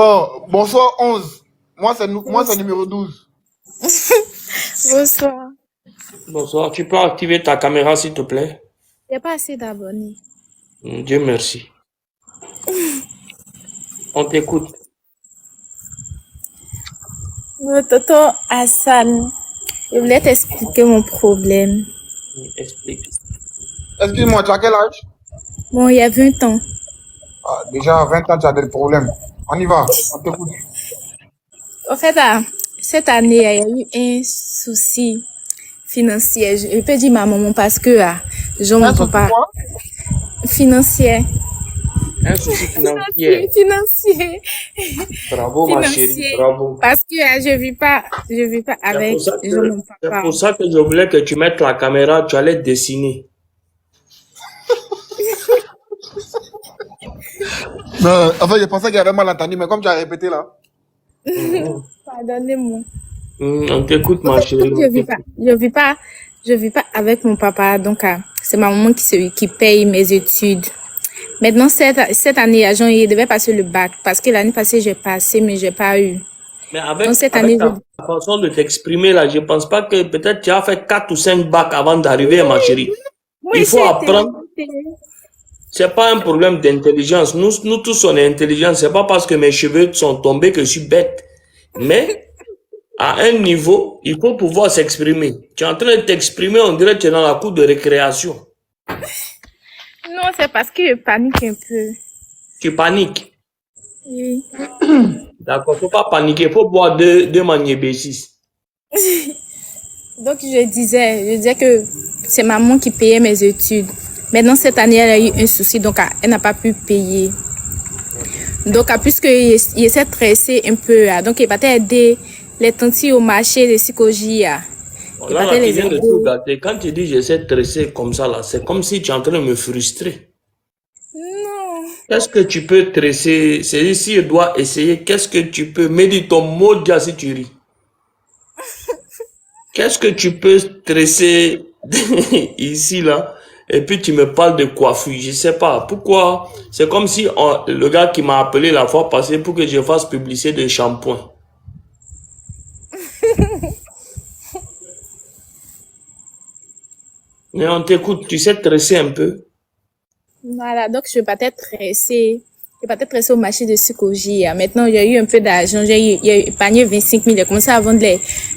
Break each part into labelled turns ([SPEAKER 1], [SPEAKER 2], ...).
[SPEAKER 1] Oh, bonsoir 11. Moi, c'est numéro 12.
[SPEAKER 2] Bonsoir.
[SPEAKER 3] Bonsoir, tu peux activer ta caméra s'il te plaît?
[SPEAKER 2] Il n'y a pas assez d'abonnés.
[SPEAKER 3] Dieu merci. On t'écoute.
[SPEAKER 2] Tonton Hassan, je voulais t'expliquer mon problème.
[SPEAKER 3] Explique.
[SPEAKER 1] Excuse-moi, tu as quel âge?
[SPEAKER 2] Bon, il y a 20 ans.
[SPEAKER 1] Ah, déjà, à 20 ans, tu as des problèmes. On y va, on t'écoute.
[SPEAKER 2] En fait, cette année, il y a eu un souci financier. Je peux dire ma maman parce que je
[SPEAKER 1] Un
[SPEAKER 2] mon
[SPEAKER 1] souci
[SPEAKER 2] papa
[SPEAKER 1] quoi?
[SPEAKER 2] financier.
[SPEAKER 3] Un souci financier.
[SPEAKER 2] Financier.
[SPEAKER 3] Bravo ma chérie,
[SPEAKER 2] Financier.
[SPEAKER 3] bravo.
[SPEAKER 2] Parce que je vis pas avec mon
[SPEAKER 3] C'est
[SPEAKER 2] papa.
[SPEAKER 3] pour ça que je voulais que tu mettes la caméra, tu allais dessiner.
[SPEAKER 1] Non, en fait, je pensais qu'il y avait mal entendu, mais comme tu as répété là.
[SPEAKER 2] Pardonnez-moi.
[SPEAKER 3] On t'écoute
[SPEAKER 2] En
[SPEAKER 3] ma
[SPEAKER 2] fait,
[SPEAKER 3] chérie, on t'écoute.
[SPEAKER 2] je vis pas avec mon papa, donc c'est ma maman qui paye mes études. Maintenant, cette année, il devait passer le bac parce que l'année passée, j'ai passé, mais j'ai pas eu.
[SPEAKER 3] Mais
[SPEAKER 2] Donc cette
[SPEAKER 3] avec
[SPEAKER 2] année,
[SPEAKER 3] ta façon de t'exprimer là, je pense pas que peut-être tu as fait 4 ou 5 bacs avant d'arriver, ma chérie.
[SPEAKER 2] moi,
[SPEAKER 3] Il
[SPEAKER 2] je suis
[SPEAKER 3] faut apprendre.
[SPEAKER 2] intelligente.
[SPEAKER 3] C'est pas un problème d'intelligence. Nous tous, on est intelligents. C'est pas parce que mes cheveux sont tombés que je suis bête. Mais, à un niveau, il faut pouvoir s'exprimer. Tu es en train de t'exprimer, on dirait que tu es dans la cour de récréation.
[SPEAKER 2] Non, c'est parce que je panique un peu.
[SPEAKER 3] Tu paniques.
[SPEAKER 2] Oui.
[SPEAKER 3] D'accord, faut pas paniquer, faut boire deux magnébesis.
[SPEAKER 2] Donc, je disais que c'est maman qui payait mes études. Maintenant, cette année, elle a eu un souci, donc elle n'a pas pu payer. Donc, puisque il s'est stressé un peu, donc il va aider les tantes au marché de psychologie. Il va
[SPEAKER 3] Là, tu
[SPEAKER 2] les
[SPEAKER 3] viens de
[SPEAKER 2] aider.
[SPEAKER 3] tout gâter. Quand tu dis j'essaie de stresser comme ça, là, c'est comme si tu es en train de me frustrer.
[SPEAKER 2] Non.
[SPEAKER 3] Qu'est-ce que tu peux stresser? C'est ici, je dois essayer. Qu'est-ce que tu peux? Me dis ton mot de si tu ris. Qu'est-ce que tu peux stresser ici, là? Et puis tu me parles de coiffure. Je sais pas. Pourquoi? C'est comme si le gars qui m'a appelé la fois passée pour que je fasse publicité de shampoing. Mais on t'écoute, tu sais stresser un peu.
[SPEAKER 2] Voilà, donc je vais pas être stressée. Je vais pas être stressée au marché de psychologie. Maintenant, j'ai eu un peu d'argent. J'ai épargné 25 000. J'ai commencé à vendre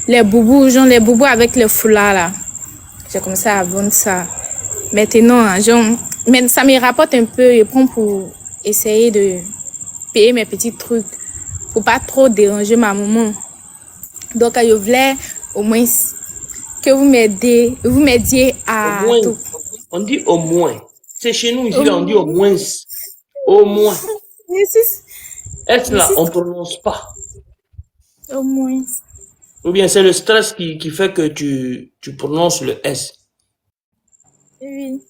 [SPEAKER 2] les boubous, genre les boubous avec le foulard là. J'ai commencé à vendre ça. Maintenant, mais ça me rapporte un peu. Je prends pour essayer de payer mes petits trucs. Pour pas trop déranger ma maman. Donc, je voulais au moins que vous m'aidiez
[SPEAKER 3] Au
[SPEAKER 2] à
[SPEAKER 3] moins,
[SPEAKER 2] tout.
[SPEAKER 3] on dit au moins. C'est chez nous ici, là, on dit au moins. Au moins. Est-ce là, on prononce pas.
[SPEAKER 2] Au moins.
[SPEAKER 3] Ou bien c'est le stress qui fait que tu prononces le S.
[SPEAKER 2] Oui.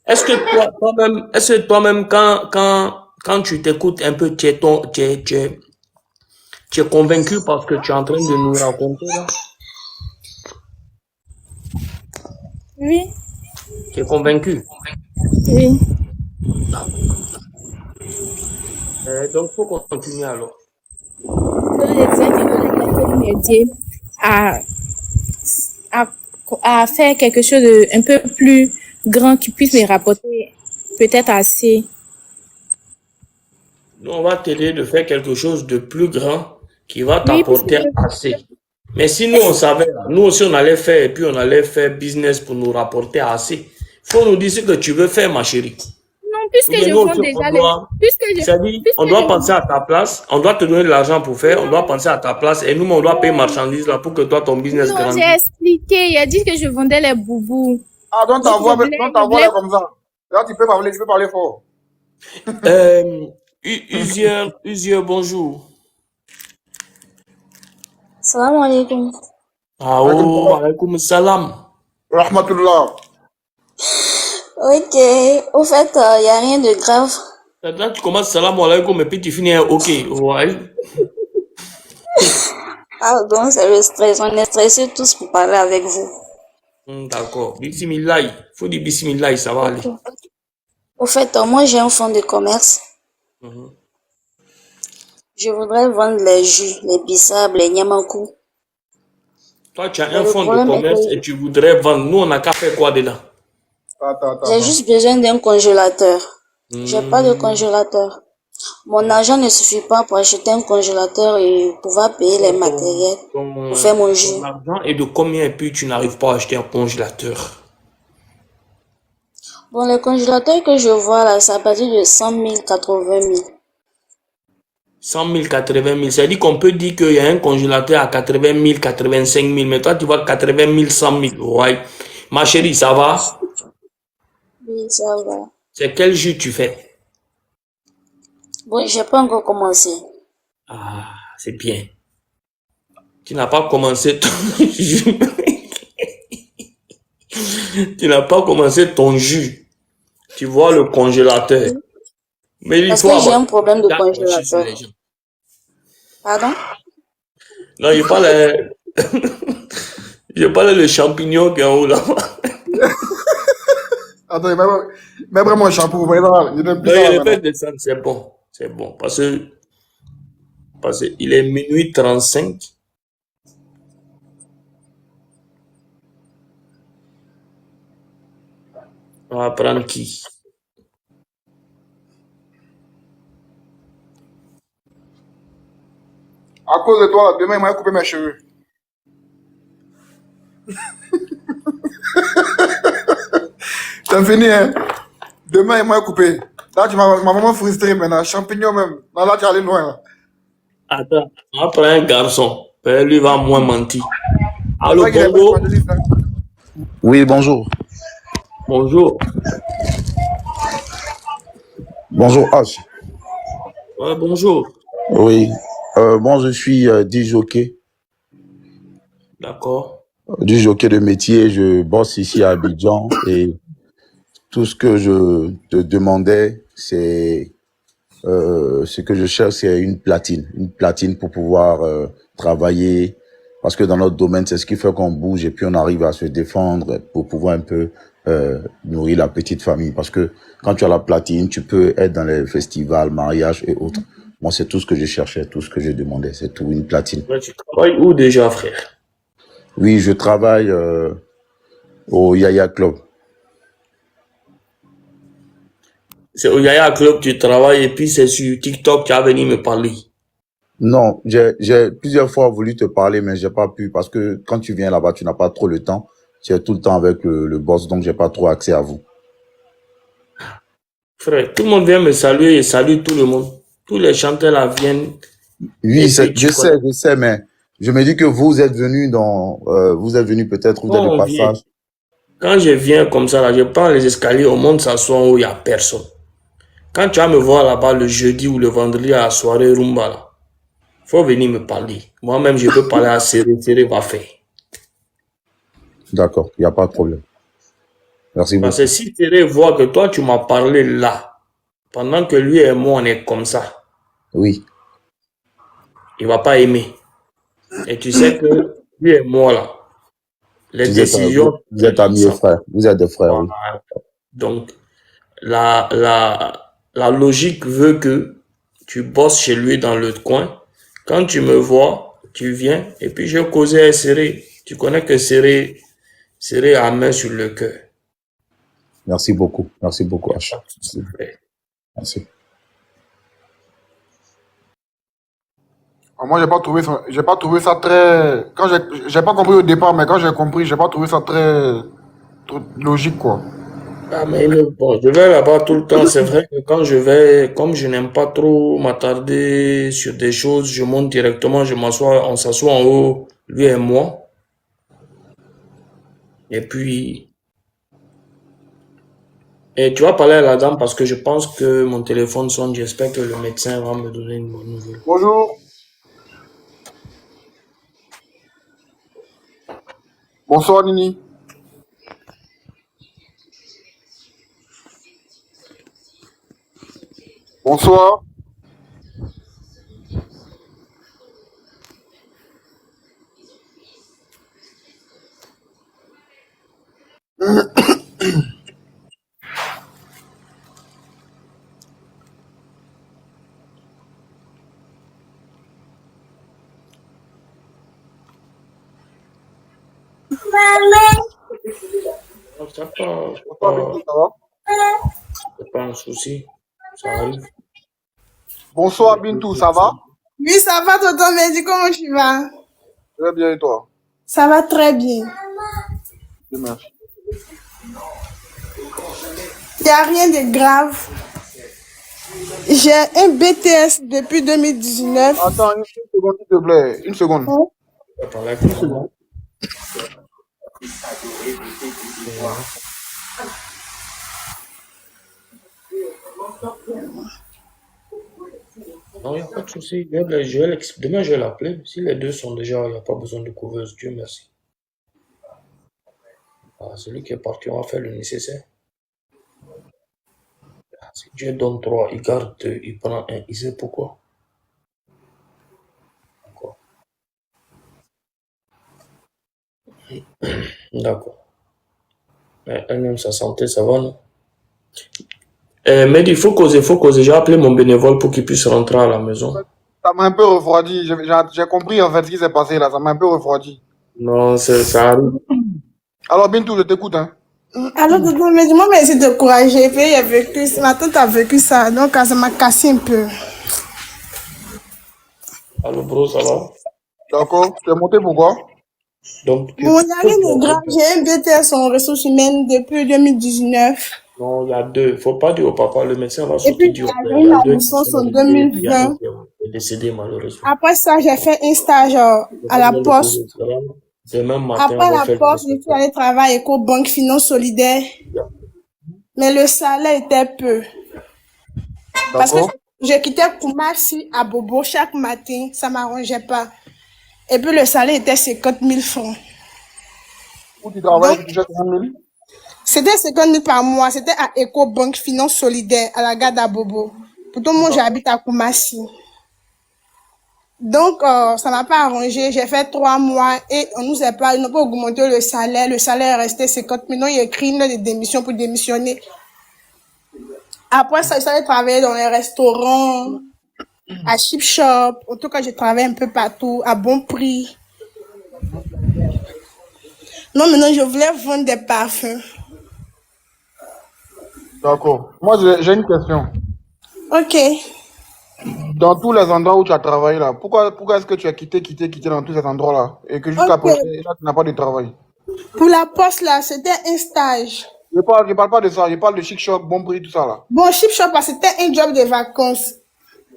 [SPEAKER 3] Est-ce que toi-même, quand tu t'écoutes un peu, tu es convaincu parce que tu es en train de nous raconter là?
[SPEAKER 2] Oui.
[SPEAKER 3] Tu es convaincu?
[SPEAKER 2] Oui.
[SPEAKER 3] Donc, il faut continuer alors.
[SPEAKER 2] Donc, je disais que vous m'aidiez à, à, à faire quelque chose de un peu plus grand qui puisse me rapporter peut-être assez.
[SPEAKER 3] Nous, on va t'aider de faire quelque chose de plus grand qui va
[SPEAKER 2] Oui, puisque
[SPEAKER 3] t'apporter assez. Mais si nous, on savait, nous aussi, on allait faire, et puis on allait faire business pour nous rapporter assez. Faut nous dire ce que tu veux faire, ma chérie.
[SPEAKER 2] non,
[SPEAKER 3] Ou bien
[SPEAKER 2] je
[SPEAKER 3] nous
[SPEAKER 2] vends
[SPEAKER 3] aussi,
[SPEAKER 2] déjà les,
[SPEAKER 3] c'est-à-dire, on doit penser à ta place, on doit te donner de l'argent pour faire, on doit penser à ta place, et nous, on doit payer marchandises là pour que toi, ton business
[SPEAKER 2] non, j'ai
[SPEAKER 3] grandisse.
[SPEAKER 2] expliqué. Il a dit que je vendais les boubous.
[SPEAKER 1] Ah, donc
[SPEAKER 2] Donc,
[SPEAKER 1] ta voix est comme ça. Là, tu peux parler fort.
[SPEAKER 3] Uzier, bonjour.
[SPEAKER 4] Salam alaikum.
[SPEAKER 3] Ah, oh, alaykoum salam.
[SPEAKER 1] Rahmatullah.
[SPEAKER 4] Ok, au fait, il n'y a rien de grave.
[SPEAKER 3] Là, tu commences salam alaykoum et puis tu finis ok. Ouais.
[SPEAKER 4] Ah, donc c'est le stress. On est stressés tous pour parler avec vous.
[SPEAKER 3] D'accord. Bismillah. Faut dire bismillah, ça va aller.
[SPEAKER 4] Au fait, moi j'ai un fonds de commerce. Je voudrais vendre les jus, les bissap, les nyamaku.
[SPEAKER 3] Toi, tu as
[SPEAKER 4] Mais
[SPEAKER 3] un
[SPEAKER 4] le
[SPEAKER 3] fonds de
[SPEAKER 4] problème est
[SPEAKER 3] commerce et
[SPEAKER 4] que
[SPEAKER 3] tu voudrais vendre. Nous, on n'a qu'à faire quoi dedans?
[SPEAKER 4] j'ai juste besoin d'un congélateur. J'ai pas de
[SPEAKER 3] Hmm,
[SPEAKER 4] congélateur. Mon argent ne suffit pas pour acheter un congélateur et pouvoir payer les
[SPEAKER 3] ton, ton,
[SPEAKER 4] matériels pour
[SPEAKER 3] ton-
[SPEAKER 4] faire mon
[SPEAKER 3] ton
[SPEAKER 4] jus.
[SPEAKER 3] argent est de combien et puis tu n'arrives pas à acheter un congélateur?
[SPEAKER 4] Bon, les congélateurs que je vois là, c'est à partir de 100 000, 80 000.
[SPEAKER 3] 100 000, 80 000. C'est-à-dire qu'on peut dire qu'il y a un congélateur à 80 000, 85 000, mais toi, tu vois 80 000, 100 000. Ouais. Ma chérie, ça va?
[SPEAKER 4] Oui, ça va.
[SPEAKER 3] C'est quel jus tu fais?
[SPEAKER 4] Bon, j'ai pas encore commencé.
[SPEAKER 3] Ah, c'est bien. Tu n'as pas commencé ton jus. Tu n'as pas commencé ton jus. Tu vois le congélateur. Mais il
[SPEAKER 4] Parce
[SPEAKER 3] faut
[SPEAKER 4] que j'ai
[SPEAKER 3] avoir
[SPEAKER 4] un problème de
[SPEAKER 3] accroché sur
[SPEAKER 4] congélateur.
[SPEAKER 3] les gens.
[SPEAKER 4] Pardon?
[SPEAKER 3] Non, je parle le champignon qui est en haut là.
[SPEAKER 1] Attends, mais vraiment un shampoo, vous voyez là, je donne plus
[SPEAKER 3] Non,
[SPEAKER 1] ça
[SPEAKER 3] il
[SPEAKER 1] là
[SPEAKER 3] est fait
[SPEAKER 1] maintenant.
[SPEAKER 3] descendre, c'est bon. C'est bon. Parce que il est minuit 35. On va prendre qui?
[SPEAKER 1] À cause de toi, là, demain, il m'a coupé mes cheveux. C'est fini, hein. Demain, il m'a coupé. Là, tu m'as vraiment frustré maintenant. Champignon même. Là, tu es allé loin, là.
[SPEAKER 3] Attends, on va prendre un garçon. Lui va moins mentir.
[SPEAKER 1] C'est
[SPEAKER 3] Allô,
[SPEAKER 1] vrai qu'il est pas
[SPEAKER 3] Bongo?
[SPEAKER 1] évangéliste, hein.
[SPEAKER 5] Oui, bonjour.
[SPEAKER 3] Bonjour.
[SPEAKER 5] Bonjour, H.
[SPEAKER 3] Ouais, bonjour.
[SPEAKER 5] Oui. Bon, je suis
[SPEAKER 3] D'accord.
[SPEAKER 5] du jockey de métier. Je bosse ici à Abidjan et tout ce que je te demandais, c'est ce que je cherche, c'est une platine pour pouvoir travailler. Parce que dans notre domaine, c'est ce qui fait qu'on bouge et puis on arrive à se défendre pour pouvoir un peu nourrir la petite famille. Parce que quand tu as la platine, tu peux être dans les festivals, mariages et autres. Moi, c'est tout ce que je cherchais, tout ce que je demandais, c'est tout, une platine.
[SPEAKER 3] Ouais, tu travailles où déjà, frère?
[SPEAKER 5] Oui, je travaille au Yaya Club.
[SPEAKER 3] C'est au Yaya Club, tu travailles et puis c'est sur TikTok, tu as venu me parler.
[SPEAKER 5] Non, j'ai plusieurs fois voulu te parler, mais j'ai pas pu parce que quand tu viens là-bas, tu n'as pas trop le temps. Tu es tout le temps avec le boss, donc j'ai pas trop accès à vous.
[SPEAKER 3] Frère, tout le monde vient me saluer et salue tout le monde. Tous les chanteurs là viennent
[SPEAKER 5] Oui,
[SPEAKER 3] et puis tu connais.
[SPEAKER 5] je sais, mais je me dis que vous êtes venu vous êtes venu peut-être, vous êtes de
[SPEAKER 3] Non, on vient.
[SPEAKER 5] passage.
[SPEAKER 3] Quand je viens comme ça, là, je prends les escaliers, au monde s'assoit où il n'y a personne. Quand tu vas me voir là-bas le jeudi ou le vendredi à la soirée Rumba, là, faut venir me parler. Moi-même, je peux parler à Serré, Serré va faire.
[SPEAKER 5] D'accord, il n'y a pas de problème. Merci
[SPEAKER 3] Parce que
[SPEAKER 5] beaucoup.
[SPEAKER 3] si Serré voit que toi, tu m'as parlé là, pendant que lui et moi, on est comme ça,
[SPEAKER 5] Oui,
[SPEAKER 3] il va pas aimer. Et tu sais que lui et moi, là, les décisions,
[SPEAKER 5] vous êtes amis et
[SPEAKER 3] ça,
[SPEAKER 5] frères. Vous êtes des frères,
[SPEAKER 3] voilà.
[SPEAKER 5] oui.
[SPEAKER 3] Donc, la logique veut que tu bosses chez lui dans le coin. Quand tu me vois, tu viens et puis je causais à Serré. Tu connais que Serré a main sur le cœur.
[SPEAKER 5] Merci beaucoup,
[SPEAKER 3] Il n'y a pas
[SPEAKER 5] H.
[SPEAKER 3] de souci,
[SPEAKER 5] Merci.
[SPEAKER 3] frère.
[SPEAKER 5] Merci.
[SPEAKER 1] Moi, j'ai pas trouvé ça très, quand j'ai pas compris au départ, mais quand j'ai compris, j'ai pas trouvé ça trop logique, quoi.
[SPEAKER 3] Ah, mais bon, je vais là-bas tout le temps. C'est vrai que quand je vais, comme je n'aime pas trop m'attarder sur des choses, je monte directement, je m'assois, on s'assoit en haut, lui et moi. Et puis, et tu vas parler à la dame parce que je pense que mon téléphone sonne. J'espère que le médecin va me donner une bonne nouvelle.
[SPEAKER 1] Bonjour. Bonsoir, Nini. Bonsoir.
[SPEAKER 3] C'est
[SPEAKER 1] Bonsoir, Bintou, ça va?
[SPEAKER 3] pas un souci. Ça arrive.
[SPEAKER 1] Bonsoir, Bintou, ça va?
[SPEAKER 6] Oui, ça va, tonton Mehdi, comment tu vas?
[SPEAKER 1] Très bien, et toi?
[SPEAKER 6] Ça va très bien.
[SPEAKER 1] Dieu merci.
[SPEAKER 6] Il n'y a rien de grave. J'ai un BTS depuis 2019.
[SPEAKER 1] Attends, une seconde, s'il te plaît. Une seconde.
[SPEAKER 3] Attends, là, une seconde. Non, il n'y a pas de souci. Demain, je vais l'appeler. Si les deux sont déjà, il n'y a pas besoin de couveuse. Dieu merci. Ah, celui qui est parti, on va faire le nécessaire. Si Dieu donne 3, il garde 2, il prend 1, il sait pourquoi. D'accord. D'accord. Elle-même, sa santé, ça va, non? Mais il faut causer. J'ai appelé mon bénévole pour qu'il puisse rentrer à la maison.
[SPEAKER 1] Ça m'a un peu refroidi. J'ai compris en fait ce qui s'est passé là. Ça m'a un peu refroidi.
[SPEAKER 3] Non, ça arrive.
[SPEAKER 1] Alors, Bintou, je t'écoute, hein.
[SPEAKER 6] Alors, tonton Mehdi, moi, mais essayer de courager. Ma tante a vécu ça, donc ça m'a cassé un peu.
[SPEAKER 3] Allô, bro, ça va?
[SPEAKER 1] D'accord. Tu es monté pourquoi?
[SPEAKER 3] Donc,
[SPEAKER 6] Bon, il n'y a rien de grave. J'ai un BTS en ressources humaines depuis 2019.
[SPEAKER 3] non, il y a 2. Il ne faut pas dire au papa, le médecin va
[SPEAKER 6] Et
[SPEAKER 3] sortir
[SPEAKER 6] puis,
[SPEAKER 3] du haut.
[SPEAKER 6] j'ai eu la licence en 2020.
[SPEAKER 3] Il est décédé, malheureusement.
[SPEAKER 6] Après ça, j'ai fait un stage à la poste.
[SPEAKER 3] Demain matin,
[SPEAKER 6] Après
[SPEAKER 3] on va
[SPEAKER 6] la
[SPEAKER 3] faire
[SPEAKER 6] poste, je suis allée travailler à Ecobank Finance Solidaire. Mais le salaire était peu. Parce que
[SPEAKER 1] D'accord.
[SPEAKER 6] je quittais Koumassi à Bobo chaque matin, ça ne m'arrangeait pas. Et puis le salaire était 50 000 francs.
[SPEAKER 1] Où tu travailles,
[SPEAKER 6] Donc,
[SPEAKER 1] tu touches 30 000?
[SPEAKER 6] c'était 50 000 par mois. C'était à Ecobank Finance Solidaire, à la gare d'Abobo. Pourtant, moi, j'habite à Koumassi. Donc, ça m'a pas arrangé. J'ai fait 3 mois et on nous a pas, ils n'ont pas augmenté le salaire. Le salaire est resté 50 000. Donc, il y a écrit une lettre de démission pour démissionner. Après ça, je savais travailler dans les restaurants, à Chip Shop. En tout cas, je travaille un peu partout, à bon prix. Non, maintenant, je voulais vendre des parfums.
[SPEAKER 1] D'accord. Moi, j'ai une question.
[SPEAKER 6] Ok.
[SPEAKER 1] Dans tous les endroits où tu as travaillé là, pourquoi est-ce que tu as quitté dans tous ces endroits-là et que jusqu'à
[SPEAKER 6] Ok.
[SPEAKER 1] présent, là, tu n'as pas de travail?
[SPEAKER 6] Pour la poste, là, c'était un stage.
[SPEAKER 1] Je parle pas de ça, je parle de Chic Shop, Bon Prix, tout ça là.
[SPEAKER 6] Bon, Chip Shop, c'était un job de vacances.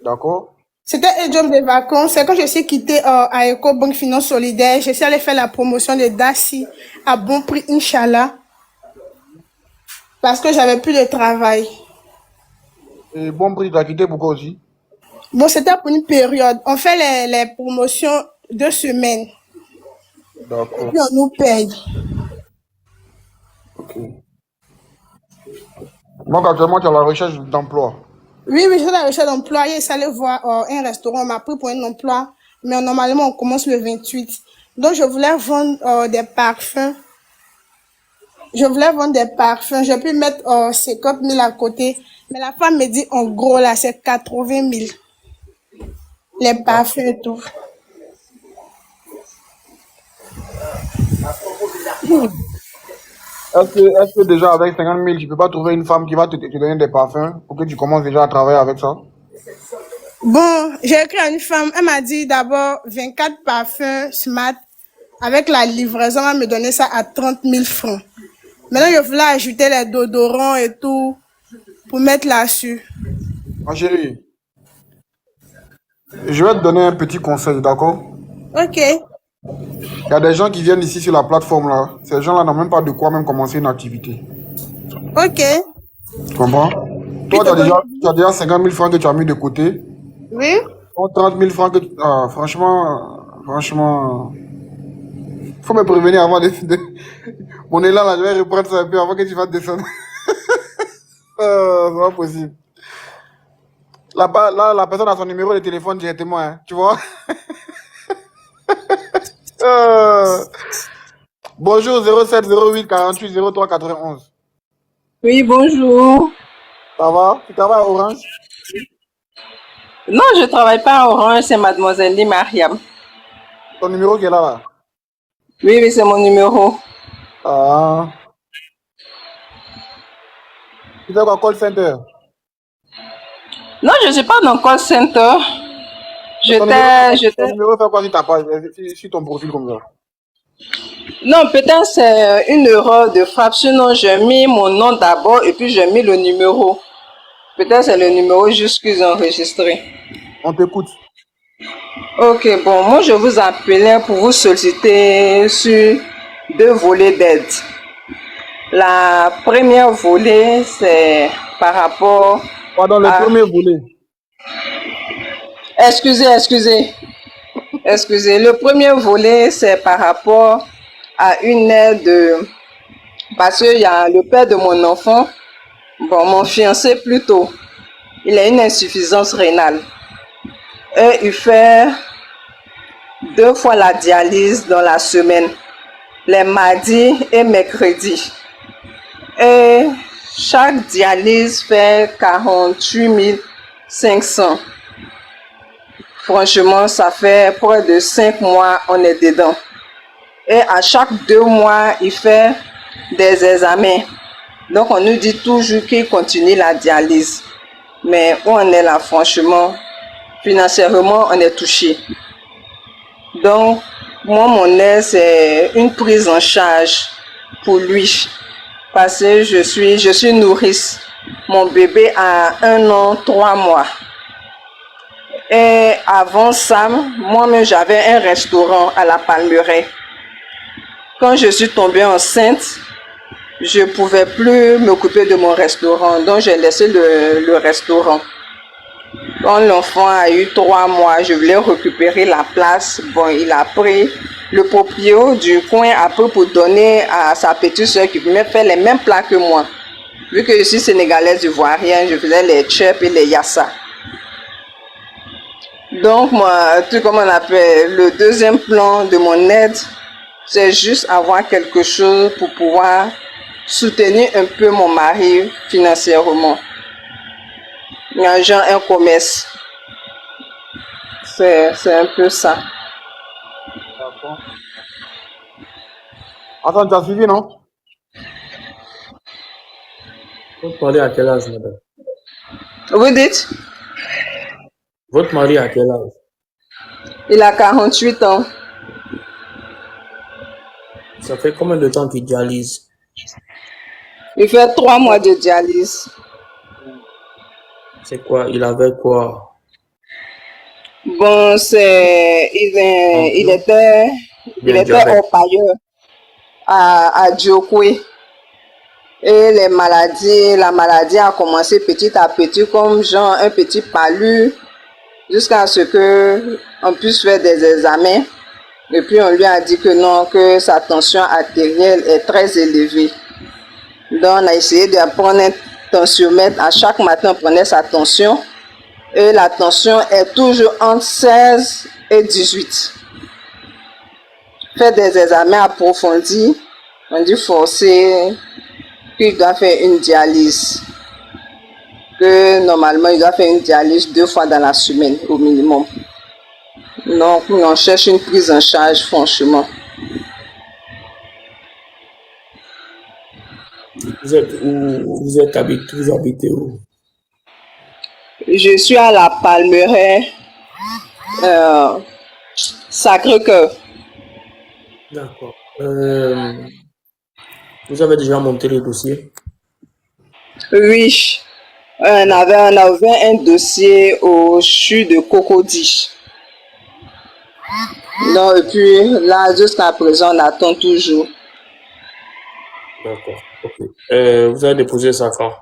[SPEAKER 1] D'accord?
[SPEAKER 6] C'était un job de vacances. C'est quand je suis quittée à Ecobank Finance Solidaire, je suis allée faire la promotion de Dassi à bon prix, Inch'Allah, parce que j'avais plus de travail.
[SPEAKER 1] Et Bon Prix, tu as quitté pourquoi aussi?
[SPEAKER 6] Bon, c'était pour une période. On fait les promotions 2 semaines.
[SPEAKER 1] D'accord.
[SPEAKER 6] Puis on nous paye.
[SPEAKER 1] Ok. Donc actuellement, tu es à la recherche d'emploi.
[SPEAKER 6] Oui, je suis à la recherche d'emploi. Je suis allée voir un restaurant. On m'a pris pour un emploi. Mais normalement, on commence le 28. Donc, je voulais vendre des parfums. J'ai pu mettre 50 000 à côté. Mais la femme me dit, en gros, là, c'est 80 000. Les parfums et tout.
[SPEAKER 1] Est-ce que déjà avec 50 000, tu peux pas trouver une femme qui va te donner des parfums pour que tu commences déjà à travailler avec ça?
[SPEAKER 6] Bon, j'ai écrit à une femme. Elle m'a dit d'abord 24 parfums Smart. Avec la livraison, elle va me donner ça à 30 000 francs. Maintenant, je voulais ajouter les déodorants et tout pour mettre là-dessus.
[SPEAKER 1] Ma chérie, je vais te donner un petit conseil, d'accord?
[SPEAKER 6] Ok.
[SPEAKER 1] Il y a des gens qui viennent ici sur la plateforme là. Ces gens-là n'ont même pas de quoi même commencer une activité.
[SPEAKER 6] Ok.
[SPEAKER 1] Tu comprends? Toi, tu as déjà 50 000 francs que tu as mis de côté.
[SPEAKER 6] Oui?
[SPEAKER 1] 30 000 francs que tu... Ah, franchement, faut me prévenir avant Mon élan là, je vais reprendre ça un peu avant que tu vas descendre. C'est pas possible. Là, la personne a son numéro de téléphone directement, hein, tu vois? Bonjour 07 08 48 03 91.
[SPEAKER 7] Oui, bonjour.
[SPEAKER 1] Ça va? Tu travailles à Orange?
[SPEAKER 7] Non, je travaille pas à Orange, c'est Mademoiselle Lee Mariam.
[SPEAKER 1] Ton numéro qui est là, là.
[SPEAKER 7] Oui, c'est mon numéro.
[SPEAKER 1] Ah. Tu fais quoi, call center?
[SPEAKER 7] Non, je ne suis pas dans call center.
[SPEAKER 1] Ton numéro,
[SPEAKER 7] J'étais.
[SPEAKER 1] ton numéro fait quoi sur ta page, sur ton profil comme ça?
[SPEAKER 7] Non, peut-être c'est une erreur de frappe. Sinon, j'ai mis mon nom d'abord et puis j'ai mis le numéro. Peut-être c'est le numéro juste qu'ils ont enregistré.
[SPEAKER 1] On t'écoute.
[SPEAKER 7] Ok, bon, moi je vous appelais pour vous solliciter sur 2 volets d'aide. La première volet, c'est par rapport
[SPEAKER 1] Pardon, le
[SPEAKER 7] à...
[SPEAKER 1] premier volet.
[SPEAKER 7] Excusez. Le premier volet, c'est par rapport à une aide, parce qu'il y a le père de mon enfant, bon, mon fiancé plutôt, il a une insuffisance rénale. Et il fait 2 fois la dialyse dans la semaine, les mardis et mercredis. Et chaque dialyse fait 48 500. Franchement, ça fait près de 5 mois on est dedans. Et à chaque 2 mois, il fait des examens. Donc, on nous dit toujours qu'il continue la dialyse. Mais où on est là, franchement, financièrement, on est touché. Donc, moi, mon aide, c'est une prise en charge pour lui. Parce que je suis nourrice. Mon bébé a 1 an, 3 mois. Et avant ça, moi-même, j'avais un restaurant à la Palmeraie. Quand je suis tombée enceinte, je ne pouvais plus m'occuper de mon restaurant. Donc, j'ai laissé le restaurant. Quand l'enfant a eu 3 mois, je voulais récupérer la place. Bon, il a pris le proprio du coin après pour donner à sa petite soeur qui me fait les mêmes plats que moi. Vu que je suis sénégalaise ivoirienne, je faisais les tchèps et les yassa. Donc, moi, tout comme on appelle, le deuxième plan de mon aide, c'est juste avoir quelque chose pour pouvoir soutenir un peu mon mari financièrement. Genre un commerce. C'est un peu ça.
[SPEAKER 1] D'accord. Attends, tu as suivi, non?
[SPEAKER 3] Votre mari à quel âge, madame?
[SPEAKER 7] Vous dites?
[SPEAKER 3] Votre mari à quel âge?
[SPEAKER 7] Il a 48 ans.
[SPEAKER 3] Ça fait combien de temps qu'il dialyse?
[SPEAKER 7] Il fait 3 mois de dialyse.
[SPEAKER 3] C'est quoi? Il avait quoi?
[SPEAKER 7] Bon, il était
[SPEAKER 3] Diabète.
[SPEAKER 7] orpailleur à Djokwe. Et la maladie a commencé petit à petit comme genre un petit palu jusqu'à ce que on puisse faire des examens. Et puis on lui a dit que non, que sa tension artérielle est très élevée. Donc on a essayé de prendre un tensiomètre. À chaque matin, on prenait sa tension. Et la tension est toujours entre 16 et 18. Fait des examens approfondis. On dit forcé qu'il doit faire une dialyse. Que normalement, il doit faire une dialyse 2 fois dans la semaine au minimum. Donc, on cherche une prise en charge, franchement.
[SPEAKER 3] Vous êtes où? Vous habitez où?
[SPEAKER 7] Je suis à la Palmeraie, Sacré-Cœur.
[SPEAKER 3] D'accord. Vous avez déjà monté le dossier?
[SPEAKER 7] Oui, on avait un dossier au CHU de Cocody. Donc, et puis là, jusqu'à présent, on attend toujours.
[SPEAKER 3] D'accord. Ok. Vous avez déposé ça quand?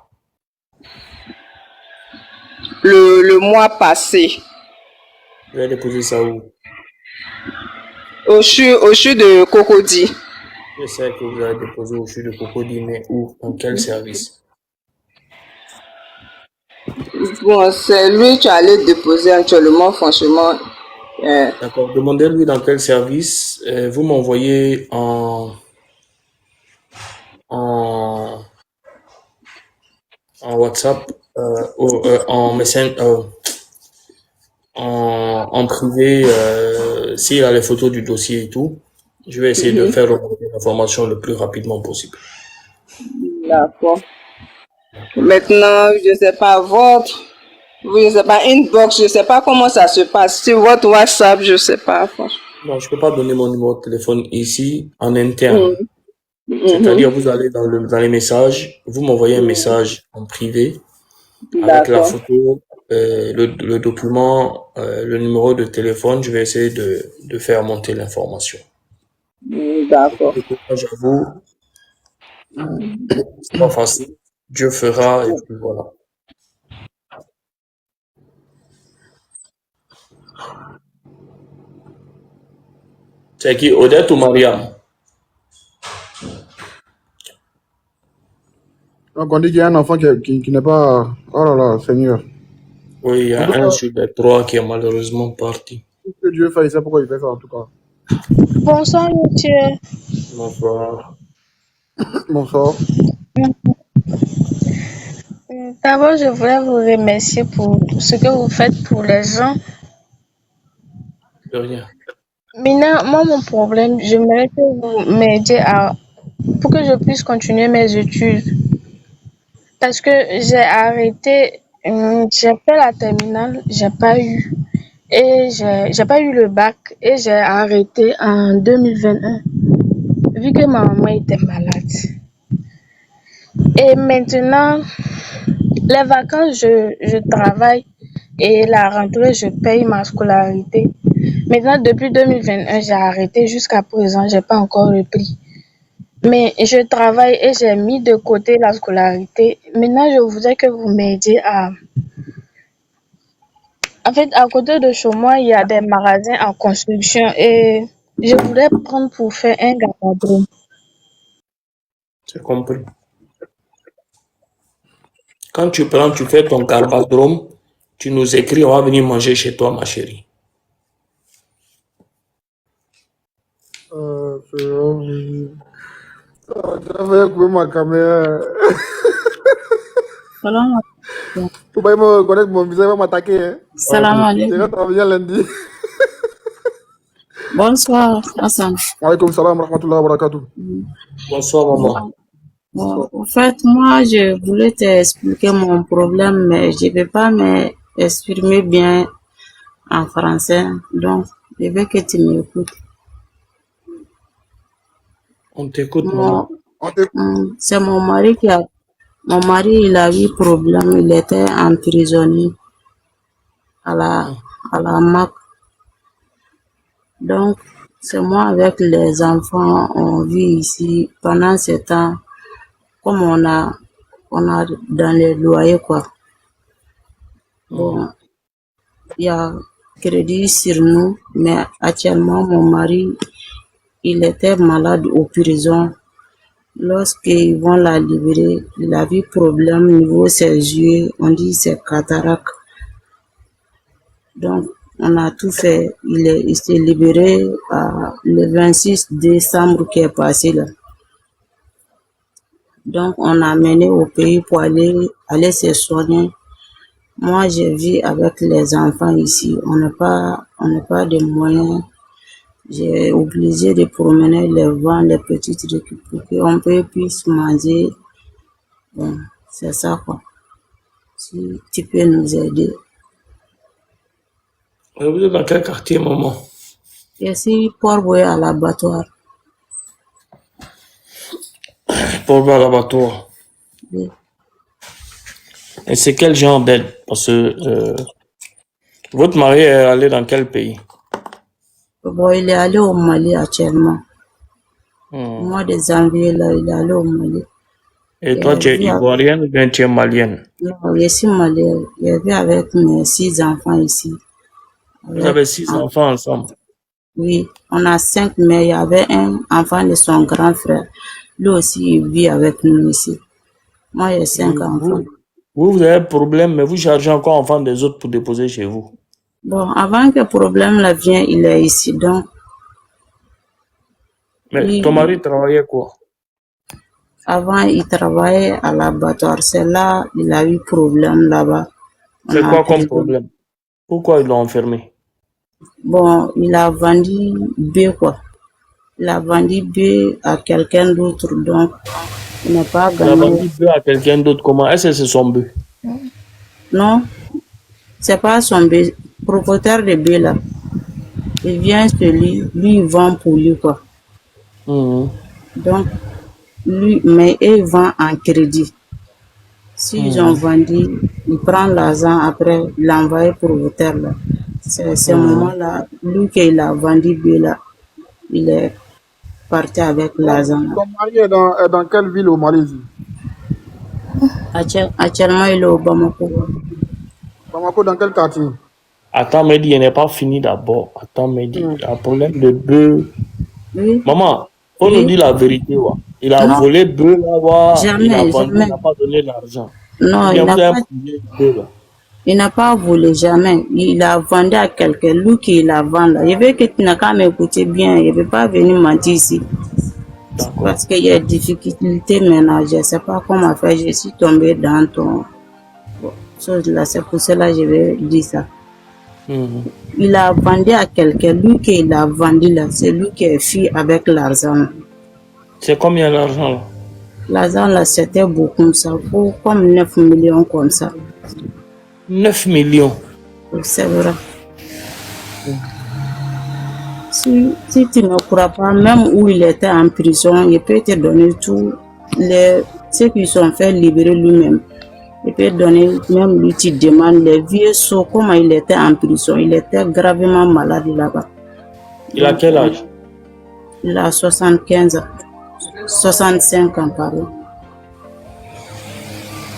[SPEAKER 7] Le mois passé,
[SPEAKER 3] Vous avez déposé ça où?
[SPEAKER 7] au CHU de Cocody.
[SPEAKER 3] Je sais que vous avez déposé au CHU de Cocody, mais où? Dans quel service?
[SPEAKER 7] Bon, c'est lui qui allait déposer actuellement, franchement.
[SPEAKER 3] D'accord. Demandez-lui dans quel service. Vous m'envoyez en WhatsApp, en Messenger, en privé, s'il a les photos du dossier et tout. Je vais essayer de faire remonter l'information le plus rapidement possible.
[SPEAKER 7] D'accord. Maintenant, je sais pas, je sais pas, inbox, je sais pas comment ça se passe. Sur votre WhatsApp, je sais pas, franchement.
[SPEAKER 3] Non, je peux pas donner mon numéro de téléphone ici en interne. C'est-à-dire, vous allez dans les messages, vous m'envoyez un message en privé avec la
[SPEAKER 7] D'accord.
[SPEAKER 3] photo, le document, le numéro de téléphone. Je vais essayer de faire monter l'information.
[SPEAKER 7] D'accord.
[SPEAKER 3] J'avoue, c'est pas facile. Dieu fera et puis voilà. C'est qui, Odette ou Mariam?
[SPEAKER 1] Donc on dit qu'il y a un enfant qui n'est pas... Oh là là, Seigneur.
[SPEAKER 3] Oui, il y a un sur les 3 qui est malheureusement parti.
[SPEAKER 1] Que Dieu fasse, il sait pourquoi il fait ça en tout cas.
[SPEAKER 2] Bonsoir, monsieur.
[SPEAKER 3] Bonsoir.
[SPEAKER 1] Bonsoir.
[SPEAKER 2] D'abord, je voulais vous remercier pour tout ce que vous faites pour les gens.
[SPEAKER 3] De rien.
[SPEAKER 2] Maintenant, moi, mon problème, j'aimerais que vous m'aidiez pour que je puisse continuer mes études. Parce que j'ai arrêté, j'ai fait la terminale, j'ai pas eu. Et j'ai pas eu le bac et j'ai arrêté en 2021, vu que ma maman était malade. Et maintenant, les vacances, je travaille et la rentrée, je paye ma scolarité. Maintenant, depuis 2021, j'ai arrêté. Jusqu'à présent, j'ai pas encore repris. Mais je travaille et j'ai mis de côté la scolarité. Maintenant, je voudrais que vous m'aidiez En fait, à côté de chez moi, il y a des magasins en construction et je voulais prendre pour faire un garde-robe.
[SPEAKER 3] C'est compris. Quand tu prends, tu fais ton carbadrome, tu nous écris, on va venir manger chez toi, ma chérie.
[SPEAKER 1] J'avais coupé ma caméra.
[SPEAKER 8] Salam
[SPEAKER 1] Faut pas me reconnaître mon visage, il va m'attaquer. Hein.
[SPEAKER 8] Salam
[SPEAKER 1] Je
[SPEAKER 8] alaikum.
[SPEAKER 1] vais travailler lundi.
[SPEAKER 8] Bonsoir, Hassan.
[SPEAKER 1] Alaykoum salam, rahmatullah wa barakatuh.
[SPEAKER 3] Bonsoir, maman.
[SPEAKER 8] Bon, en fait, moi, je voulais t'expliquer mon problème, mais je ne vais pas m'exprimer bien en français. Donc, je veux que tu m'écoutes.
[SPEAKER 3] On t'écoute, maman.
[SPEAKER 8] C'est mon mari Mon mari, il a eu problème. Il était emprisonné à la MAC. Donc, c'est moi avec les enfants, on vit ici pendant ce temps. Comme on a dans les loyers, quoi. Bon, il y a crédit sur nous, mais actuellement, mon mari, il était malade aux prisons. Lorsqu'ils vont la libérer, il a eu problème au niveau de ses yeux, on dit c'est cataracte. Donc, on a tout fait. Il s'est libéré le 26 décembre qui est passé là. Donc, on a mené au pays pour aller se soigner. Moi, je vis avec les enfants ici. On n'a pas de moyens. J'ai obligé de promener les vents, les petites équipes pour qu'on puisse manger. Bon, c'est ça quoi. Si tu peux nous aider.
[SPEAKER 3] Vous êtes dans quel quartier, maman?
[SPEAKER 8] Je suis Port-Boué à l'abattoir.
[SPEAKER 3] Port-Boué à l'abattoir.
[SPEAKER 8] Oui.
[SPEAKER 3] Et c'est quel genre d'aide? Parce que votre mari est allé dans quel pays?
[SPEAKER 8] Bon, il est allé au Mali actuellement. Au mois de janvier, là, il est allé au Mali.
[SPEAKER 3] Et toi, tu es ivoirienne ou bien tu es malienne?
[SPEAKER 8] Non, je suis malienne. Je vis avec mes 6 enfants ici.
[SPEAKER 3] Vous avez 6 enfants ensemble?
[SPEAKER 8] Oui, on a 5, mais il y avait un enfant de son grand frère. Lui aussi, il vit avec nous ici. Moi, j'ai 5 enfants.
[SPEAKER 3] Vous avez un problème, mais vous chargez encore enfants des autres pour déposer chez vous.
[SPEAKER 8] Bon, avant que le problème là vienne, il est ici, donc.
[SPEAKER 3] Mais ton mari travaillait quoi?
[SPEAKER 8] Avant, il travaillait à l'abattoir. C'est là, il a eu problème là-bas.
[SPEAKER 3] C'est quoi comme problème? Pourquoi ils l'ont enfermé?
[SPEAKER 8] Bon, il a vendu B, quoi. il a vendu B à quelqu'un d'autre, donc il n'a pas
[SPEAKER 3] Il a
[SPEAKER 8] gagné.
[SPEAKER 3] vendu B à quelqu'un d'autre. Comment? Est-ce que c'est son B?
[SPEAKER 8] Non, c'est pas son B. Propriétaire de B là. Il vient lui, il vend pour lui quoi.
[SPEAKER 3] Mhm.
[SPEAKER 8] Donc, lui, mais il vend en crédit. S'ils ont vendu, il prend l'argent après, il l'envoie au propriétaire là. C'est ce moment-là, lui qu'il a vendu B là, il est parti avec l'argent là.
[SPEAKER 1] Ton mari est dans quelle ville au Malaisie?
[SPEAKER 8] Actuellement, il est au Bamako.
[SPEAKER 1] Bamako, dans quel quartier?
[SPEAKER 3] Attends, Mehdi, il n'est pas fini d'abord. Attends, Mehdi, il y a un problème de bœuf.
[SPEAKER 8] Oui.
[SPEAKER 3] Maman, faut nous dire la vérité. Ouais. Il a
[SPEAKER 8] Non.
[SPEAKER 3] volé bœuf là, ouais.
[SPEAKER 8] Jamais,
[SPEAKER 3] Il a vendu,
[SPEAKER 8] jamais.
[SPEAKER 3] il n'a pas donné l'argent.
[SPEAKER 8] Non,
[SPEAKER 3] Il
[SPEAKER 8] il n'a
[SPEAKER 3] vous a
[SPEAKER 8] pas,
[SPEAKER 3] volé bœuf là.
[SPEAKER 8] il n'a pas volé jamais. Il a vendu à quelqu'un, lui qui l'a vendu là. Je veux que tu n'as qu'à m'écouter bien. Je ne veux pas venir mentir ici.
[SPEAKER 3] D'accord.
[SPEAKER 8] Parce qu'il y a des difficultés maintenant. Je ne sais pas comment faire. Je suis tombée dans ton chose là. C'est pour cela que je vais dire ça.
[SPEAKER 3] Mhm.
[SPEAKER 8] Il a vendu à quelqu'un. Lui qui l'a vendu là, c'est lui qui est fui avec l'argent.
[SPEAKER 3] C'est combien l'argent là?
[SPEAKER 8] L'argent là, c'était beaucoup. Ça vaut comme 9 millions comme ça.
[SPEAKER 3] 9 millions.
[SPEAKER 8] C'est vrai. Si tu ne crois pas, même où il était en prison, il peut te donner tout ceux qui sont fait libérer lui-même. Il peut donner, même lui, tu demandes les vieux sauts, comment il était en prison. Il était gravement malade là-bas.
[SPEAKER 3] Il a quel âge?
[SPEAKER 8] Il a 75 ans. 65 ans, pardon.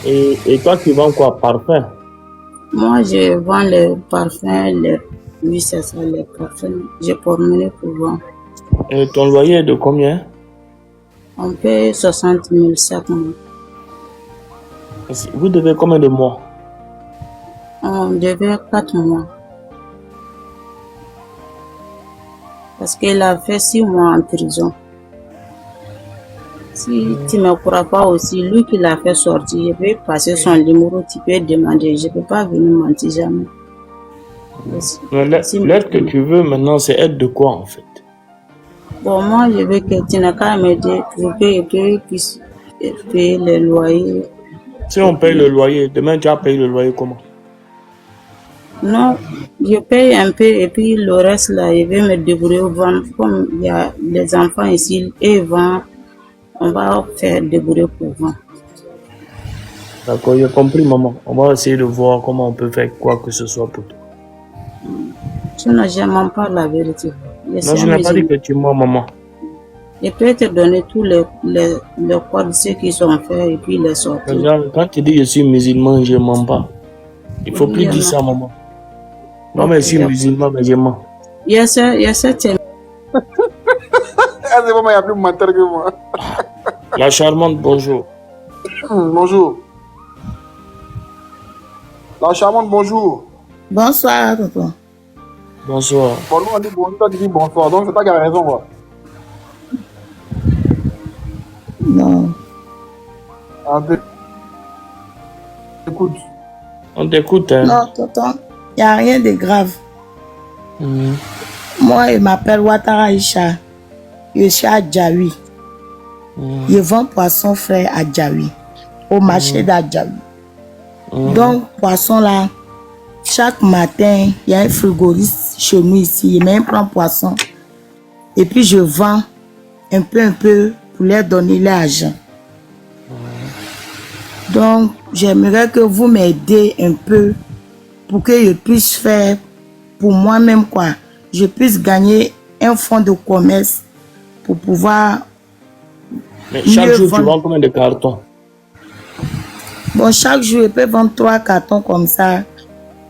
[SPEAKER 3] Et toi, tu vends quoi? Parfum?
[SPEAKER 8] Moi, je vends les parfums, oui, c'est ça, les parfums. Je promène pour vendre.
[SPEAKER 3] Et ton loyer est de combien?
[SPEAKER 8] On paye 60 000 chaque mois.
[SPEAKER 3] Vous devez combien de mois?
[SPEAKER 8] On devait 4 mois. Parce qu'il a fait 6 mois en prison. Si tu ne me crois pas aussi, lui qui l'a fait sortir, je vais passer son numéro, tu peux demander. Je ne peux pas venir mentir jamais.
[SPEAKER 3] Mais l'aide que tu veux maintenant, c'est aide de quoi en fait?
[SPEAKER 8] Bon, moi, je veux que tu n'as qu'à m'aider pour que je puisse payer les loyers.
[SPEAKER 3] Si on paye le loyer, demain tu vas payer le loyer comment?
[SPEAKER 8] Non, je paye un peu et puis le reste là, je vais me débrouiller au vendre. Comme il y a les enfants ici, et vendent, on va faire débrouiller pour vendre.
[SPEAKER 3] D'accord, j'ai compris maman. On va essayer de voir comment on peut faire quoi que ce soit pour toi.
[SPEAKER 8] Tu n'as jamais pas la vérité.
[SPEAKER 3] Non, je n'ai pas dit que tu mens maman.
[SPEAKER 8] Je peux te donner tous les codes, ceux qui sont faits et puis les sortir.
[SPEAKER 3] Quand tu dis je suis musulman, je ne mens pas. Il ne faut plus dire ça maman. Non mais je suis musulman, mais je mens.
[SPEAKER 8] Yes,
[SPEAKER 1] C'est vraiment, il n'y a plus menteur que moi.
[SPEAKER 3] La charmante, bonjour.
[SPEAKER 1] Bonjour. La charmante, bonjour.
[SPEAKER 9] Bonsoir, tonton.
[SPEAKER 3] Bonsoir.
[SPEAKER 1] Bon, nous, on dit bonjour, toi, tu dis bonsoir. Donc, c'est toi qui as raison, quoi.
[SPEAKER 9] Non.
[SPEAKER 1] Écoute.
[SPEAKER 3] On t'écoute, hein.
[SPEAKER 9] Non, tonton, il n'y a rien de grave. Moi, je m'appelle Ouattara Isha. Je suis à Djaoui. Je vends poisson frais à Djaoui, au marché d'Adjaoui. Donc, poisson là, chaque matin, il y a un frigoriste chez nous ici. Il me prend poisson. Et puis, je vends un peu pour leur donner l'argent. Donc, j'aimerais que vous m'aidez un peu pour que je puisse faire pour moi-même quoi. Je puisse gagner un fonds de commerce pour pouvoir.
[SPEAKER 3] Mais chaque jour,
[SPEAKER 9] vendre.
[SPEAKER 3] tu vends combien de cartons?
[SPEAKER 9] Bon, chaque jour, je peux vendre 3 cartons comme ça.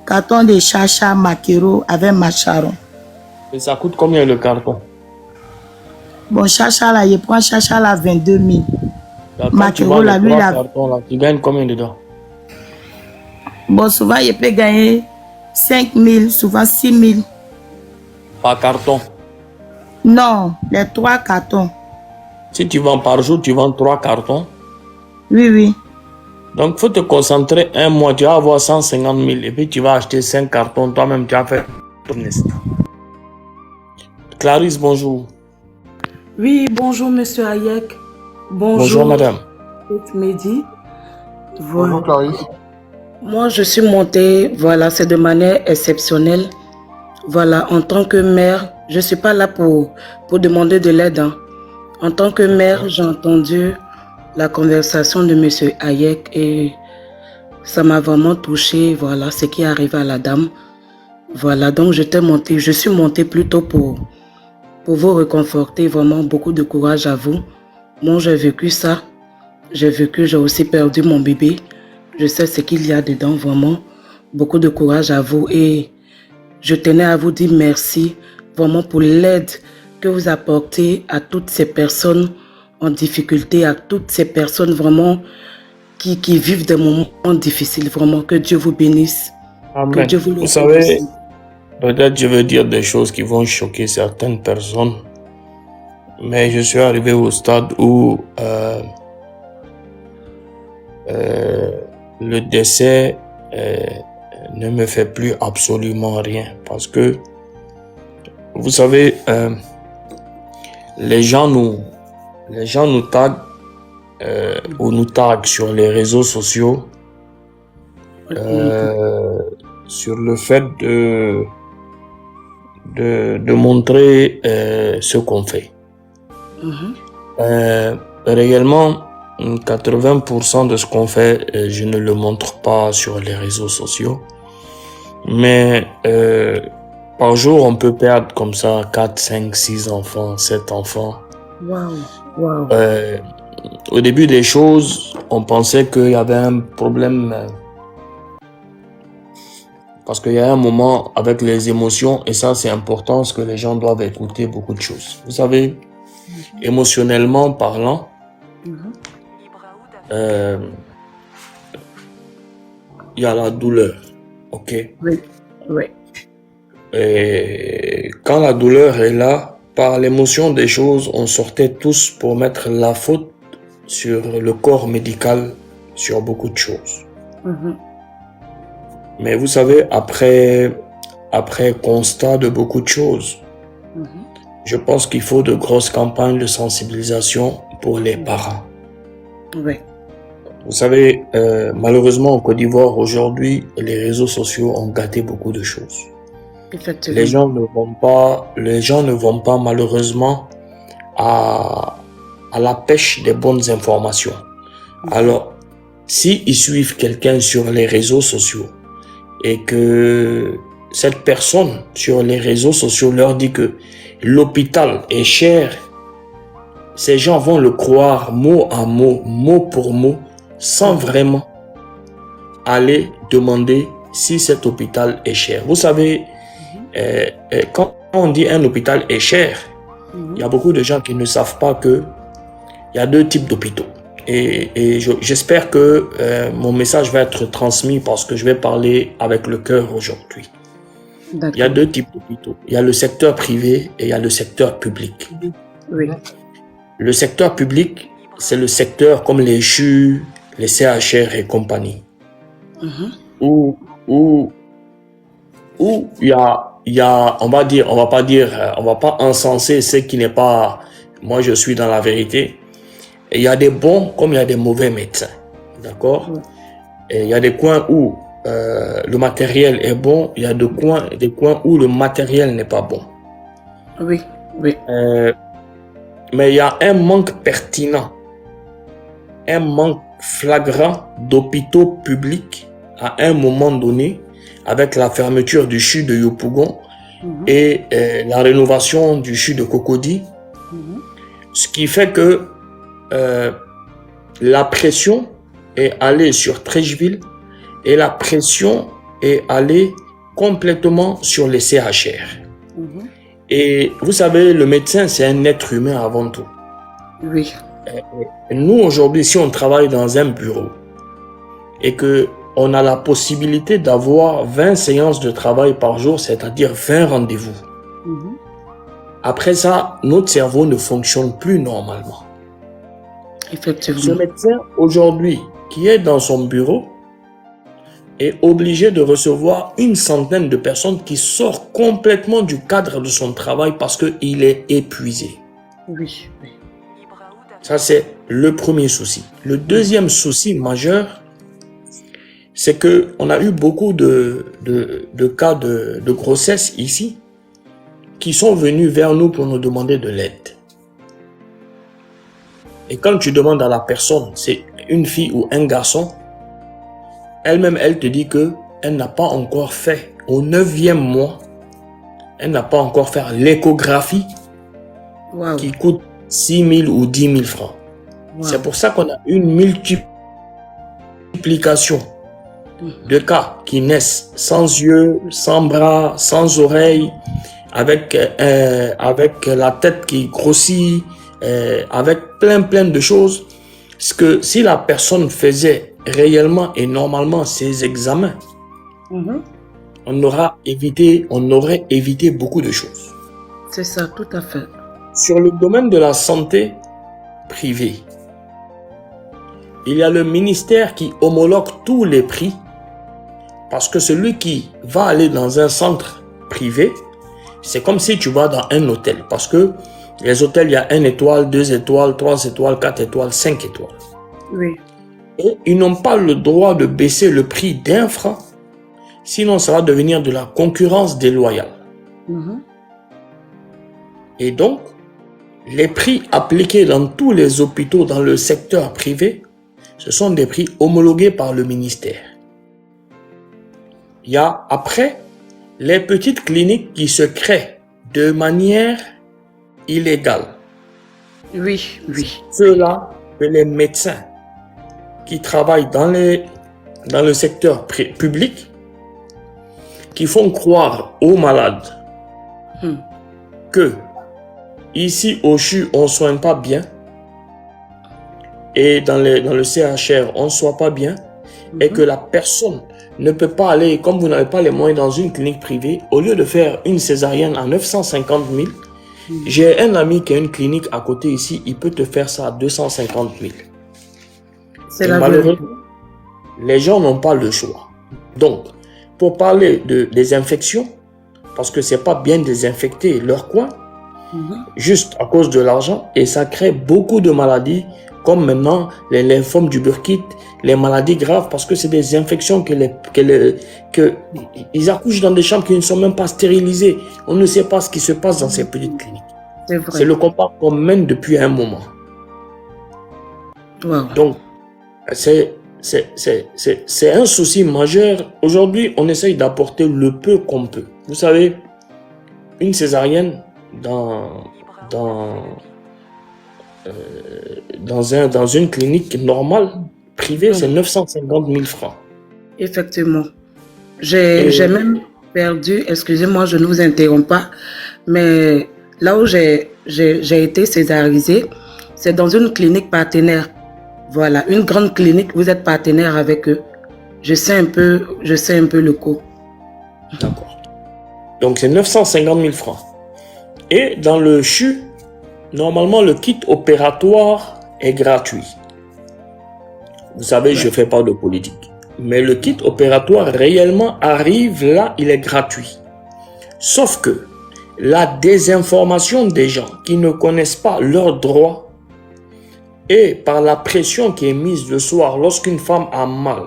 [SPEAKER 9] Carton de chacha, maquereau avec macharon.
[SPEAKER 3] Et ça coûte combien le carton?
[SPEAKER 9] Bon, chacha là, je prends chacha là 22 000.
[SPEAKER 3] Quand tu
[SPEAKER 9] Maquereau
[SPEAKER 3] vends
[SPEAKER 9] là,
[SPEAKER 3] les
[SPEAKER 9] lui
[SPEAKER 3] 3
[SPEAKER 9] là.
[SPEAKER 3] cartons là, tu gagnes combien dedans?
[SPEAKER 9] Bon, souvent, je peux gagner 5 000, souvent 6 000.
[SPEAKER 3] Par carton?
[SPEAKER 9] Non, les 3 cartons.
[SPEAKER 3] Si tu vends par jour, tu vends 3 cartons.
[SPEAKER 9] Oui, oui.
[SPEAKER 3] Donc, il faut te concentrer un mois, tu vas avoir 150 000 et puis tu vas acheter 5 cartons, toi-même tu vas faire ton nest. Clarisse, bonjour.
[SPEAKER 8] Oui, bonjour Monsieur Hayek.
[SPEAKER 3] Bonjour,
[SPEAKER 8] Bonjour
[SPEAKER 3] madame.
[SPEAKER 8] Mehdi.
[SPEAKER 1] Bonjour
[SPEAKER 8] Voilà.
[SPEAKER 1] Clarisse.
[SPEAKER 8] Moi, je suis montée, voilà, c'est de manière exceptionnelle. Voilà, en tant que mère, je ne suis pas là pour demander de l'aide, hein. En tant que mère, j'ai entendu la conversation de Monsieur Hayek et ça m'a vraiment touchée, voilà, ce qui est arrivé à la dame. Voilà, donc je suis montée plutôt pour vous réconforter, vraiment beaucoup de courage à vous. Moi, j'ai vécu ça. J'ai aussi perdu mon bébé. Je sais ce qu'il y a dedans, vraiment. Beaucoup de courage à vous et je tenais à vous dire merci vraiment pour l'aide que vous apportez à toutes ces personnes en difficulté, à toutes ces personnes vraiment qui vivent des moments difficiles. Vraiment, que Dieu vous bénisse. Que
[SPEAKER 3] Amen.
[SPEAKER 8] Dieu vous le
[SPEAKER 3] Vous savez,
[SPEAKER 8] bénisse.
[SPEAKER 3] peut-être je vais dire des choses qui vont choquer certaines personnes, mais je suis arrivé au stade où le décès ne me fait plus absolument rien. Parce que, vous savez, les gens nous taguent ou nous taguent sur les réseaux sociaux sur le fait de montrer ce qu'on fait. Réellement, 80% de ce qu'on fait, je ne le montre pas sur les réseaux sociaux. Mais par jour, on peut perdre comme ça 4, 5, 6 enfants, 7 enfants.
[SPEAKER 8] Wow.
[SPEAKER 3] Au début des choses, on pensait qu'il y avait un problème parce qu'il y a un moment avec les émotions, et ça c'est important parce que les gens doivent écouter beaucoup de choses. Vous savez, émotionnellement parlant, il y a la douleur, ok?
[SPEAKER 8] Oui.
[SPEAKER 3] Et quand la douleur est là, par l'émotion des choses, on sortait tous pour mettre la faute sur le corps médical, sur beaucoup de choses. Mais vous savez, après constat de beaucoup de choses, je pense qu'il faut de grosses campagnes de sensibilisation pour les parents.
[SPEAKER 8] Oui.
[SPEAKER 3] Vous savez, malheureusement en Côte d'Ivoire aujourd'hui, les réseaux sociaux ont gâté beaucoup de choses.
[SPEAKER 8] Effectivement.
[SPEAKER 3] Les gens ne vont pas malheureusement à la pêche des bonnes informations. Alors, s'ils suivent quelqu'un sur les réseaux sociaux et que cette personne sur les réseaux sociaux leur dit que l'hôpital est cher, ces gens vont le croire mot à mot, mot pour mot, sans vraiment aller demander si cet hôpital est cher. Vous savez, quand on dit un hôpital est cher, il y a beaucoup de gens qui ne savent pas que il y a deux types d'hôpitaux. Et j'espère que mon message va être transmis parce que je vais parler avec le cœur aujourd'hui. Il y a deux types d'hôpitaux. Il y a le secteur privé et il y a le secteur public.
[SPEAKER 8] Oui.
[SPEAKER 3] Le secteur public, c'est le secteur comme les CHU, les CHR et compagnie. Où il y a, on va pas encenser ce qui n'est pas, moi je suis dans la vérité. Et il y a des bons comme il y a des mauvais médecins. D'accord? Et il y a des coins où le matériel est bon, il y a des coins où le matériel n'est pas bon.
[SPEAKER 8] Oui.
[SPEAKER 3] Mais il y a un manque pertinent, un manque flagrant d'hôpitaux publics à un moment donné, avec la fermeture du CHU de Yopougon et la rénovation du CHU de Cocody, ce qui fait que la pression est allée sur Treichville et la pression est allée complètement sur les CHR. Et vous savez, le médecin, c'est un être humain avant tout.
[SPEAKER 8] Oui.
[SPEAKER 3] Nous, aujourd'hui, si on travaille dans un bureau et que on a la possibilité d'avoir 20 séances de travail par jour, c'est-à-dire 20 rendez-vous. Après ça, notre cerveau ne fonctionne plus normalement.
[SPEAKER 8] Effectivement.
[SPEAKER 3] Ce médecin, aujourd'hui, qui est dans son bureau, est obligé de recevoir une centaine de personnes qui sortent complètement du cadre de son travail parce qu'il est épuisé.
[SPEAKER 8] Oui, oui.
[SPEAKER 3] Ça, c'est le premier souci. Le deuxième souci majeur, c'est que on a eu beaucoup de cas de grossesse ici qui sont venus vers nous pour nous demander de l'aide. Et quand tu demandes à la personne, c'est une fille ou un garçon, elle-même, elle te dit que elle n'a pas encore fait, au 9e mois, elle n'a pas encore fait l'échographie
[SPEAKER 8] Waouh.
[SPEAKER 3] qui coûte 6 000 ou 10 000 francs.
[SPEAKER 8] Waouh.
[SPEAKER 3] C'est pour ça qu'on a une multiplication de cas qui naissent sans yeux, sans bras, sans oreilles, avec la tête qui grossit, avec plein de choses. Parce que si la personne faisait réellement et normalement ses examens, on aurait évité beaucoup de choses.
[SPEAKER 8] C'est ça, tout à fait.
[SPEAKER 3] Sur le domaine de la santé privée, il y a le ministère qui homologue tous les prix, parce que celui qui va aller dans un centre privé, c'est comme si tu vas dans un hôtel, parce que les hôtels, il y a 1 étoile, 2 étoiles, 3 étoiles, 4 étoiles, 5 étoiles.
[SPEAKER 8] Oui.
[SPEAKER 3] Et ils n'ont pas le droit de baisser le prix d'un franc, sinon ça va devenir de la concurrence déloyale. Et donc, les prix appliqués dans tous les hôpitaux dans le secteur privé, ce sont des prix homologués par le ministère. Il y a après les petites cliniques qui se créent de manière illégale.
[SPEAKER 8] Oui, oui.
[SPEAKER 3] Ceux-là, c'est les médecins qui travaillent dans le secteur public, qui font croire aux malades que ici au CHU, on ne soigne pas bien, et dans le CHR, on ne soigne pas bien, et que la personne ne peut pas aller, comme vous n'avez pas les moyens dans une clinique privée, au lieu de faire une césarienne à 950 000, j'ai un ami qui a une clinique à côté ici, il peut te faire ça à 250 000.
[SPEAKER 8] C'est
[SPEAKER 3] Et
[SPEAKER 8] la
[SPEAKER 3] malheureusement,
[SPEAKER 8] vérité.
[SPEAKER 3] les gens n'ont pas le choix. Donc, pour parler de désinfection, parce que c'est pas bien désinfecter leur coin, juste à cause de l'argent, et ça crée beaucoup de maladies, comme maintenant les lymphomes du Burkitt, les maladies graves, parce que c'est des infections ils accouchent dans des chambres qui ne sont même pas stérilisées. On ne sait pas ce qui se passe dans ces petites cliniques.
[SPEAKER 8] C'est vrai.
[SPEAKER 3] C'est le combat qu'on mène depuis un moment.
[SPEAKER 8] Wow.
[SPEAKER 3] Donc, c'est un souci majeur. Aujourd'hui, on essaye d'apporter le peu qu'on peut. Vous savez, une césarienne dans une clinique normale, privée, c'est 950 000 francs.
[SPEAKER 8] Effectivement. J'ai même perdu, excusez-moi, je ne vous interromps pas, mais là où j'ai été césarisée, c'est dans une clinique partenaire. Voilà, une grande clinique, vous êtes partenaire avec eux. Je sais un peu le coût.
[SPEAKER 3] D'accord. Donc c'est 950 000 francs. Et dans le CHU, normalement le kit opératoire est gratuit. Vous savez, je ne fais pas de politique. Mais le kit opératoire réellement arrive là, il est gratuit. Sauf que la désinformation des gens qui ne connaissent pas leurs droits et par la pression qui est mise le soir lorsqu'une femme a mal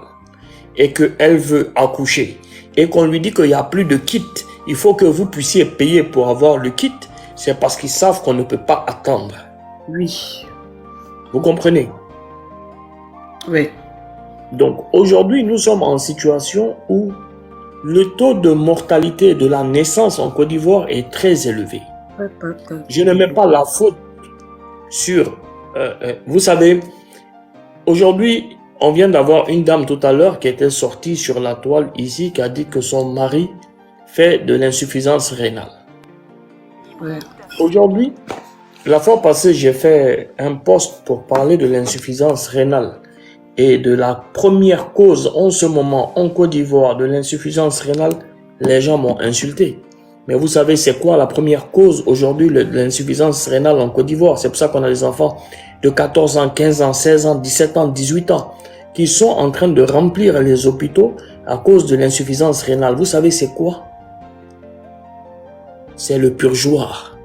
[SPEAKER 3] et qu'elle veut accoucher et qu'on lui dit qu'il n'y a plus de kit, il faut que vous puissiez payer pour avoir le kit, c'est parce qu'ils savent qu'on ne peut pas attendre.
[SPEAKER 8] Oui.
[SPEAKER 3] Vous comprenez?
[SPEAKER 8] Oui.
[SPEAKER 3] Donc aujourd'hui, nous sommes en situation où le taux de mortalité de la naissance en Côte d'Ivoire est très élevé. Je ne mets pas la faute sur... vous savez, aujourd'hui, on vient d'avoir une dame tout à l'heure qui était sortie sur la toile ici, qui a dit que son mari fait de l'insuffisance rénale.
[SPEAKER 8] Ouais.
[SPEAKER 3] Aujourd'hui, la fois passée, j'ai fait un post pour parler de l'insuffisance rénale et de la première cause en ce moment en Côte d'Ivoire de l'insuffisance rénale. Les gens m'ont insulté. Mais vous savez, c'est quoi la première cause aujourd'hui de l'insuffisance rénale en Côte d'Ivoire? C'est pour ça qu'on a des enfants de 14 ans, 15 ans, 16 ans, 17 ans, 18 ans qui sont en train de remplir les hôpitaux à cause de l'insuffisance rénale. Vous savez, c'est quoi? C'est le purgeoir.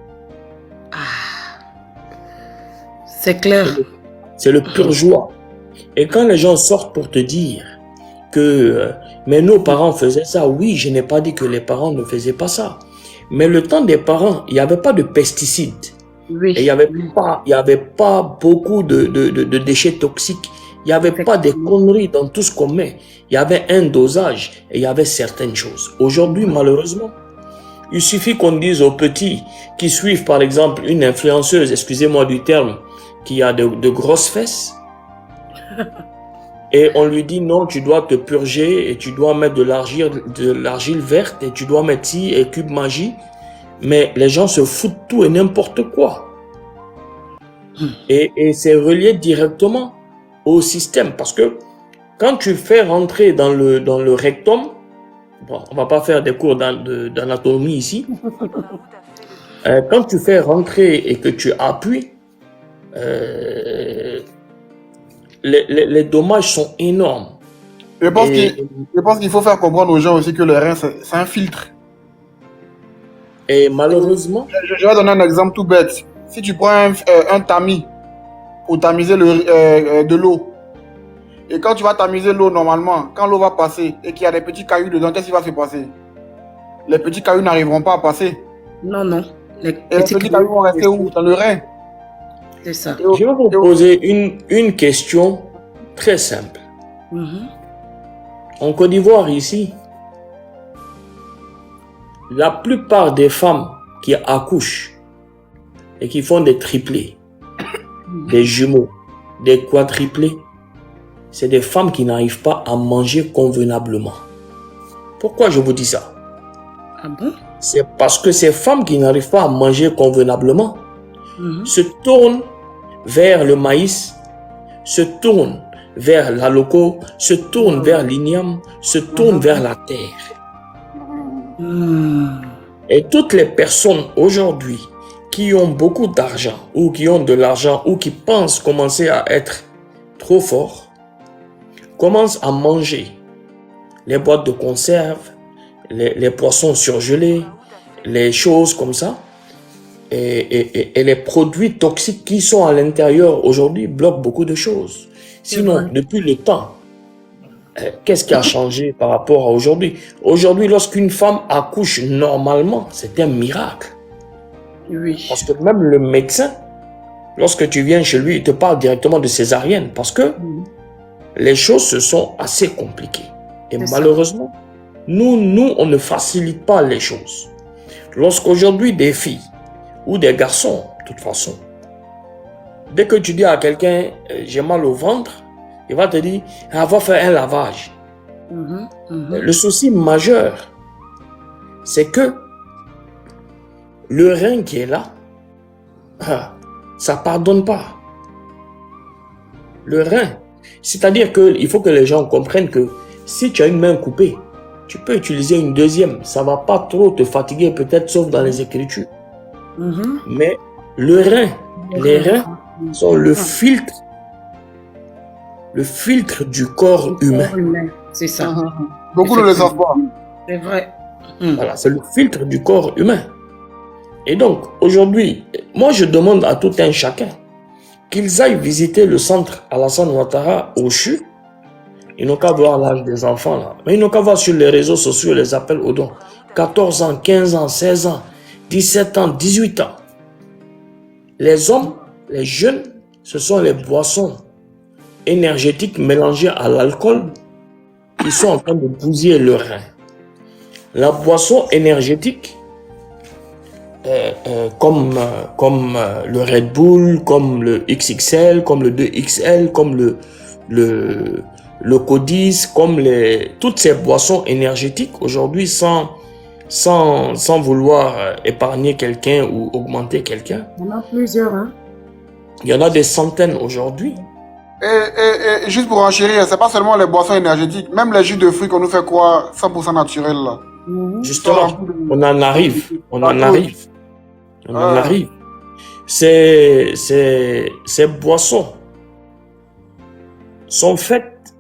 [SPEAKER 10] C'est clair.
[SPEAKER 3] C'est le pur joie. Et quand les gens sortent pour te dire que mais nos parents faisaient ça, oui, je n'ai pas dit que les parents ne faisaient pas ça. Mais le temps des parents, il n'y avait pas de pesticides.
[SPEAKER 10] Oui.
[SPEAKER 3] Et il n'y avait pas beaucoup de déchets toxiques. Il n'y avait pas des conneries dans tout ce qu'on met. Il y avait un dosage et il y avait certaines choses. Aujourd'hui, malheureusement, il suffit qu'on dise aux petits qui suivent, par exemple, une influenceuse, excusez-moi du terme, qui a de grosses fesses, et on lui dit non, tu dois te purger et tu dois mettre de l'argile verte et tu dois mettre ci et cube magie. Mais les gens se foutent tout et n'importe quoi. Et c'est relié directement au système. Parce que quand tu fais rentrer dans le rectum, bon, on va pas faire des cours d'anatomie ici. Quand tu fais rentrer et que tu appuies, les dommages sont énormes.
[SPEAKER 1] Je pense qu'il faut faire comprendre aux gens aussi que le rein, c'est un filtre.
[SPEAKER 3] Et malheureusement...
[SPEAKER 1] Je vais donner un exemple tout bête. Si tu prends un tamis pour tamiser de l'eau, et quand tu vas tamiser l'eau normalement, quand l'eau va passer et qu'il y a des petits cailloux dedans, qu'est-ce qui va se passer? Les petits cailloux n'arriveront pas à passer.
[SPEAKER 10] Non, non.
[SPEAKER 1] Et les petits cailloux vont rester où? Dans le rein.
[SPEAKER 10] C'est ça.
[SPEAKER 3] Je vais vous poser une question très simple. En Côte d'Ivoire, ici, la plupart des femmes qui accouchent et qui font des triplés, des jumeaux, des quadruplés, c'est des femmes qui n'arrivent pas à manger convenablement. Pourquoi je vous dis ça?
[SPEAKER 10] Ah bon?
[SPEAKER 3] C'est parce que ces femmes qui n'arrivent pas à manger convenablement se tournent vers le maïs, se tournent vers la loco, se tournent vers l'igname, se tournent vers la terre. Et toutes les personnes aujourd'hui qui ont beaucoup d'argent ou qui ont de l'argent ou qui pensent commencer à être trop forts, commencent à manger les boîtes de conserve, les poissons surgelés, les choses comme ça. Et les produits toxiques qui sont à l'intérieur aujourd'hui bloquent beaucoup de choses. Sinon, depuis le temps, qu'est-ce qui a changé par rapport à aujourd'hui? Aujourd'hui, lorsqu'une femme accouche normalement, c'est un miracle.
[SPEAKER 10] Oui.
[SPEAKER 3] Parce que même le médecin, lorsque tu viens chez lui, il te parle directement de césarienne. Parce que les choses se sont assez compliquées. Et malheureusement, nous, on ne facilite pas les choses. Lorsqu'aujourd'hui, des filles ou des garçons, de toute façon, dès que tu dis à quelqu'un j'ai mal au ventre, il va te dire va faire un lavage. Le souci majeur, c'est que le rein qui est là, ça pardonne pas. Le rein, c'est-à-dire qu'il faut que les gens comprennent que si tu as une main coupée, tu peux utiliser une deuxième. Ça va pas trop te fatiguer, peut-être sauf dans les écritures. Mais le rein, les reins sont le filtre du corps humain.
[SPEAKER 10] C'est ça.
[SPEAKER 1] Beaucoup ne le savent pas.
[SPEAKER 10] C'est vrai.
[SPEAKER 3] Voilà, c'est le filtre du corps humain. Et donc, aujourd'hui, moi je demande à tout un chacun qu'ils aillent visiter le centre Alassane Ouattara au CHU. Ils n'ont qu'à voir l'âge des enfants là. Mais ils n'ont qu'à voir sur les réseaux sociaux les appels aux dons. 14 ans, 15 ans, 16 ans, 17 ans, 18 ans. Les hommes, les jeunes, ce sont les boissons énergétiques mélangées à l'alcool qui sont en train de bousiller le rein. La boisson énergétique, comme le Red Bull, comme le XXL, comme le 2XL, comme le Codis, comme toutes ces boissons énergétiques aujourd'hui sans vouloir épargner quelqu'un ou augmenter quelqu'un.
[SPEAKER 10] Il y en a plusieurs, hein?
[SPEAKER 3] Il y en a des centaines aujourd'hui.
[SPEAKER 1] Et juste pour enchérir, c'est pas seulement les boissons énergétiques, même les jus de fruits qu'on nous fait croire 100% naturels là.
[SPEAKER 3] Justement, on en arrive. Ces boissons sont faites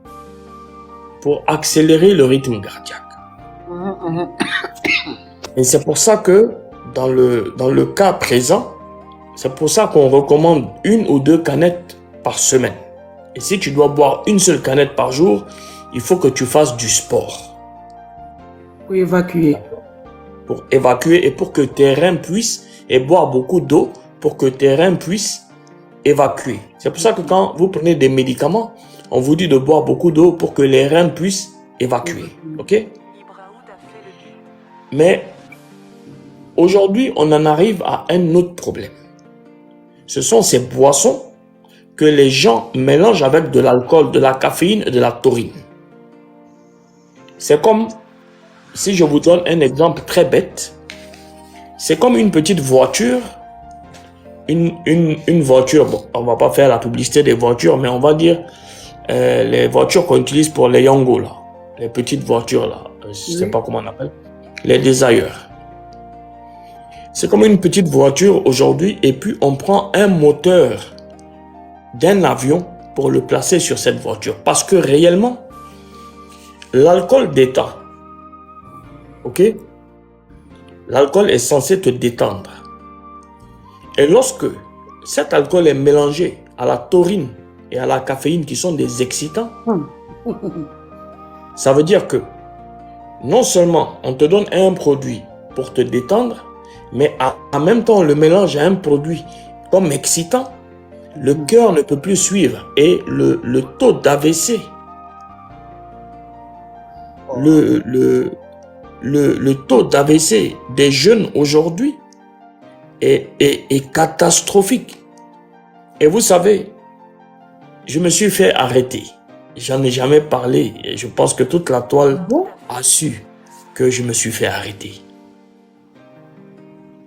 [SPEAKER 3] pour accélérer le rythme cardiaque. Et c'est pour ça que dans le cas présent, C'est pour ça qu'on recommande 1 ou 2 canettes par semaine. Et si tu dois boire une seule canette par jour, il faut que tu fasses du sport.
[SPEAKER 10] Pour évacuer.
[SPEAKER 3] Pour évacuer et pour que tes reins puissent, et boire beaucoup d'eau pour que tes reins puissent évacuer. C'est pour ça que quand vous prenez des médicaments, on vous dit de boire beaucoup d'eau pour que les reins puissent évacuer. Ok? Mais aujourd'hui, on en arrive à un autre problème. Ce sont ces boissons que les gens mélangent avec de l'alcool, de la caféine et de la taurine. C'est comme, si je vous donne un exemple très bête, c'est comme une petite voiture, une voiture, bon, on va pas faire la publicité des voitures, mais on va dire les voitures qu'on utilise pour les Yango, là, les petites voitures, là, je sais pas comment on appelle, les Desire. C'est comme une petite voiture aujourd'hui, et puis on prend un moteur d'un avion pour le placer sur cette voiture. Parce que réellement, l'alcool détend. Ok? L'alcool est censé te détendre. Et lorsque cet alcool est mélangé à la taurine et à la caféine qui sont des excitants, ça veut dire que non seulement on te donne un produit pour te détendre, mais en même temps on le mélange à un produit comme excitant, le cœur ne peut plus suivre et le taux d'AVC, le taux d'AVC des jeunes aujourd'hui est catastrophique. Et vous savez, je me suis fait arrêter. J'en ai jamais parlé et je pense que toute la toile a su que je me suis fait arrêter.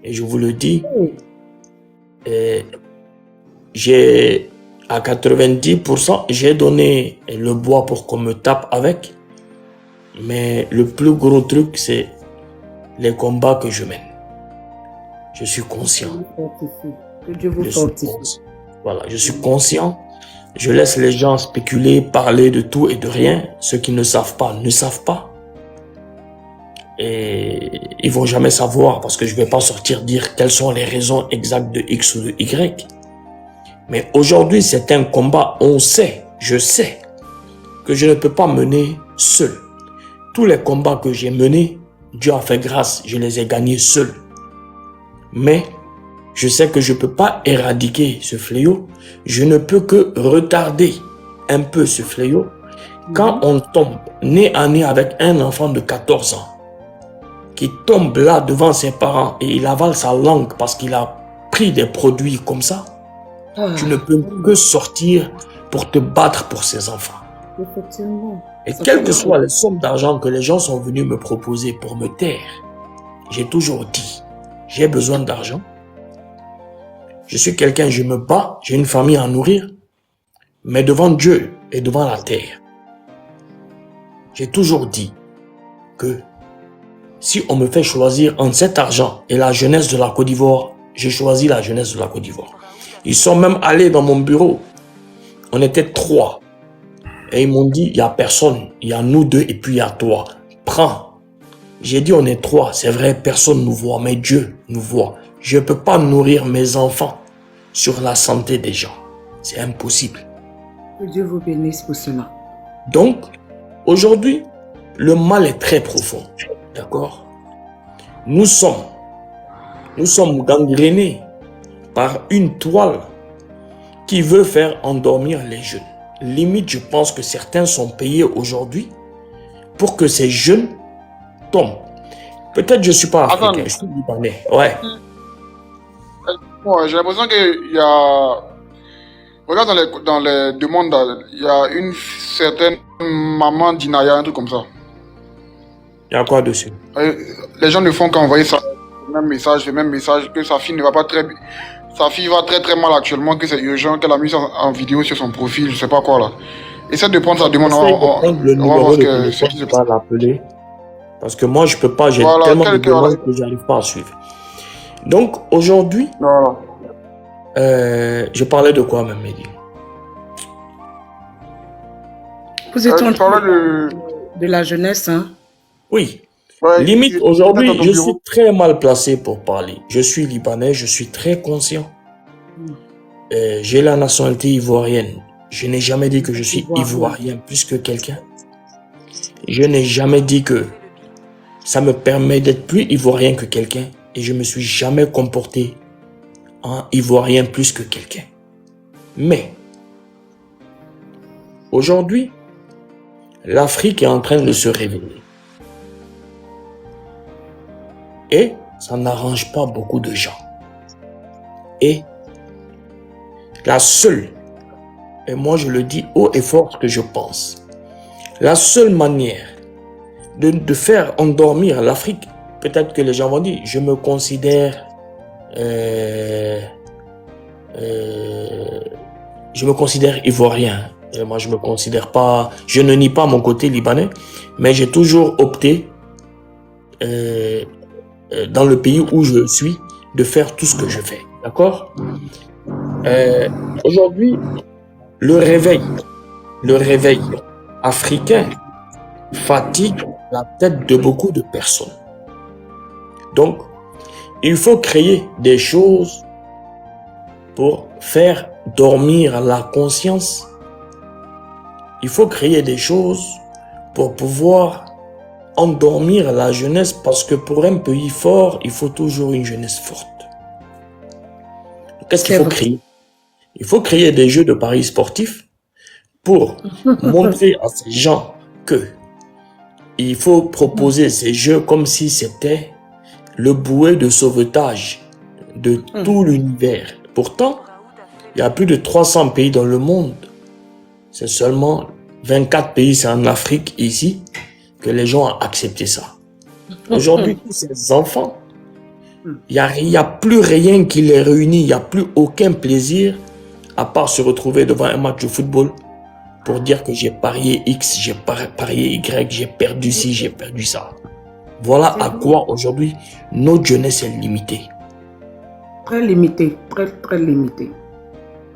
[SPEAKER 3] Et je vous le dis, j'ai à 90%, j'ai donné le bois pour qu'on me tape avec. Mais le plus gros truc, c'est les combats que je mène. Je suis conscient.
[SPEAKER 10] Que Dieu vous fortifie.
[SPEAKER 3] Voilà, je suis conscient. Je laisse les gens spéculer, parler de tout et de rien. Ceux qui ne savent pas, ne savent pas. Et ils vont jamais savoir parce que je vais pas sortir dire quelles sont les raisons exactes de X ou de Y. Mais aujourd'hui, c'est un combat. On sait, je sais que je ne peux pas mener seul. Tous les combats que j'ai menés, Dieu a fait grâce, je les ai gagnés seul. Mais je sais que je ne peux pas éradiquer ce fléau. Je ne peux que retarder un peu ce fléau. Quand on tombe nez à nez avec un enfant de 14 ans qui tombe là devant ses parents et il avale sa langue parce qu'il a pris des produits comme ça, tu ne peux que sortir pour te battre pour ses enfants.
[SPEAKER 10] Effectivement.
[SPEAKER 3] Et quelles que soient les sommes d'argent que les gens sont venus me proposer pour me taire, j'ai toujours dit, j'ai besoin d'argent. Je suis quelqu'un, je me bats, j'ai une famille à nourrir, mais devant Dieu et devant la terre, j'ai toujours dit que si on me fait choisir entre cet argent et la jeunesse de la Côte d'Ivoire, j'ai choisi la jeunesse de la Côte d'Ivoire. Ils sont même allés dans mon bureau. On était 3. Et ils m'ont dit, il n'y a personne. Il y a nous 2 et puis il y a toi. Prends. J'ai dit, on est 3. C'est vrai, personne nous voit, mais Dieu nous voit. Je ne peux pas nourrir mes enfants sur la santé des gens. C'est impossible.
[SPEAKER 10] Que Dieu vous bénisse pour cela.
[SPEAKER 3] Donc, aujourd'hui, le mal est très profond. D'accord? Nous sommes gangrénés par une toile qui veut faire endormir les jeunes. Limite, je pense que certains sont payés aujourd'hui pour que ces jeunes tombent. Peut-être je ne suis pas africain, je suis libanais. Ouais.
[SPEAKER 1] J'ai l'impression qu'il y a... Regarde dans les demandes, il y a une certaine maman d'Inaya, un truc comme ça.
[SPEAKER 3] Il y a quoi dessus?
[SPEAKER 1] Les gens ne font qu'envoyer ça. Le même message, que sa fille ne va pas très bien. Sa fille va très très mal actuellement, que c'est urgent, qu'elle a mis ça en vidéo sur son profil, je sais pas quoi là. Essaie de prendre sa demande,
[SPEAKER 3] on va voir ce qui se passe. L'appeler. Parce que moi je peux pas, j'ai tellement de demandes que j'arrive pas à suivre. Donc aujourd'hui, je parlais de quoi même, Mehdi?
[SPEAKER 10] Vous êtes en train de la jeunesse, hein?
[SPEAKER 3] Oui. Ouais, limite, aujourd'hui, je suis très mal placé pour parler. Je suis libanais, je suis très conscient j'ai la nationalité ivoirienne. Je n'ai jamais dit que je suis ivoirien plus que quelqu'un. Je n'ai jamais dit que ça me permet d'être plus ivoirien que quelqu'un. Et je me suis jamais comporté en ivoirien plus que quelqu'un. Mais, aujourd'hui, l'Afrique est en train de se révéler. Et ça n'arrange pas beaucoup de gens. Et la seule, et moi je le dis haut et fort ce que je pense, la seule manière de faire endormir l'Afrique, peut-être que les gens vont dire, je me considère ivoirien. Et moi je me considère pas, je ne nie pas mon côté libanais, mais j'ai toujours opté dans le pays où je suis de faire tout ce que je fais. D'accord? Aujourd'hui, le réveil africain fatigue la tête de beaucoup de personnes. Donc, il faut créer des choses pour faire dormir la conscience. Il faut créer des choses pour pouvoir endormir la jeunesse, parce que pour un pays fort, il faut toujours une jeunesse forte. Qu'est-ce qu'il faut créer? Il faut créer des jeux de paris sportifs pour montrer à ces gens que il faut proposer ces jeux comme si c'était le bouée de sauvetage de tout l'univers. Pourtant, il y a plus de 300 pays dans le monde. C'est seulement 24 pays, c'est en Afrique, ici, que les gens ont accepté ça. Aujourd'hui, tous ces enfants, il n'y a plus rien qui les réunit, il n'y a plus aucun plaisir à part se retrouver devant un match de football pour dire que j'ai parié X, j'ai parié Y, j'ai perdu ci, j'ai perdu ça. Voilà à quoi aujourd'hui notre jeunesse est limitée.
[SPEAKER 10] Très limitée, très limitée.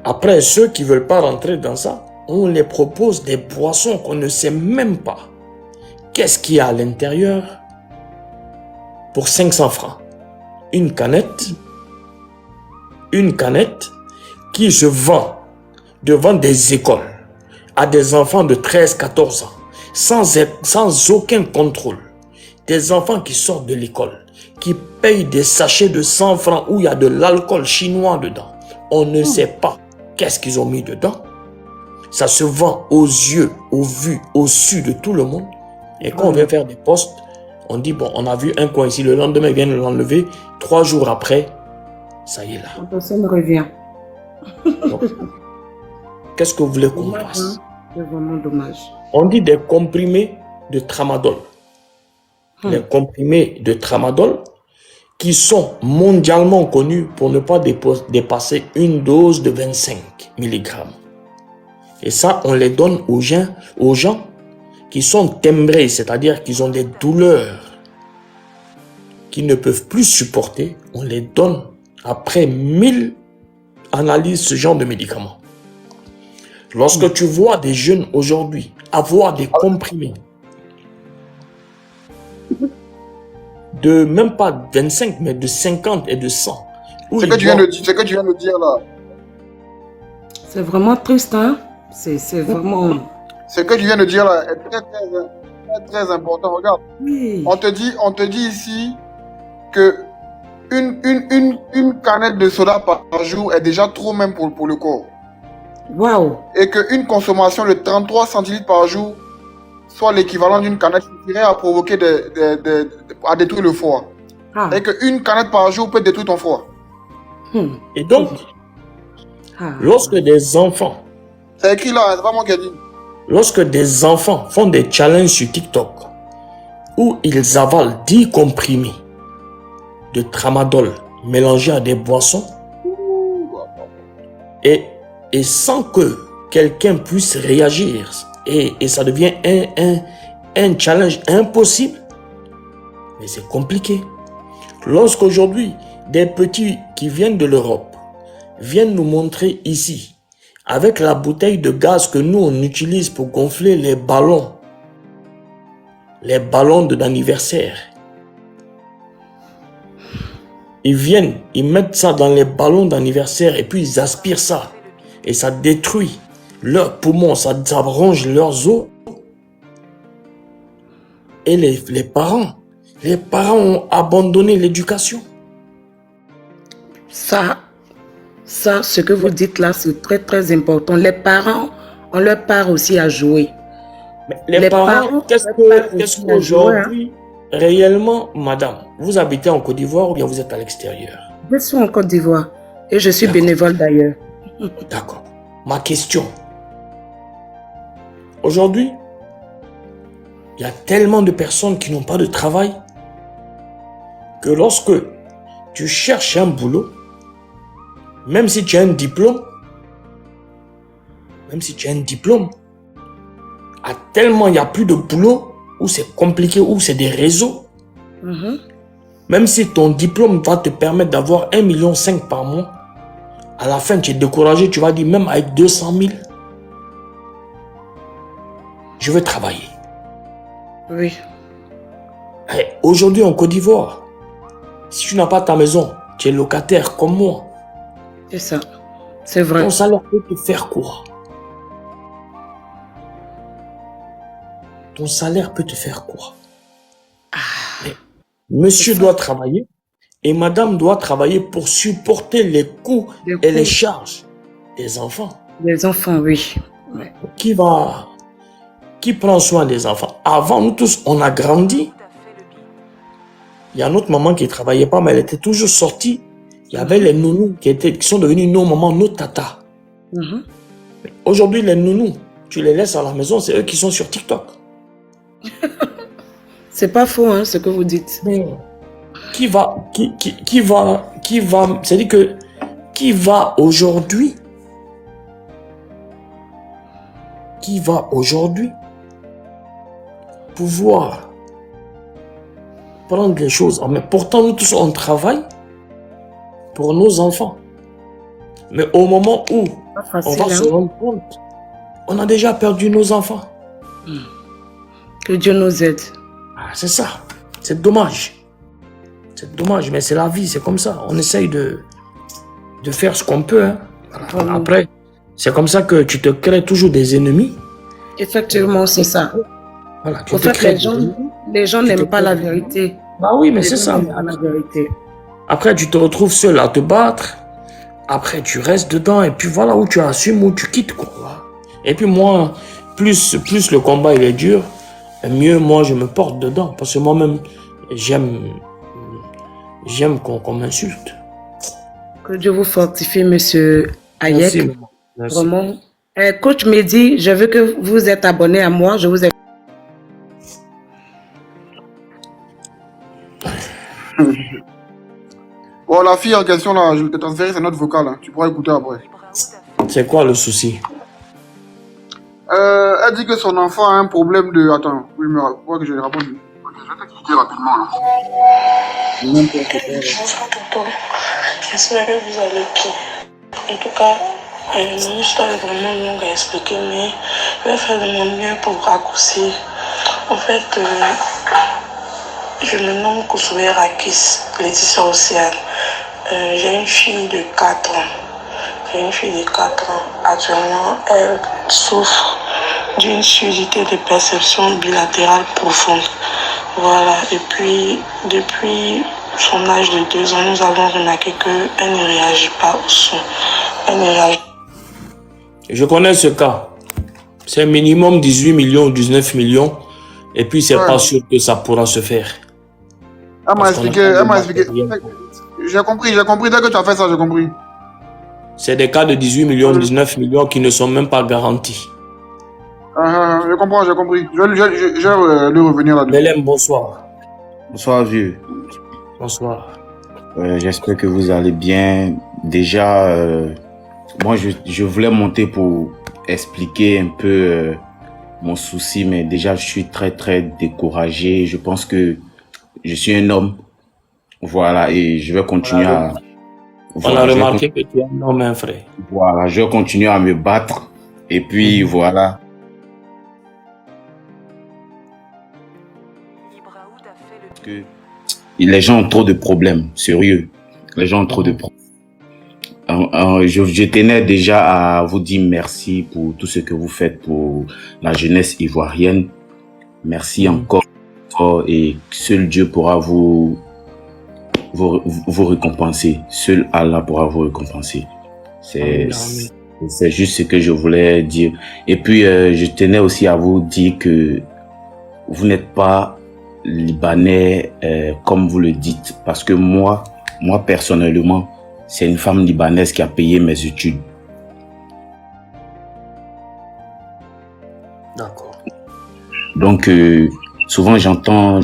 [SPEAKER 3] Après, ceux qui ne veulent pas rentrer dans ça, on les propose des boissons qu'on ne sait même pas qu'est-ce qu'il y a à l'intérieur pour 500 francs. Une canette qui se vend devant des écoles à des enfants de 13-14 ans, sans aucun contrôle. Des enfants qui sortent de l'école, qui payent des sachets de 100 francs où il y a de l'alcool chinois dedans. On ne sait pas qu'est-ce qu'ils ont mis dedans. Ça se vend aux yeux, aux vues, au su de tout le monde. Et quand on vient faire des posts, on dit, bon, on a vu un coin ici, le lendemain, ils viennent l'enlever. 3 jours après, ça y est là.
[SPEAKER 10] La personne revient.
[SPEAKER 3] Donc, qu'est-ce que vous voulez qu'on fasse?
[SPEAKER 10] C'est vraiment dommage.
[SPEAKER 3] On dit des comprimés de tramadol. Les comprimés de tramadol qui sont mondialement connus pour ne pas dépasser une dose de 25 mg. Et ça, on les donne aux gens qui sont timbrés, c'est-à-dire qu'ils ont des douleurs qu'ils ne peuvent plus supporter. On les donne après 1000 analyses, ce genre de médicaments. Lorsque tu vois des jeunes aujourd'hui avoir des comprimés de même pas 25, mais de 50 et de 100.
[SPEAKER 1] C'est que tu viens de dire là.
[SPEAKER 10] C'est vraiment triste, hein? C'est vraiment...
[SPEAKER 1] Ce que tu viens de dire là est très important. Regarde,
[SPEAKER 10] Oui.
[SPEAKER 1] on te dit ici que une canette de soda par jour est déjà trop même pour le corps.
[SPEAKER 10] Waouh!
[SPEAKER 1] Et qu'une consommation de 33 centilitres par jour soit l'équivalent d'une canette suffirait à provoquer à détruire le foie.
[SPEAKER 10] Ah.
[SPEAKER 1] Et qu'une canette par jour peut détruire ton foie.
[SPEAKER 3] Et donc, lorsque des enfants,
[SPEAKER 1] c'est écrit là, c'est pas moi qui ai dit.
[SPEAKER 3] Lorsque des enfants font des challenges sur TikTok où ils avalent 10 comprimés de tramadol mélangés à des boissons et sans que quelqu'un puisse réagir, et ça devient un challenge impossible, mais c'est compliqué. Lorsqu'aujourd'hui, des petits qui viennent de l'Europe viennent nous montrer ici, avec la bouteille de gaz que nous on utilise pour gonfler les ballons d'anniversaire, Ils viennent, ils mettent ça dans les ballons d'anniversaire et puis ils aspirent ça. Et ça détruit leurs poumons, ça ronge leurs os. Et les parents ont abandonné l'éducation.
[SPEAKER 10] Ça, ce que vous dites là, c'est très très important. Les parents ont leur part aussi à jouer.
[SPEAKER 3] Mais les parents, qu'est-ce qu'aujourd'hui, réellement, madame, vous habitez en Côte d'Ivoire ou bien vous êtes à l'extérieur?
[SPEAKER 10] Je suis en Côte d'Ivoire et je suis bénévole d'ailleurs.
[SPEAKER 3] D'accord. Ma question. Aujourd'hui, il y a tellement de personnes qui n'ont pas de travail que lorsque tu cherches un boulot, même si tu as un diplôme, tellement il n'y a plus de boulot, où c'est compliqué, où c'est des réseaux. Même si ton diplôme va te permettre d'avoir 1,5 million par mois, à la fin tu es découragé, tu vas dire même avec 200 000, je veux travailler.
[SPEAKER 10] Oui.
[SPEAKER 3] Aujourd'hui en Côte d'Ivoire, si tu n'as pas ta maison, tu es locataire comme moi.
[SPEAKER 10] C'est ça, c'est vrai.
[SPEAKER 3] Ton salaire peut te faire quoi? Ton salaire peut te faire quoi? Mais monsieur doit travailler et madame doit travailler pour supporter les coûts et les charges des enfants.
[SPEAKER 10] Les enfants, oui. Ouais.
[SPEAKER 3] Qui prend soin des enfants? Avant, nous tous, on a grandi. Il y a notre maman qui ne travaillait pas, mais elle était toujours sortie. Il y avait les nounous qui sont devenus nos mamans, nos tatas. Aujourd'hui, les nounous, tu les laisses à la maison, c'est eux qui sont sur TikTok.
[SPEAKER 10] C'est pas faux, hein, ce que vous dites.
[SPEAKER 3] Mais c'est-à-dire que qui va aujourd'hui pouvoir prendre les choses en main? Pourtant, nous tous, on travaille pour nos enfants. Mais au moment où on va se rendre compte, on a déjà perdu nos enfants.
[SPEAKER 10] Que Dieu nous aide.
[SPEAKER 3] C'est ça. C'est dommage. C'est dommage, mais c'est la vie, c'est comme ça. On essaye de faire ce qu'on peut. Hein. Voilà. Après, c'est comme ça que tu te crées toujours des ennemis.
[SPEAKER 10] Effectivement, c'est ça.
[SPEAKER 3] Voilà,
[SPEAKER 10] en fait, les gens n'aiment pas la vérité.
[SPEAKER 3] Bah oui, mais c'est ça.
[SPEAKER 10] La vérité.
[SPEAKER 3] Après, tu te retrouves seul à te battre. Après, tu restes dedans. Et puis voilà, où tu assumes, où tu quittes. Quoi. Et puis moi, plus le combat il est dur, mieux moi je me porte dedans. Parce que moi-même, j'aime qu'on m'insulte.
[SPEAKER 10] Que Dieu vous fortifie, monsieur Hayek.
[SPEAKER 3] Merci. Merci.
[SPEAKER 10] Vraiment. Coach Mehdi, je veux que vous êtes abonné à moi. Je vous ai...
[SPEAKER 1] Bon, la fille en question, là, je vais te transférer sa note vocale. Hein. Tu pourras écouter après.
[SPEAKER 3] C'est quoi le souci?
[SPEAKER 1] Elle dit que son enfant a un problème de... Attends, oui, mais faut que je lui réponde. Ok, je vais t'expliquer rapidement. Là.
[SPEAKER 11] Bonsoir, tonton. J'espère que vous allez bien. En tout cas, l'histoire est vraiment longue à expliquer, mais je vais faire de mon mieux pour raccourcir. En fait, je me nomme Kousoué Rakis, Laetitia Océane. J'ai une fille de 4 ans. Actuellement, elle souffre d'une surdité de perception bilatérale profonde. Voilà, et puis, depuis son âge de 2 ans, nous avons remarqué qu'elle ne réagit pas au son.
[SPEAKER 3] Je connais ce cas. C'est minimum 18 millions ou 19 millions. Et puis, c'est pas sûr que ça pourra se faire.
[SPEAKER 1] Elle m'a expliqué. J'ai compris. Dès que tu as fait ça, j'ai compris.
[SPEAKER 3] C'est des cas de 18 millions, 19 millions qui ne sont même pas garantis.
[SPEAKER 1] Je comprends, j'ai compris. Je vais lui revenir là-dessus.
[SPEAKER 3] Belém, bonsoir.
[SPEAKER 5] Bonsoir, vieux.
[SPEAKER 3] Bonsoir.
[SPEAKER 5] J'espère que vous allez bien. Déjà, moi, je voulais monter pour expliquer un peu mon souci, mais déjà, je suis très, très découragé. Je pense que je suis un homme. Voilà, et je vais continuer à...
[SPEAKER 3] On a remarqué que tu es un homme, un frère.
[SPEAKER 5] Voilà, je vais continuer à me battre. Et puis, voilà. Que les gens ont trop de problèmes, sérieux. Les gens ont trop de problèmes. Je tenais déjà à vous dire merci pour tout ce que vous faites pour la jeunesse ivoirienne. Merci encore et seul Dieu pourra vous récompenser. Seul Allah pourra vous récompenser. C'est juste ce que je voulais dire. Et puis, je tenais aussi à vous dire que vous n'êtes pas libanais comme vous le dites. Parce que moi personnellement, c'est une femme libanaise qui a payé mes études.
[SPEAKER 3] D'accord.
[SPEAKER 5] Donc, souvent j'entends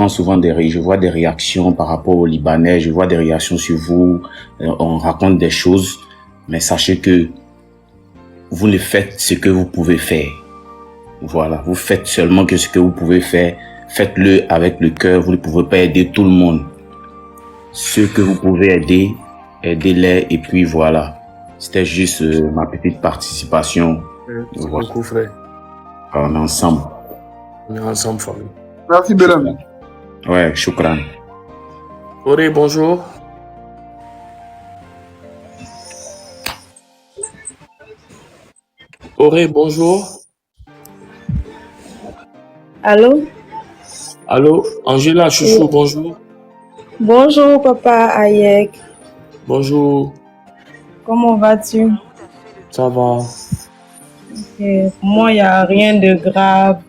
[SPEAKER 5] souvent je vois des réactions par rapport aux Libanais, je vois des réactions sur vous, on raconte des choses, mais sachez que vous ne faites ce que vous pouvez faire. Voilà, vous faites seulement que ce que vous pouvez faire, faites-le avec le cœur, vous ne pouvez pas aider tout le monde. Ceux que vous pouvez aider, aidez-les et puis voilà. C'était juste ma petite participation.
[SPEAKER 3] Merci beaucoup, frère.
[SPEAKER 5] On est ensemble.
[SPEAKER 3] On est ensemble, famille.
[SPEAKER 1] Merci, Belém.
[SPEAKER 5] Ouais, shukran.
[SPEAKER 3] Auré, bonjour. Auré, bonjour.
[SPEAKER 12] Allô?
[SPEAKER 3] Allô, Angela Chouchou, bonjour.
[SPEAKER 12] Bonjour, papa Ayek.
[SPEAKER 3] Bonjour,
[SPEAKER 12] Comment vas-tu?
[SPEAKER 3] ça va?
[SPEAKER 12] Pour moi, il n'y a rien de grave.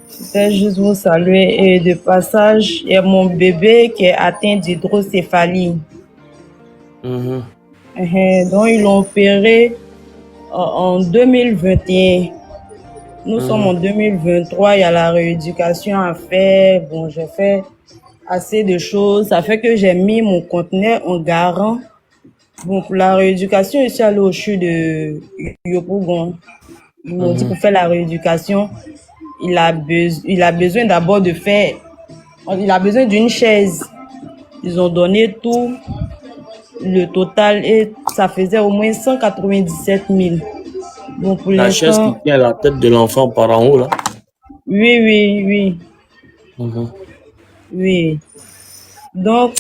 [SPEAKER 12] C'était juste vous saluer. Et de passage, il y a mon bébé qui est atteint d'hydrocéphalie.
[SPEAKER 3] Mhm.
[SPEAKER 12] Donc, ils l'ont opéré en 2021. Nous sommes en 2023, il y a la rééducation à faire. Bon, j'ai fait assez de choses. Ça fait que j'ai mis mon conteneur en garant. Bon, pour la rééducation, je suis allée au CHU de Yopougon. Ils m'ont dit pour faire la rééducation, il a besoin d'abord de faire... Il a besoin d'une chaise. Ils ont donné tout, le total, et ça faisait au moins 197 000. Bon, pour
[SPEAKER 3] La chaise qui
[SPEAKER 12] l'instant...
[SPEAKER 3] tient la tête de l'enfant par en haut, là.
[SPEAKER 12] Oui.
[SPEAKER 3] Mhm.
[SPEAKER 12] Oui. Donc,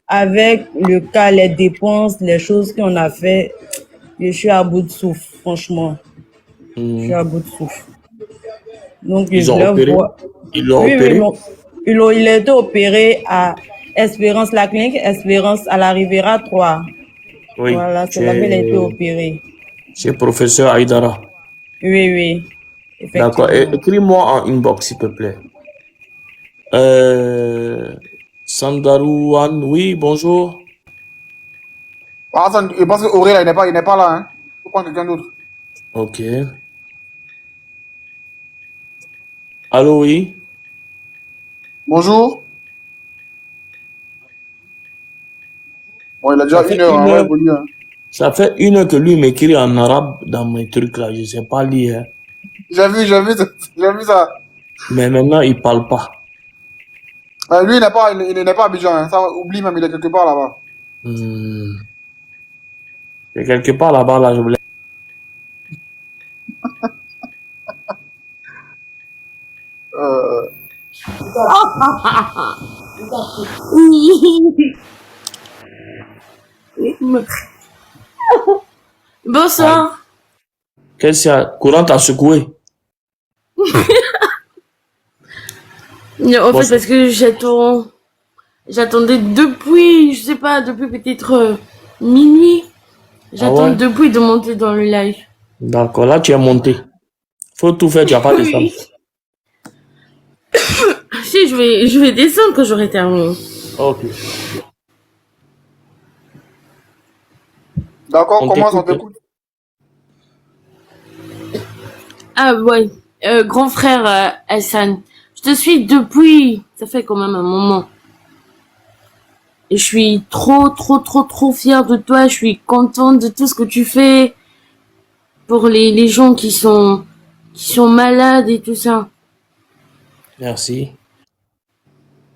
[SPEAKER 12] avec le cas, les dépenses, les choses qu'on a fait, je suis à bout de souffle, franchement. Je suis à bout de souffle. Donc,
[SPEAKER 3] Ils ont opéré? Ils l'ont opéré?
[SPEAKER 12] Il a été opéré à Espérance, la clinique Espérance à la Riviera 3.
[SPEAKER 3] Oui.
[SPEAKER 12] Voilà, c'est là qu'il a été opéré.
[SPEAKER 3] C'est professeur Aïdara.
[SPEAKER 12] Oui.
[SPEAKER 3] D'accord.
[SPEAKER 12] Effectivement.
[SPEAKER 3] Écris-moi en inbox, s'il te plaît. Sandarouane, oui, bonjour.
[SPEAKER 1] Je pense que Auré, là, il n'est pas là. Hein. Il faut prendre quelqu'un d'autre.
[SPEAKER 3] Ok. Allô, oui.
[SPEAKER 1] Bonjour. Bon, il a déjà
[SPEAKER 3] Ça fait
[SPEAKER 1] 1 heure,
[SPEAKER 3] une
[SPEAKER 1] on va
[SPEAKER 3] heure.
[SPEAKER 1] évoluer. Hein.
[SPEAKER 3] Ça fait 1 heure que lui m'écrit en arabe dans mes trucs là. Je sais pas lire. Hein.
[SPEAKER 1] J'ai vu ça.
[SPEAKER 3] Mais maintenant, il parle pas.
[SPEAKER 1] Lui, il n'est pas à Abidjan. Hein. Ça, oublie même, il est quelque part là-bas.
[SPEAKER 3] Et quelque part là-bas, là, je voulais.
[SPEAKER 13] Bonsoir.
[SPEAKER 3] Qu'est-ce qu'il y a? Courant t'a secoué.
[SPEAKER 13] Non, en fait, parce que j'attendais depuis, je sais pas, depuis peut-être minuit. J'attends depuis de monter dans le live.
[SPEAKER 3] D'accord, là tu es monté. Faut tout faire, tu n'as pas descendu.
[SPEAKER 13] Si, je vais descendre quand j'aurai terminé.
[SPEAKER 3] Ok.
[SPEAKER 1] D'accord, commence, on t'écoute.
[SPEAKER 13] Ah ouais, grand frère Hassan, je te suis depuis, ça fait quand même un moment. Et je suis trop fière de toi, je suis contente de tout ce que tu fais pour les gens qui sont malades et tout ça.
[SPEAKER 3] Merci.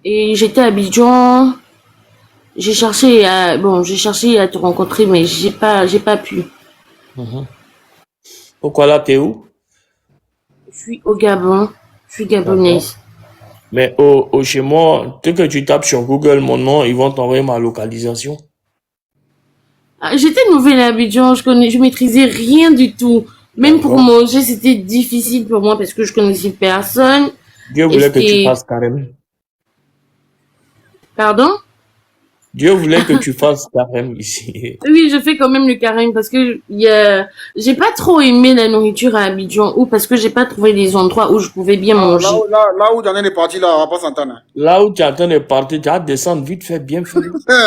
[SPEAKER 13] Et j'étais à Abidjan, j'ai cherché à te rencontrer, mais j'ai pas pu.
[SPEAKER 3] Pourquoi là, t'es où?
[SPEAKER 13] Je suis au Gabon, je suis gabonaise.
[SPEAKER 3] Mais chez moi, dès que tu tapes sur Google mon nom, ils vont t'envoyer ma localisation.
[SPEAKER 13] Ah, j'étais nouvelle à Abidjan, je maîtrisais rien du tout. Même pour
[SPEAKER 3] D'accord.
[SPEAKER 13] manger, c'était difficile pour moi parce que je connaissais personne.
[SPEAKER 3] Dieu
[SPEAKER 13] Et
[SPEAKER 3] voulait que tu
[SPEAKER 13] c'était...
[SPEAKER 3] fasses carême.
[SPEAKER 13] Pardon?
[SPEAKER 3] Dieu voulait que tu fasses carême ici.
[SPEAKER 13] Oui, je fais quand même le carême parce que j'ai pas trop aimé la nourriture à Abidjan ou parce que j'ai pas trouvé des endroits où je pouvais bien manger.
[SPEAKER 1] Là où Daniel est parti, là, on va pas s'entendre.
[SPEAKER 3] Là où tu es en train de partir, tu vas descendre vite fait, bien fait.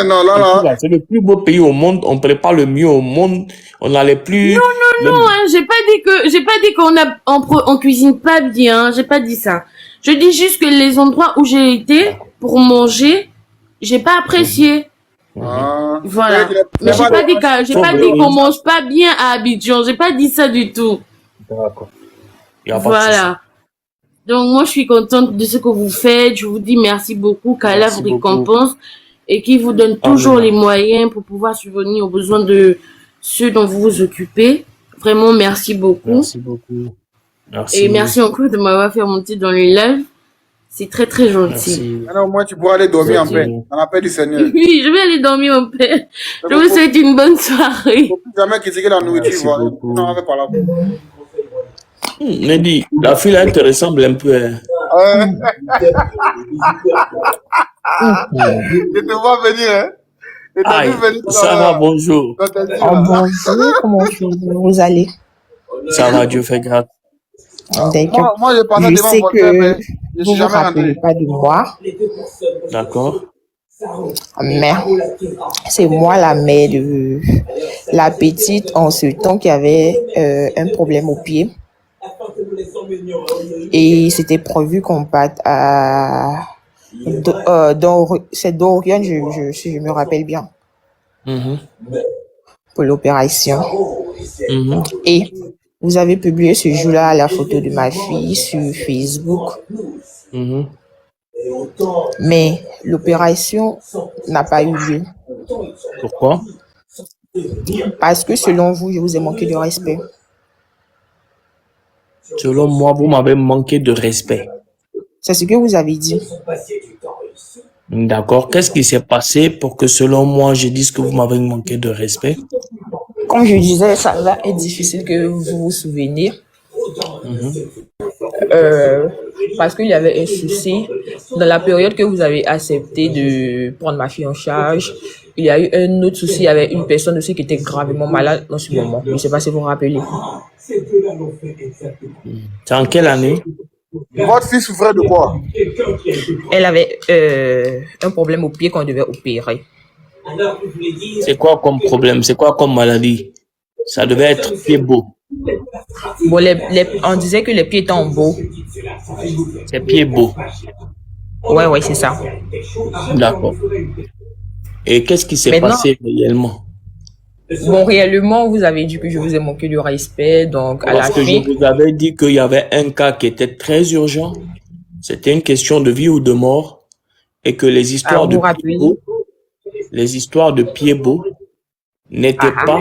[SPEAKER 1] Non, là.
[SPEAKER 3] C'est le plus beau pays au monde. On prépare le mieux au monde. On a les plus...
[SPEAKER 13] Non, hein, j'ai pas dit on cuisine pas bien, j'ai pas dit ça. Je dis juste que les endroits où j'ai été pour manger, j'ai pas apprécié. Voilà. Mais j'ai pas dit qu'on mange pas bien à Abidjan, j'ai pas dit ça du tout.
[SPEAKER 3] D'accord. Y a pas de
[SPEAKER 13] Voilà. Donc moi je suis contente de ce que vous faites, je vous dis merci beaucoup, qu'Allah vous récompense et qu'il vous donne toujours les moyens pour pouvoir subvenir aux besoins de ceux dont vous vous occupez. Vraiment merci beaucoup.
[SPEAKER 3] Merci beaucoup. Merci.
[SPEAKER 13] Et merci encore de m'avoir fait monter dans le live. C'est très très gentil.
[SPEAKER 3] Merci.
[SPEAKER 1] Maintenant, au moins, tu pourras aller dormir en paix. Dans la paix du Seigneur.
[SPEAKER 13] Oui, je vais aller dormir en paix. Je vous souhaite une bonne soirée.
[SPEAKER 1] Faut plus jamais critiquer la nourriture. Voilà. Non, on va par là.
[SPEAKER 3] Nedi, la fille là, elle te ressemble un peu. Hein.
[SPEAKER 1] Je te vois venir, hein.
[SPEAKER 3] Aïe, ça va, bonjour.
[SPEAKER 14] Bonjour, comment vous allez?
[SPEAKER 3] Ça va, Dieu fait grâce.
[SPEAKER 14] D'accord.
[SPEAKER 1] Moi, je
[SPEAKER 14] sais que vous vous rappelez pas de moi,
[SPEAKER 3] D'accord.
[SPEAKER 14] mais c'est moi la mère de la petite en ce temps qui avait un problème au pied. Et c'était prévu qu'on parte à c'est Dorian, si je me rappelle bien, pour l'opération. Et vous avez publié ce jour-là la photo de ma fille sur Facebook. Mais l'opération n'a pas eu lieu.
[SPEAKER 3] Pourquoi?
[SPEAKER 14] Parce que selon vous, je vous ai manqué de respect.
[SPEAKER 3] Selon moi, vous m'avez manqué de respect.
[SPEAKER 14] C'est ce que vous avez dit.
[SPEAKER 3] D'accord. Qu'est-ce qui s'est passé pour que selon moi, je dise que vous m'avez manqué de respect?
[SPEAKER 14] Comme je disais, ça va être difficile que vous vous souveniez. Parce qu'il y avait un souci. Dans la période que vous avez accepté de prendre ma fille en charge, il y a eu un autre souci. Il y avait une personne aussi qui était gravement malade dans ce moment. Je ne sais pas si vous vous rappelez.
[SPEAKER 3] C'est en quelle année?
[SPEAKER 1] Votre fille souffrait de quoi?
[SPEAKER 14] Elle avait un problème au pied qu'on devait opérer.
[SPEAKER 3] C'est quoi comme problème? C'est quoi comme maladie? Ça devait être pied beau.
[SPEAKER 14] Bon, on disait que les pieds étaient en beau.
[SPEAKER 3] C'est pied beau.
[SPEAKER 14] Ouais, c'est ça.
[SPEAKER 3] D'accord. Et qu'est-ce qui s'est passé réellement?
[SPEAKER 14] Bon, réellement, vous avez dit que je vous ai manqué de respect, donc à la
[SPEAKER 3] Parce que
[SPEAKER 14] fin...
[SPEAKER 3] je vous avais dit qu'il y avait un cas qui était très urgent. C'était une question de vie ou de mort. Et que les histoires de pied beau n'étaient pas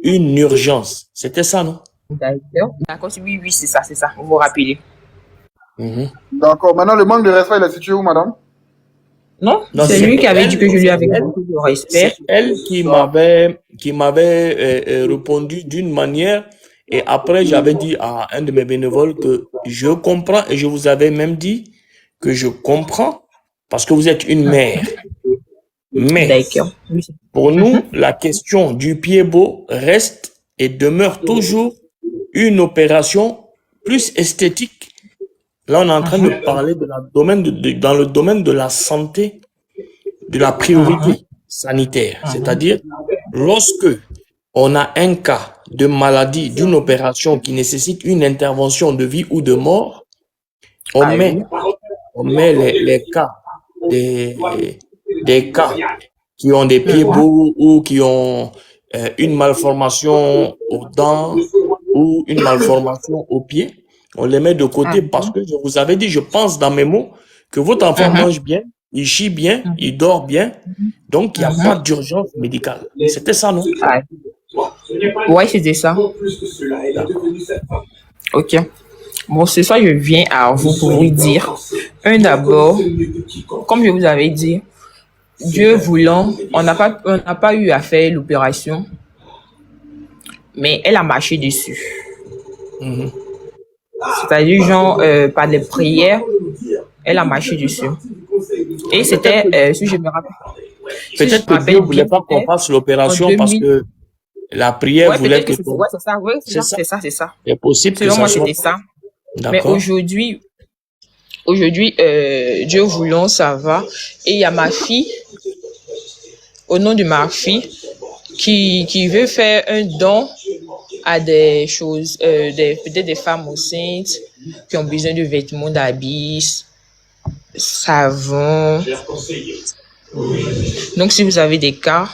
[SPEAKER 3] une urgence. C'était ça, non?
[SPEAKER 14] D'accord, oui, c'est ça, vous vous rappelez.
[SPEAKER 1] D'accord, maintenant le manque de respect, il est situé où, madame?
[SPEAKER 14] Non, c'est lui qui avait dit que je lui avais beaucoup de respect.
[SPEAKER 3] C'est elle qui m'avait répondu d'une manière et après j'avais dit à un de mes bénévoles que je comprends et je vous avais même dit que je comprends parce que vous êtes une mère. Mais pour nous, la question du pied beau reste et demeure toujours une opération plus esthétique. Là, on est en train de parler dans le domaine de la santé, de la priorité sanitaire. C'est-à-dire, lorsque on a un cas de maladie, d'une opération qui nécessite une intervention de vie ou de mort, on met les cas, des cas qui ont des pieds beaux ou qui ont une malformation aux dents ou une malformation aux pieds. On les met de côté parce que je vous avais dit, je pense dans mes mots, que votre enfant mange bien, il chie bien, il dort bien, donc il n'y a pas d'urgence médicale. C'était ça, non?
[SPEAKER 14] Ouais, c'était ça. Ok. Bon, ce soir, je viens à vous pour vous dire Un d'abord, comme je vous avais dit, Dieu voulant, on n'a pas eu à faire l'opération, mais elle a marché dessus. C'est-à-dire, genre, par les prières, elle a marché dessus. Et c'était, si je me rappelle,
[SPEAKER 3] Peut-être que Dieu voulait pas qu'on fasse l'opération parce que la prière
[SPEAKER 14] ouais,
[SPEAKER 3] voulait
[SPEAKER 14] peut-être
[SPEAKER 3] que
[SPEAKER 14] que c'est ça, ouais,
[SPEAKER 3] C'est ça.
[SPEAKER 14] c'est ça.
[SPEAKER 3] C'est possible que
[SPEAKER 14] Selon
[SPEAKER 3] ça
[SPEAKER 14] moi,
[SPEAKER 3] soit.
[SPEAKER 14] c'était ça. Mais
[SPEAKER 3] D'accord.
[SPEAKER 14] aujourd'hui, Dieu voulant, ça va. Et il y a ma fille, au nom de ma fille, qui veut faire un don à des choses, peut-être des femmes enceintes qui ont besoin de vêtements d'habits, savon. Donc, si vous avez des cas,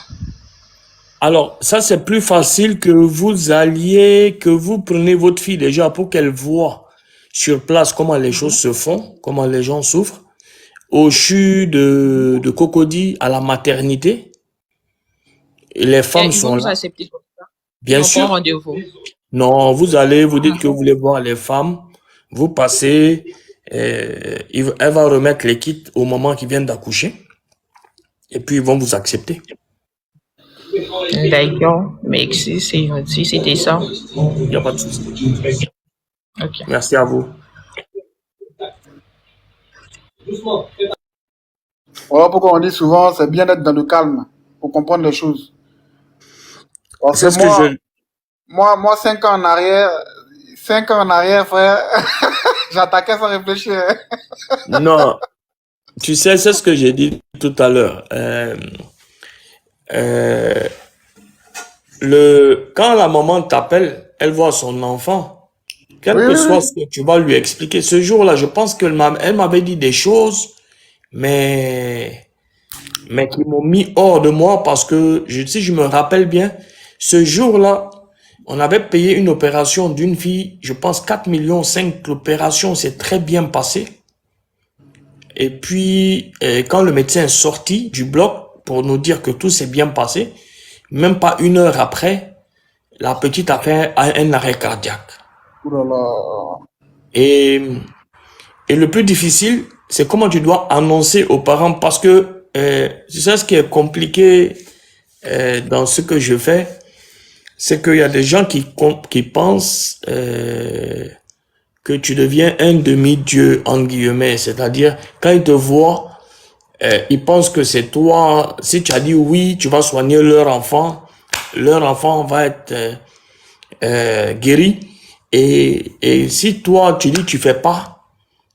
[SPEAKER 3] Alors, ça, c'est plus facile que vous preniez votre fille déjà pour qu'elle voie sur place comment les choses se font, comment les gens souffrent. Au CHU de Cocody, à la maternité. Et les femmes
[SPEAKER 14] ils vont
[SPEAKER 3] sont
[SPEAKER 14] nous
[SPEAKER 3] là.
[SPEAKER 14] accepter comme ça.
[SPEAKER 3] Bien
[SPEAKER 14] Ils vont prendre
[SPEAKER 3] sûr.
[SPEAKER 14] rendez-vous.
[SPEAKER 3] Non, vous allez, vous dites que vous voulez voir les femmes, vous passez, elle va remettre les kits au moment qu'ils viennent d'accoucher, et puis ils vont vous accepter.
[SPEAKER 14] D'accord, merci, c'est gentil, c'était ça.
[SPEAKER 3] Il n'y a pas de souci.
[SPEAKER 14] Ok.
[SPEAKER 3] Merci à vous.
[SPEAKER 1] Voilà pourquoi on dit souvent, c'est bien d'être dans le calme pour comprendre les choses. Parce
[SPEAKER 3] C'est
[SPEAKER 1] que
[SPEAKER 3] ce que
[SPEAKER 1] moi, 5 ans en arrière, frère, j'attaquais sans réfléchir.
[SPEAKER 3] Non, tu sais, c'est ce que j'ai dit tout à l'heure. Quand la maman t'appelle, elle voit son enfant, quel
[SPEAKER 1] Oui,
[SPEAKER 3] que
[SPEAKER 1] oui,
[SPEAKER 3] soit
[SPEAKER 1] oui.
[SPEAKER 3] ce que tu vas lui expliquer. Ce jour-là, je pense qu'elle m'avait dit des choses, mais qui m'ont mis hors de moi parce que, si je me rappelle bien, ce jour-là, on avait payé une opération d'une fille, je pense 4,5 millions. L'opération s'est très bien passée. Et puis, quand le médecin est sorti du bloc pour nous dire que tout s'est bien passé, même pas 1 heure après, la petite a fait un arrêt cardiaque.
[SPEAKER 1] Ouh là là.
[SPEAKER 3] Et le plus difficile, c'est comment tu dois annoncer aux parents parce que c'est ça ce qui est compliqué dans ce que je fais, c'est qu'il y a des gens qui pensent que tu deviens un demi-dieu, en guillemets, c'est-à-dire quand ils te voient, ils pensent que c'est toi, si tu as dit oui, tu vas soigner leur enfant va être guéri, et si toi tu dis tu fais pas,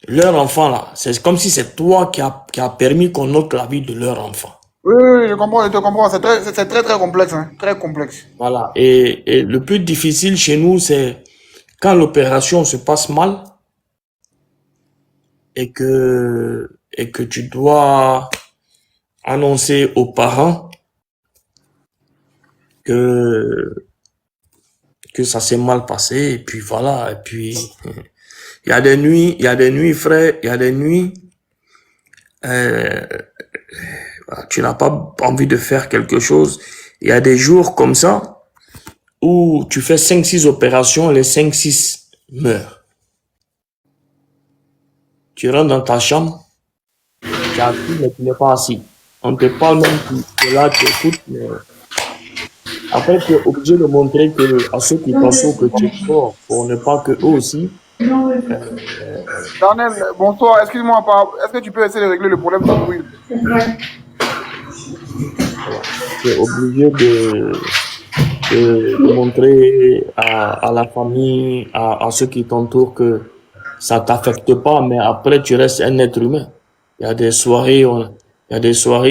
[SPEAKER 3] leur enfant là, c'est comme si c'est toi qui a permis qu'on ôte la vie de leur enfant.
[SPEAKER 1] Oui, oui, je comprends, je te comprends. C'est très complexe, hein. Très complexe.
[SPEAKER 3] Voilà. Et le plus difficile chez nous, c'est quand l'opération se passe mal et que tu dois annoncer aux parents que ça s'est mal passé, et puis voilà. Et puis, il y a des nuits, frère, il y a des nuits, tu n'as pas envie de faire quelque chose. Il y a des jours comme ça où tu fais 5-6 opérations, les 5-6 meurent. Tu rentres dans ta chambre, tu es assis, mais tu n'es pas assis. On te parle même, tu es là, tu écoutes, mais après tu es obligé de montrer à ceux qui t'entourent que tu es fort, pour ne pas que eux aussi.
[SPEAKER 1] Daniel, bonsoir, excuse-moi, est-ce que tu peux essayer de régler le problème du bruit?
[SPEAKER 3] Tu es obligé de montrer à la famille, à ceux qui t'entourent que ça t'affecte pas, mais après tu restes un être humain. Il y a des soirées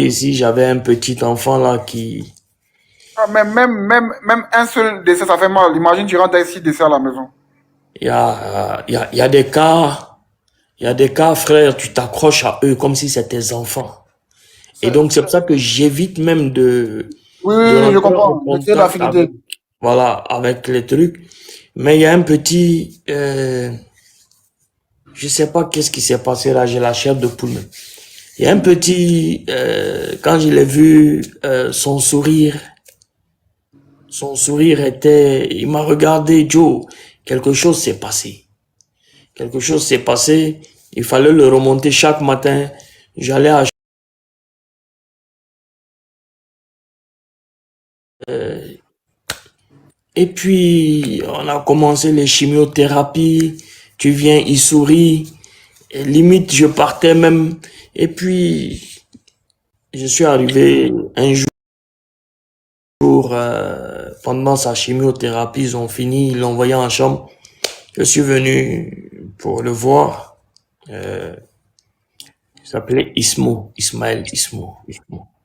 [SPEAKER 3] ici, j'avais un petit enfant là qui...
[SPEAKER 1] Ah, même un seul décès, ça fait mal. Imagine, tu rentres avec 6 décès à la maison.
[SPEAKER 3] Il y a des cas, frère, tu t'accroches à eux comme si c'était tes enfants. Et donc c'est pour ça que j'évite même de...
[SPEAKER 1] Oui, je comprends. C'est l'affinité.
[SPEAKER 3] Voilà, avec les trucs. Mais il y a un petit... je sais pas qu'est-ce qui s'est passé là, j'ai la chair de poule. Il y a un petit... quand je l'ai vu, son sourire était... Il m'a regardé, Joe, quelque chose s'est passé. Quelque chose s'est passé Il fallait le remonter chaque matin. J'allais à... Et puis, on a commencé les chimiothérapies. Tu viens, il sourit. Et limite, je partais même. Et puis, je suis arrivé un jour, pendant sa chimiothérapie, ils ont fini, ils l'ont envoyé en chambre. Je suis venu pour le voir. Il s'appelait Ismaël Ismo.
[SPEAKER 1] Il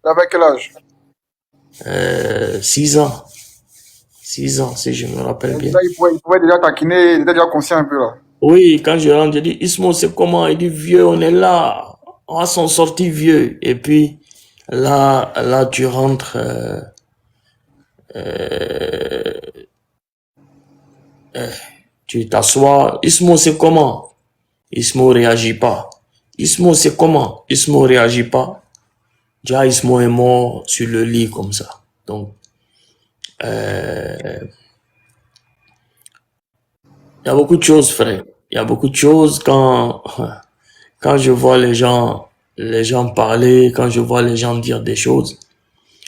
[SPEAKER 1] avait quel âge?
[SPEAKER 3] 6 ans. 6 ans, si je me rappelle bien.
[SPEAKER 1] Il pouvait déjà taquiner, il était déjà conscient un peu là.
[SPEAKER 3] Oui, quand je rentre, je dis, Ismo, c'est comment? Il dit, vieux, on est là. On va s'en sortir, vieux. Et puis, là, tu rentres, tu t'assois. Ismo, c'est comment? Ismo réagit pas. Ismo, c'est comment? Ismo réagit pas. Déjà, Ismo est mort sur le lit comme ça. Donc, il y a beaucoup de choses, frère. Il y a beaucoup de choses quand je vois les gens parler, quand je vois les gens dire des choses,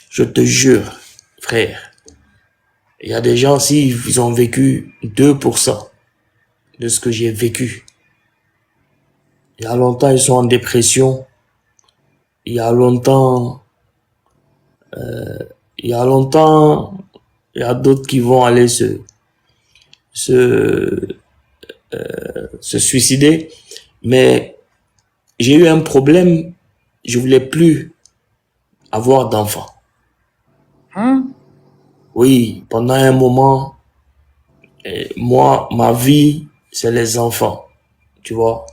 [SPEAKER 3] je te jure, frère, il y a des gens, s'ils ont vécu 2% de ce que j'ai vécu, il y a longtemps, ils sont en dépression, il y a d'autres qui vont aller se suicider, mais j'ai eu un problème, je voulais plus avoir d'enfants. Oui, pendant un moment, moi, ma vie, c'est les enfants, tu vois,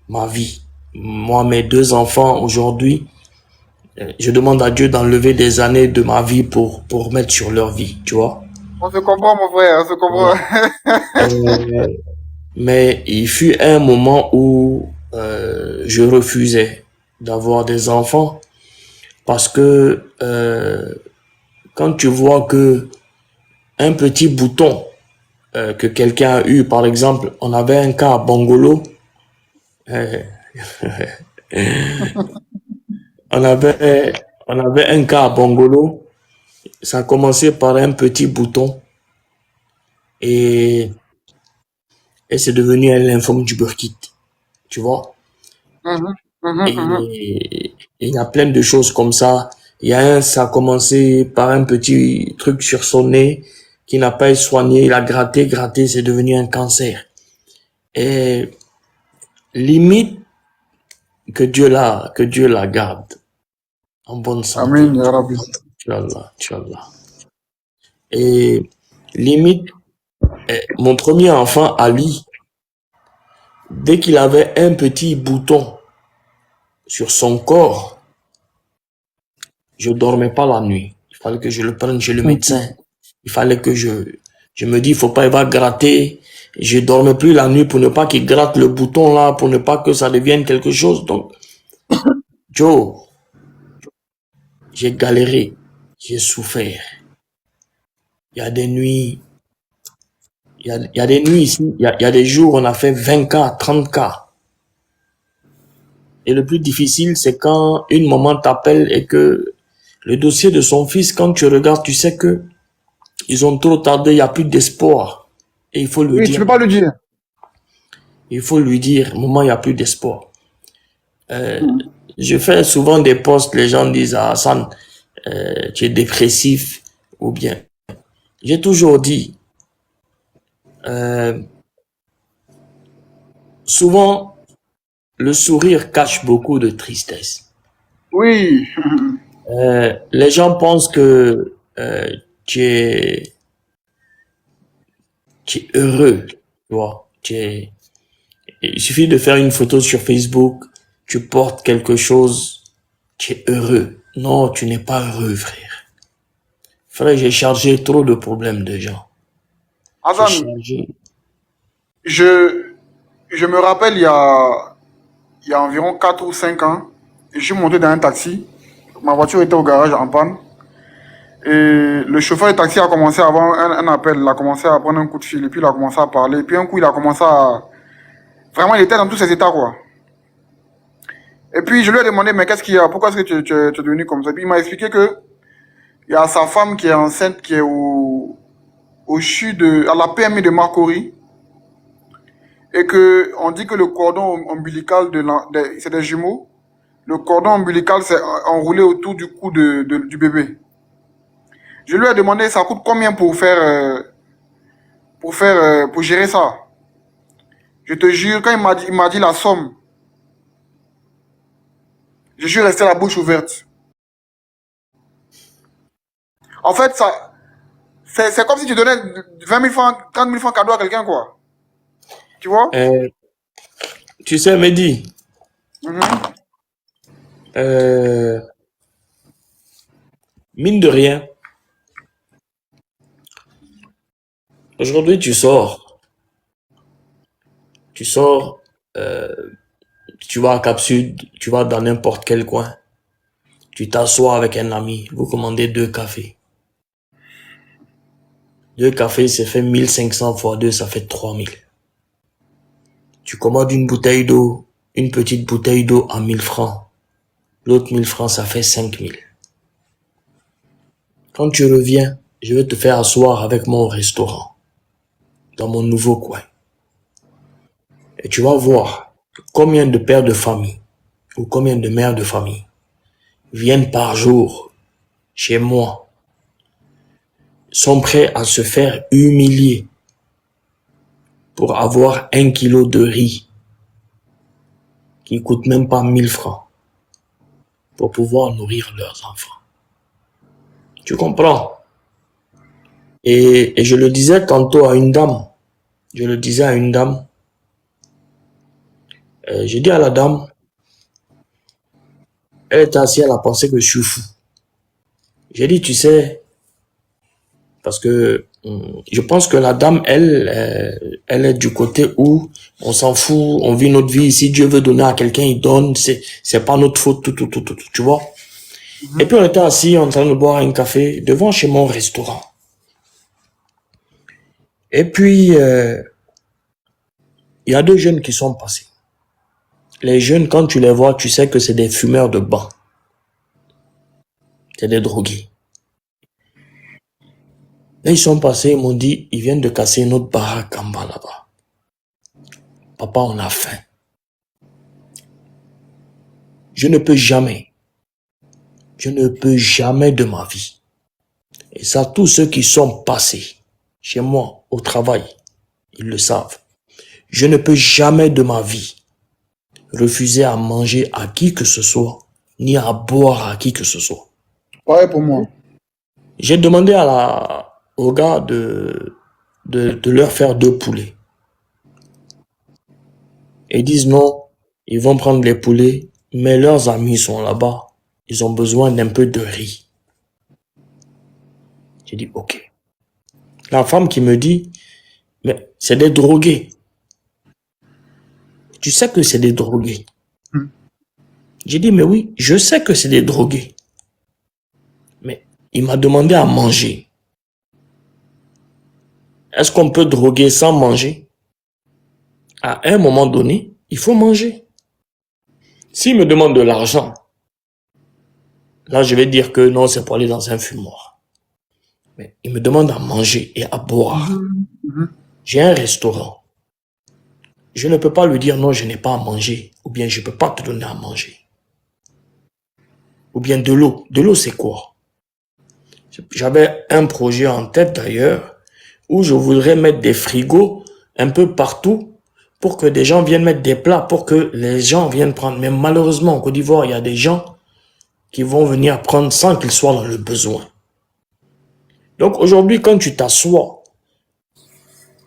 [SPEAKER 3] ma vie. Moi, mes 2 enfants, aujourd'hui, je demande à Dieu d'enlever des années de ma vie pour mettre sur leur vie, tu vois.
[SPEAKER 1] On se comprend, mon frère, on se comprend.
[SPEAKER 3] Mais il fut un moment où je refusais d'avoir des enfants parce que quand tu vois que un petit bouton que quelqu'un a eu, par exemple, on avait un cas à Bongolo, on avait un cas à Bongolo, ça a commencé par un petit bouton et c'est devenu un lymphome du Burkitt, tu vois. Et il y a plein de choses comme ça. Ça a commencé par un petit truc sur son nez qui n'a pas été soigné. Il a gratté, c'est devenu un cancer. Et limite que Dieu la garde en bonne santé.
[SPEAKER 1] Amen, ya Rabbi.
[SPEAKER 3] Inch'Allah. Et limite, mon premier enfant, Ali, dès qu'il avait un petit bouton sur son corps, je dormais pas la nuit. Il fallait que je le prenne chez le médecin. Il fallait que je me dis, il faut pas, il va gratter. Je dormais plus la nuit pour ne pas qu'il gratte le bouton là, pour ne pas que ça devienne quelque chose. Donc, Joe, j'ai galéré, j'ai souffert. Il y a des nuits, il y a des nuits ici, il y a des jours où on a fait 20 cas, 30 cas. Et le plus difficile, c'est quand une maman t'appelle et que le dossier de son fils, quand tu regardes, tu sais que ils ont trop tardé, il n'y a plus d'espoir. Et il faut lui dire.
[SPEAKER 1] Tu peux pas le dire.
[SPEAKER 3] Il faut lui dire, maman, il n'y a plus d'espoir. Je fais souvent des posts, les gens disent, ah, Hassan, tu es dépressif, ou bien. J'ai toujours dit, souvent, le sourire cache beaucoup de tristesse.
[SPEAKER 1] Oui.
[SPEAKER 3] Les gens pensent que tu es heureux, tu vois. Il suffit de faire une photo sur Facebook, tu portes quelque chose, tu es heureux. Non, tu n'es pas heureux, frère. Frère, j'ai chargé trop de problèmes de gens.
[SPEAKER 1] Hassan, je me rappelle il y a environ 4 ou 5 ans, je suis monté dans un taxi. Ma voiture était au garage en panne. Et le chauffeur de taxi a commencé à avoir un appel. Il a commencé à prendre un coup de fil. Et puis il a commencé à parler. Et puis un coup, il a commencé à... Vraiment, il était dans tous ses états, quoi. Et puis, je lui ai demandé, mais qu'est-ce qu'il y a? Pourquoi est-ce que tu es devenu comme ça? Et puis, il m'a expliqué que il y a sa femme qui est enceinte, qui est au CHU à la PMI de Marcory. Et que, on dit que le cordon ombilical c'est des jumeaux. Le cordon ombilical s'est enroulé autour du cou du bébé. Je lui ai demandé, ça coûte combien pour gérer ça? Je te jure, quand il m'a dit la somme, je suis resté la bouche ouverte. En fait, c'est comme si tu donnais 20 000 francs, 30 000 francs cadeau à quelqu'un, quoi. Tu vois?
[SPEAKER 3] Tu sais, Mehdi, mine de rien, aujourd'hui tu sors, tu vas à Cap Sud, tu vas dans n'importe quel coin, tu t'assois avec un ami, vous commandez 2 cafés. 2 cafés, ça fait 1500 fois 2, ça fait 3000. Tu commandes une bouteille d'eau, une petite bouteille d'eau à 1000 francs. L'autre 1000 francs, ça fait 5000. Quand tu reviens, je vais te faire asseoir avec mon restaurant, dans mon nouveau coin. Et tu vas voir combien de pères de famille ou combien de mères de famille viennent par jour chez moi, sont prêts à se faire humilier pour avoir 1 kilo de riz qui coûte même pas 1000 francs pour pouvoir nourrir leurs enfants. Tu comprends? Et je le disais tantôt à une dame. J'ai dit à la dame, elle était assise, elle a pensé que je suis fou. J'ai dit, tu sais, parce que je pense que la dame, elle est du côté où on s'en fout, on vit notre vie. Si Dieu veut donner à quelqu'un, il donne. C'est pas notre faute, tout, tu vois. Et puis on était assis en train de boire un café devant chez mon restaurant. Et puis, il y a 2 jeunes qui sont passés. Les jeunes, quand tu les vois, tu sais que c'est des fumeurs de banc. C'est des drogués. Là, ils sont passés, ils m'ont dit, ils viennent de casser notre baraque en bas là-bas. Papa, on a faim. Je ne peux jamais de ma vie. Et ça, tous ceux qui sont passés chez moi au travail, ils le savent. Je ne peux jamais de ma vie refuser à manger à qui que ce soit, ni à boire à qui que ce soit.
[SPEAKER 1] Ouais, pour moi.
[SPEAKER 3] J'ai demandé aux gars de leur faire 2 poulets. Et ils disent non, ils vont prendre les poulets, mais leurs amis sont là-bas. Ils ont besoin d'un peu de riz. J'ai dit ok. La femme qui me dit, mais c'est des drogués. Tu sais que c'est des drogués. J'ai dit, mais oui, je sais que c'est des drogués. Mais il m'a demandé à manger. Est-ce qu'on peut droguer sans manger? À un moment donné, il faut manger. S'il me demande de l'argent, là je vais dire que non, c'est pour aller dans un fumoir. Mais il me demande à manger et à boire. J'ai un restaurant. Je ne peux pas lui dire non, je n'ai pas à manger. Ou bien je ne peux pas te donner à manger. Ou bien de l'eau. De l'eau, c'est quoi? J'avais un projet en tête d'ailleurs, où je voudrais mettre des frigos un peu partout pour que des gens viennent mettre des plats, pour que les gens viennent prendre. Mais malheureusement, en Côte d'Ivoire, il y a des gens qui vont venir prendre sans qu'ils soient dans le besoin. Donc aujourd'hui, quand tu t'assois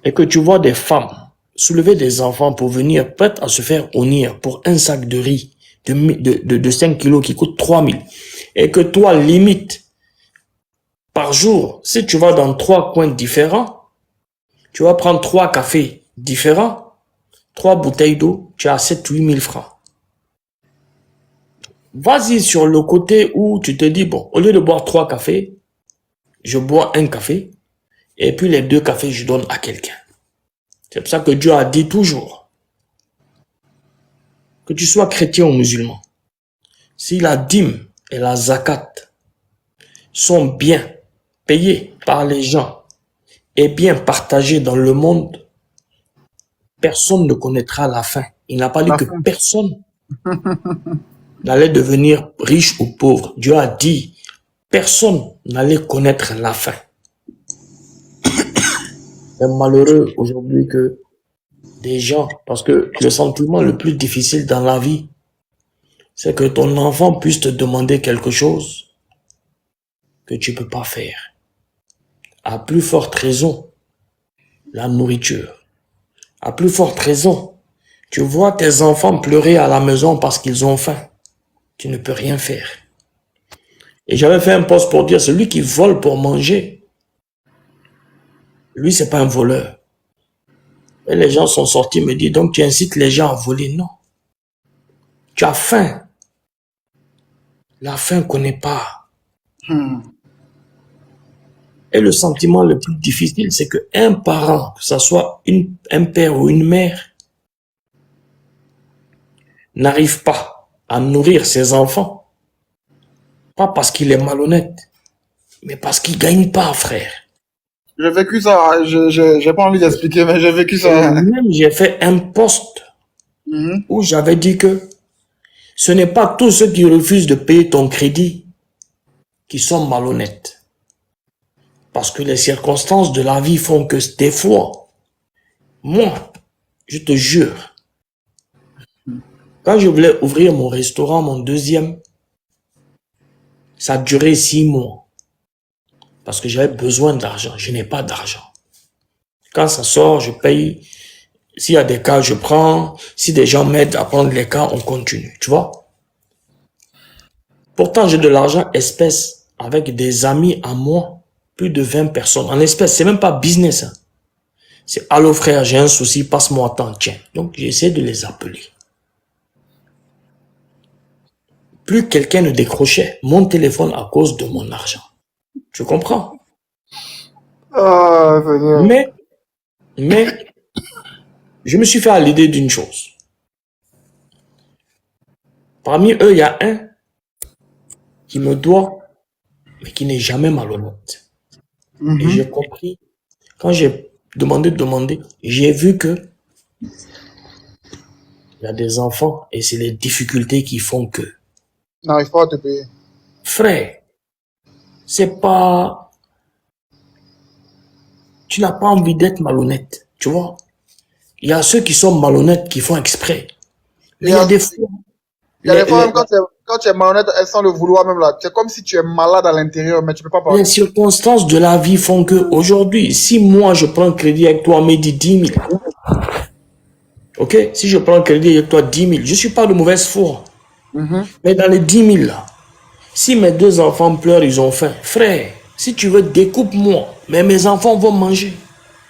[SPEAKER 3] et que tu vois des femmes soulever des enfants pour venir prêtes à se faire honnir pour un sac de riz de 5 kilos qui coûte 3000, et que toi, limite, par jour, si tu vas dans 3 coins différents, tu vas prendre 3 cafés différents, 3 bouteilles d'eau, tu as 7-8 000 francs. Vas-y sur le côté où tu te dis, bon, au lieu de boire 3 cafés, je bois 1 café, et puis les 2 cafés, je donne à quelqu'un. C'est pour ça que Dieu a dit toujours, que tu sois chrétien ou musulman, si la dîme et la zakat sont bien payés par les gens et bien partagés dans le monde, personne ne connaîtra la fin. Il n'a pas dit que personne n'allait devenir riche ou pauvre. Dieu a dit, personne n'allait connaître la fin. C'est malheureux aujourd'hui que des gens, parce que le sentiment le plus difficile dans la vie, c'est que ton enfant puisse te demander quelque chose que tu ne peux pas faire. À plus forte raison, la nourriture. À plus forte raison, tu vois tes enfants pleurer à la maison parce qu'ils ont faim. Tu ne peux rien faire. Et j'avais fait un post pour dire, celui qui vole pour manger, lui, c'est pas un voleur. Et les gens sont sortis me dire, donc tu incites les gens à voler. Non. Tu as faim. La faim ne connaît pas. Et le sentiment le plus difficile, c'est qu'un parent, que ce soit un père ou une mère, n'arrive pas à nourrir ses enfants. Pas parce qu'il est malhonnête, mais parce qu'il ne gagne pas, frère.
[SPEAKER 1] J'ai vécu ça, j'ai pas envie d'expliquer, mais j'ai vécu ça.
[SPEAKER 3] Même j'ai fait un post où j'avais dit que ce n'est pas tous ceux qui refusent de payer ton crédit qui sont malhonnêtes. Parce que les circonstances de la vie font que des fois, moi, je te jure, quand je voulais ouvrir mon restaurant, mon deuxième, ça a duré 6 mois. Parce que j'avais besoin d'argent. Je n'ai pas d'argent. Quand ça sort, je paye. S'il y a des cas, je prends. Si des gens m'aident à prendre les cas, on continue. Tu vois? Pourtant, j'ai de l'argent espèce avec des amis à moi. Plus de 20 personnes. En espèce, c'est même pas business. Hein. C'est « Allô frère, j'ai un souci, passe-moi tant, tiens. » Donc, j'essaie de les appeler. Plus quelqu'un ne décrochait mon téléphone à cause de mon argent. Tu comprends? Mais, je me suis fait à l'idée d'une chose. Parmi eux, il y a un qui me doit, mais qui n'est jamais malhonnête. Et j'ai compris, quand j'ai demandé, j'ai vu que il y a des enfants et c'est les difficultés qui font que.
[SPEAKER 1] N'arrive pas à te payer.
[SPEAKER 3] Frère, c'est pas... Tu n'as pas envie d'être malhonnête, tu vois. Il y a ceux qui sont malhonnêtes qui font exprès. Mais il y a des fois...
[SPEAKER 1] Il y a des fois, même quand tu es malhonnête, elles sans le vouloir même là. C'est comme si tu es malade à l'intérieur, mais tu peux pas parler.
[SPEAKER 3] Les circonstances de la vie font que aujourd'hui, si moi je prends crédit avec toi, Mehdi, 10 000. Ok? Si je prends crédit avec toi, 10 000, je suis pas de mauvaise foi. Mais dans les 10 000 là, si mes 2 enfants pleurent, ils ont faim. Frère, si tu veux, découpe-moi. Mais mes enfants vont manger.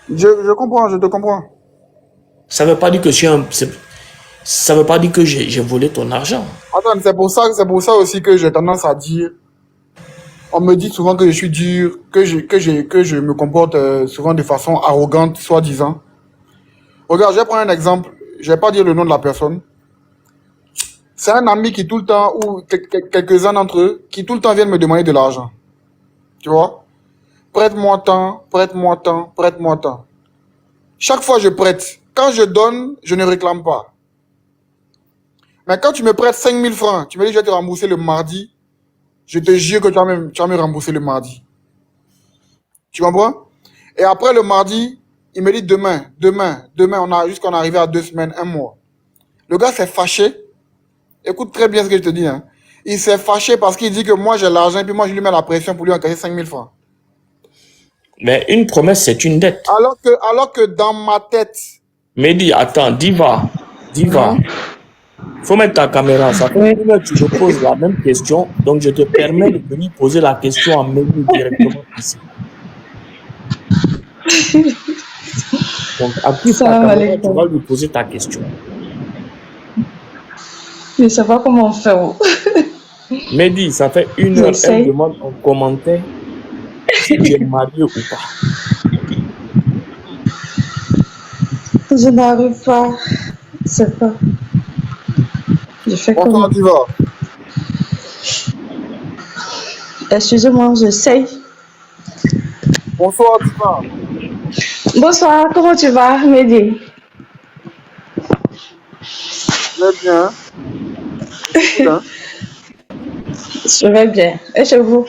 [SPEAKER 1] Je comprends, je te comprends.
[SPEAKER 3] Ça veut pas dire que ça veut pas dire que j'ai volé ton argent.
[SPEAKER 1] Attends, c'est pour ça aussi que j'ai tendance à dire. On me dit souvent que je suis dur, que je me comporte souvent de façon arrogante, soi-disant. Regarde, je vais prendre un exemple. Je vais pas dire le nom de la personne. C'est un ami qui tout le temps, ou quelques-uns d'entre eux, qui tout le temps viennent me demander de l'argent. Tu vois? Prête-moi tant, prête-moi tant, prête-moi tant. Chaque fois, je prête. Quand je donne, je ne réclame pas. Mais quand tu me prêtes 5 000 francs, tu me dis que je vais te rembourser le mardi, je te jure que tu vas me rembourser le mardi. Tu comprends? Et après le mardi, il me dit demain, jusqu'on est arrivé à 2 semaines, 1 mois. Le gars s'est fâché. Écoute très bien ce que je te dis. Hein. Il s'est fâché parce qu'il dit que moi j'ai l'argent et puis moi je lui mets la pression pour lui encaisser 5 000 francs.
[SPEAKER 3] Mais une promesse, c'est une dette.
[SPEAKER 1] Alors que dans ma tête...
[SPEAKER 3] Mehdi, attends, Diva. Faut mettre ta caméra. Ça fait une heure que je pose la même question. Donc, je te permets de venir poser la question à Mehdi directement ici. Donc, appuie ta caméra, tu vas lui poser ta question.
[SPEAKER 15] Je ne sais pas comment faire.
[SPEAKER 3] Mehdi, ça fait 1 heure, elle demande en commentaire si tu es marié ou pas.
[SPEAKER 15] Je n'arrive pas. Je sais pas. Je fais comment.
[SPEAKER 1] Tu vas.
[SPEAKER 15] Excusez-moi, j'essaye.
[SPEAKER 1] Bonsoir, Diva.
[SPEAKER 15] Bonsoir, comment tu vas, Mehdi?
[SPEAKER 1] Très bien. Écoute, hein.
[SPEAKER 15] Je vais bien. Et chez vous?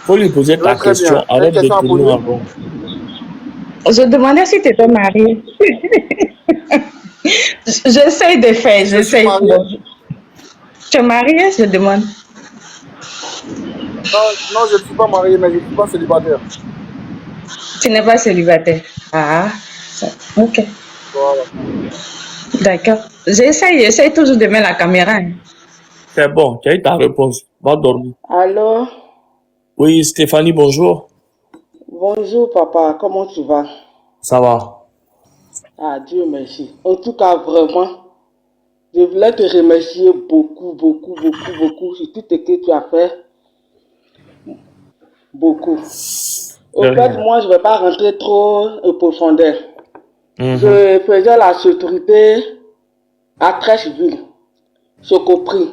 [SPEAKER 3] Faut lui poser
[SPEAKER 1] Je vais
[SPEAKER 3] ta
[SPEAKER 1] très
[SPEAKER 3] question.
[SPEAKER 1] bien. Tu as une
[SPEAKER 3] Arrête de
[SPEAKER 1] question à
[SPEAKER 3] tourner
[SPEAKER 1] poser?
[SPEAKER 3] en rond.
[SPEAKER 15] Je demandais si tu étais mariée. J'essaye de faire,
[SPEAKER 1] Je suis
[SPEAKER 15] j'essaye.
[SPEAKER 1] marié.
[SPEAKER 15] Bon. Tu es mariée, je demande.
[SPEAKER 1] Non, non, je ne suis pas marié, mais je ne suis pas célibataire.
[SPEAKER 15] Tu n'es pas célibataire. Ah, ok.
[SPEAKER 1] Voilà.
[SPEAKER 15] D'accord. J'essaye toujours de mettre la caméra. Hein.
[SPEAKER 3] C'est bon, tu as eu ta réponse. Va dormir.
[SPEAKER 16] Allô,
[SPEAKER 3] Oui, Stéphanie, bonjour.
[SPEAKER 16] bonjour papa, comment tu vas?
[SPEAKER 3] Ça va.
[SPEAKER 16] Ah, Dieu merci. En tout cas, vraiment, je voulais te remercier beaucoup sur tout ce que tu as fait. Beaucoup. Au
[SPEAKER 3] De
[SPEAKER 16] fait,
[SPEAKER 3] rien.
[SPEAKER 16] moi, je ne vais pas rentrer trop en profondeur.
[SPEAKER 3] Mhm.
[SPEAKER 16] Je faisais la sécurité à Trècheville, Socopri.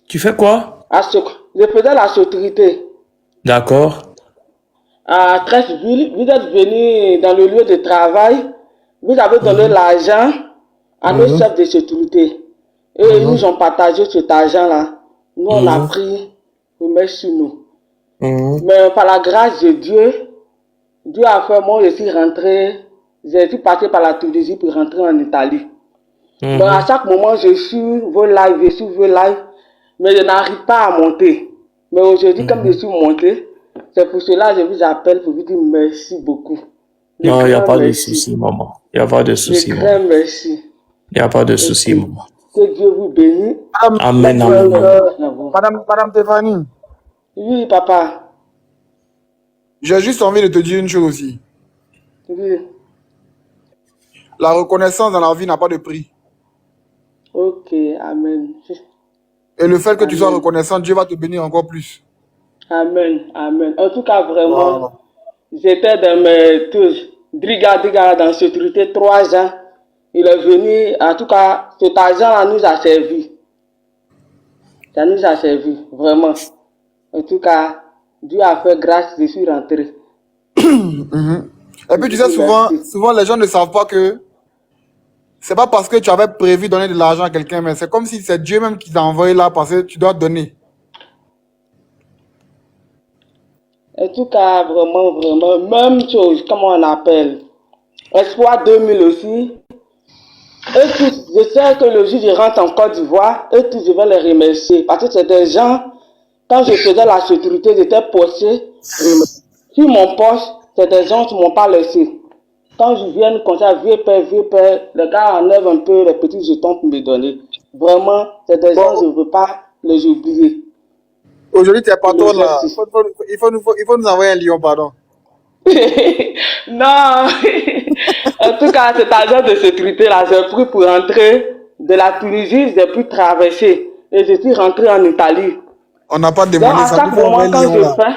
[SPEAKER 3] Tu fais quoi?
[SPEAKER 16] Je faisais la sécurité
[SPEAKER 3] D'accord.
[SPEAKER 16] à Trècheville. Vous êtes venu dans le lieu de travail, vous avez donné l'argent à nos
[SPEAKER 3] Mhm.
[SPEAKER 16] chefs de sécurité. Et ils nous ont partagé cet argent-là. Nous, on a pris le mettre sur nous.
[SPEAKER 3] Mhm.
[SPEAKER 16] Mais par la grâce de Dieu, Dieu a fait, moi, je suis rentré, je suis passé par la Tunisie pour rentrer en Italie. Mais à chaque moment, je suis vos lives, mais je n'arrive pas à monter. Mais aujourd'hui, comme je suis monté, c'est pour cela que je vous appelle pour vous dire merci beaucoup. Le
[SPEAKER 3] Non, il n'y a
[SPEAKER 16] grand
[SPEAKER 3] pas de
[SPEAKER 16] merci.
[SPEAKER 3] souci, maman. Il n'y a pas de
[SPEAKER 16] Le
[SPEAKER 3] souci,
[SPEAKER 16] grand
[SPEAKER 3] maman.
[SPEAKER 16] merci.
[SPEAKER 3] Il n'y a pas de
[SPEAKER 16] Ok.
[SPEAKER 3] souci, maman.
[SPEAKER 16] Que Dieu vous bénisse.
[SPEAKER 3] Amen,
[SPEAKER 16] Que
[SPEAKER 3] amen,
[SPEAKER 16] Dieu
[SPEAKER 3] maman.
[SPEAKER 16] vous
[SPEAKER 1] Madame Stéphanie,
[SPEAKER 16] Oui, papa.
[SPEAKER 1] j'ai juste envie de te dire une chose aussi.
[SPEAKER 16] Oui.
[SPEAKER 1] La reconnaissance dans la vie n'a pas de prix.
[SPEAKER 16] Ok, amen.
[SPEAKER 1] Et le fait que tu sois
[SPEAKER 16] Amen.
[SPEAKER 1] reconnaissant, Dieu va te bénir encore plus.
[SPEAKER 16] Amen. Amen. En tout cas, vraiment,
[SPEAKER 1] Voilà.
[SPEAKER 16] j'étais dans mes touches. Driga dans la sécurité 3 ans. Il est venu, en tout cas, cet argent-là nous a servi. Ça nous a servi, vraiment. En tout cas, Dieu a fait grâce, je suis rentré.
[SPEAKER 1] Mhm. Et puis tu sais,
[SPEAKER 16] Merci.
[SPEAKER 1] souvent les gens ne savent pas que c'est pas parce que tu avais prévu donner de l'argent à quelqu'un, mais c'est comme si c'est Dieu même qui t'a envoyé là parce que tu dois donner.
[SPEAKER 16] En tout cas, vraiment, même chose, comment on appelle. Espoir 2000 aussi. Eux tous, je sais que le jour où je rentre en Côte d'Ivoire, eux tous, je vais les remercier. Parce que c'est des gens, quand je faisais la sécurité, j'étais posté sur mon poste, c'est des gens qui ne m'ont pas laissé. Quand je viens comme ça, vieux père, les gars enlèvent un peu les petits jetons pour me donner. Vraiment, c'est des gens, je ne veux pas les oublier.
[SPEAKER 1] Aujourd'hui, tu es pas
[SPEAKER 16] Le
[SPEAKER 1] toi là.
[SPEAKER 16] geste.
[SPEAKER 1] Il faut nous envoyer un lion, pardon.
[SPEAKER 16] Non, en tout cas, cet agent de sécurité là, j'ai pris pour rentrer de la Tunisie, j'ai pu traverser et je suis rentré en Italie.
[SPEAKER 1] On n'a pas
[SPEAKER 16] Donc
[SPEAKER 1] demandé
[SPEAKER 16] à
[SPEAKER 1] ça.
[SPEAKER 16] chaque
[SPEAKER 1] Il faut envoyer
[SPEAKER 16] moment
[SPEAKER 1] un
[SPEAKER 16] quand
[SPEAKER 1] lion
[SPEAKER 16] je
[SPEAKER 1] là.
[SPEAKER 16] fais,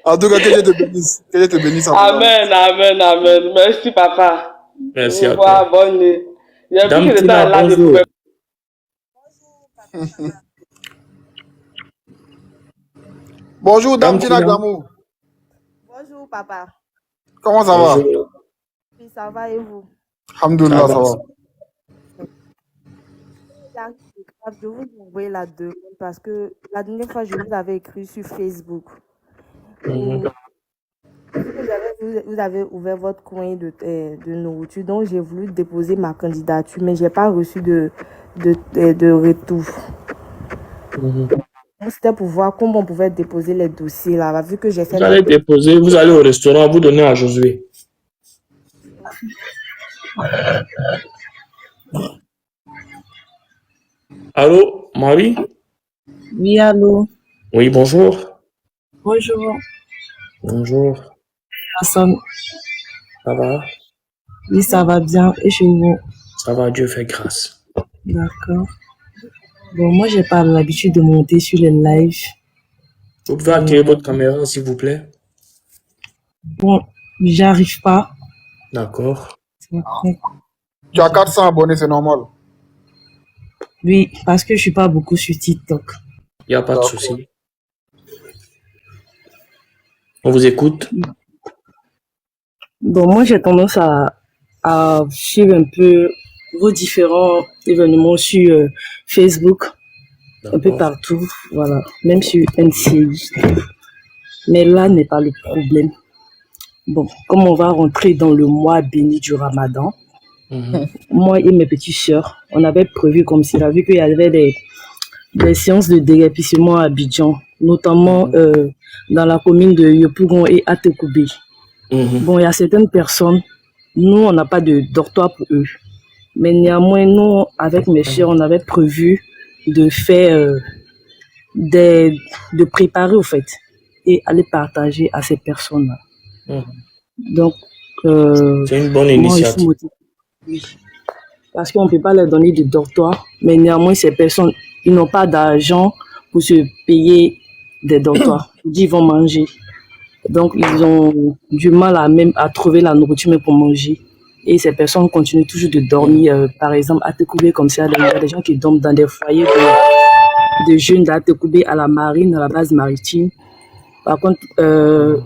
[SPEAKER 1] En tout cas, que Dieu te bénisse. Que Dieu te bénisse en tout cas.
[SPEAKER 16] amen, amen, amen. Merci papa.
[SPEAKER 3] Merci
[SPEAKER 16] Au
[SPEAKER 3] à
[SPEAKER 16] revoir,
[SPEAKER 3] toi.
[SPEAKER 16] bonne nuit. J'ai vu
[SPEAKER 3] Dame
[SPEAKER 16] que le temps
[SPEAKER 3] Tina,
[SPEAKER 16] est là, je
[SPEAKER 3] bonjour.
[SPEAKER 16] pouvais.
[SPEAKER 1] Bonjour,
[SPEAKER 3] Dame
[SPEAKER 1] Dame Tina
[SPEAKER 3] Tina,
[SPEAKER 1] Glamour.
[SPEAKER 17] Bonjour, papa.
[SPEAKER 1] Comment ça va?
[SPEAKER 3] bonjour.
[SPEAKER 17] Oui, ça va et vous?
[SPEAKER 3] Ça
[SPEAKER 1] Alhamdoulilah, ça
[SPEAKER 3] va.
[SPEAKER 1] va.
[SPEAKER 17] Je vous envoyer la demande parce que la dernière fois, je vous avais écrit sur Facebook.
[SPEAKER 3] Mhm.
[SPEAKER 17] Vous avez ouvert votre coin de nourriture, donc j'ai voulu déposer ma candidature, mais je n'ai pas reçu de retour.
[SPEAKER 3] Mhm.
[SPEAKER 17] Donc, c'était pour voir comment on pouvait déposer les dossiers là, vu que j'ai fait
[SPEAKER 3] Vous allez déposer, vous allez au restaurant, vous donnez à Josué. Allô, Marie?
[SPEAKER 8] Oui, allô.
[SPEAKER 3] Oui, bonjour.
[SPEAKER 8] Bonjour.
[SPEAKER 3] Bonjour.
[SPEAKER 8] Personne.
[SPEAKER 3] Ça va?
[SPEAKER 8] Oui, ça va bien. Et chez vous?
[SPEAKER 3] Ça va, Dieu fait grâce.
[SPEAKER 8] D'accord. Bon, moi, j'ai pas l'habitude de monter sur les lives.
[SPEAKER 3] Vous pouvez activer votre caméra, s'il vous plaît?
[SPEAKER 8] Bon, j'arrive pas.
[SPEAKER 3] D'accord.
[SPEAKER 1] Tu as 400 abonnés, c'est normal.
[SPEAKER 8] Oui, parce que je suis pas beaucoup sur TikTok.
[SPEAKER 3] Il n'y a pas de souci. On vous écoute.
[SPEAKER 8] Bon, moi, j'ai tendance à suivre un peu vos différents événements sur Facebook, un peu partout, voilà, même sur NCI. Mais là n'est pas le problème. Bon, comme on va rentrer dans le mois béni du Ramadan, moi et mes petites sœurs, on avait prévu comme s'il a vu qu'il y avait des séances de déguerpissement à Abidjan, notamment dans la commune de Yopougon et Atekoubé. Bon, il y a certaines personnes, nous, on n'a pas de dortoir pour eux. Mais néanmoins, nous, avec mes sœurs, on avait prévu de faire, de préparer, au fait, et aller partager à ces personnes-là. Donc,
[SPEAKER 3] c'est une bonne
[SPEAKER 8] moi,
[SPEAKER 3] initiative.
[SPEAKER 8] Oui. Parce qu'on ne peut pas leur donner de dortoir, mais néanmoins, ces personnes, ils n'ont pas d'argent pour se payer des dortoirs. Ils vont manger. Donc, ils ont du mal à trouver la nourriture même pour manger. Et ces personnes continuent toujours de dormir, par exemple, à Tekoubé, comme ça. Il y a des gens qui dorment dans des foyers de jeunes d'Atekoubé à la marine, à la base maritime. Par contre,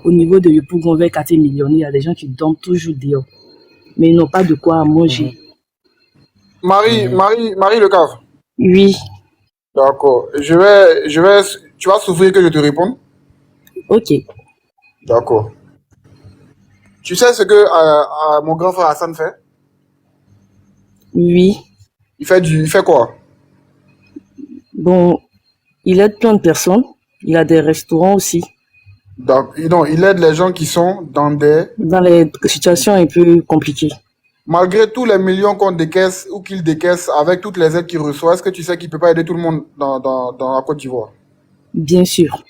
[SPEAKER 8] au niveau de Yopougon, vers quartier millionnaire, il y a des gens qui dorment toujours dehors. Mais ils n'ont pas de quoi manger.
[SPEAKER 1] Marie Le Cave.
[SPEAKER 8] Oui.
[SPEAKER 1] D'accord. Tu vas souffrir que je te réponde?
[SPEAKER 8] Ok.
[SPEAKER 1] D'accord. Tu sais ce que mon grand frère Hassan fait?
[SPEAKER 8] Oui.
[SPEAKER 1] Il fait quoi?
[SPEAKER 8] Bon, il aide plein de personnes. Il a des restaurants aussi.
[SPEAKER 1] Donc, non, il aide les gens qui sont dans
[SPEAKER 8] les situations un peu compliquées.
[SPEAKER 1] Malgré tous les millions qu'on décaisse ou qu'il décaisse avec toutes les aides qu'il reçoit, est-ce que tu sais qu'il ne peut pas aider tout le monde dans la Côte d'Ivoire?
[SPEAKER 8] Bien sûr.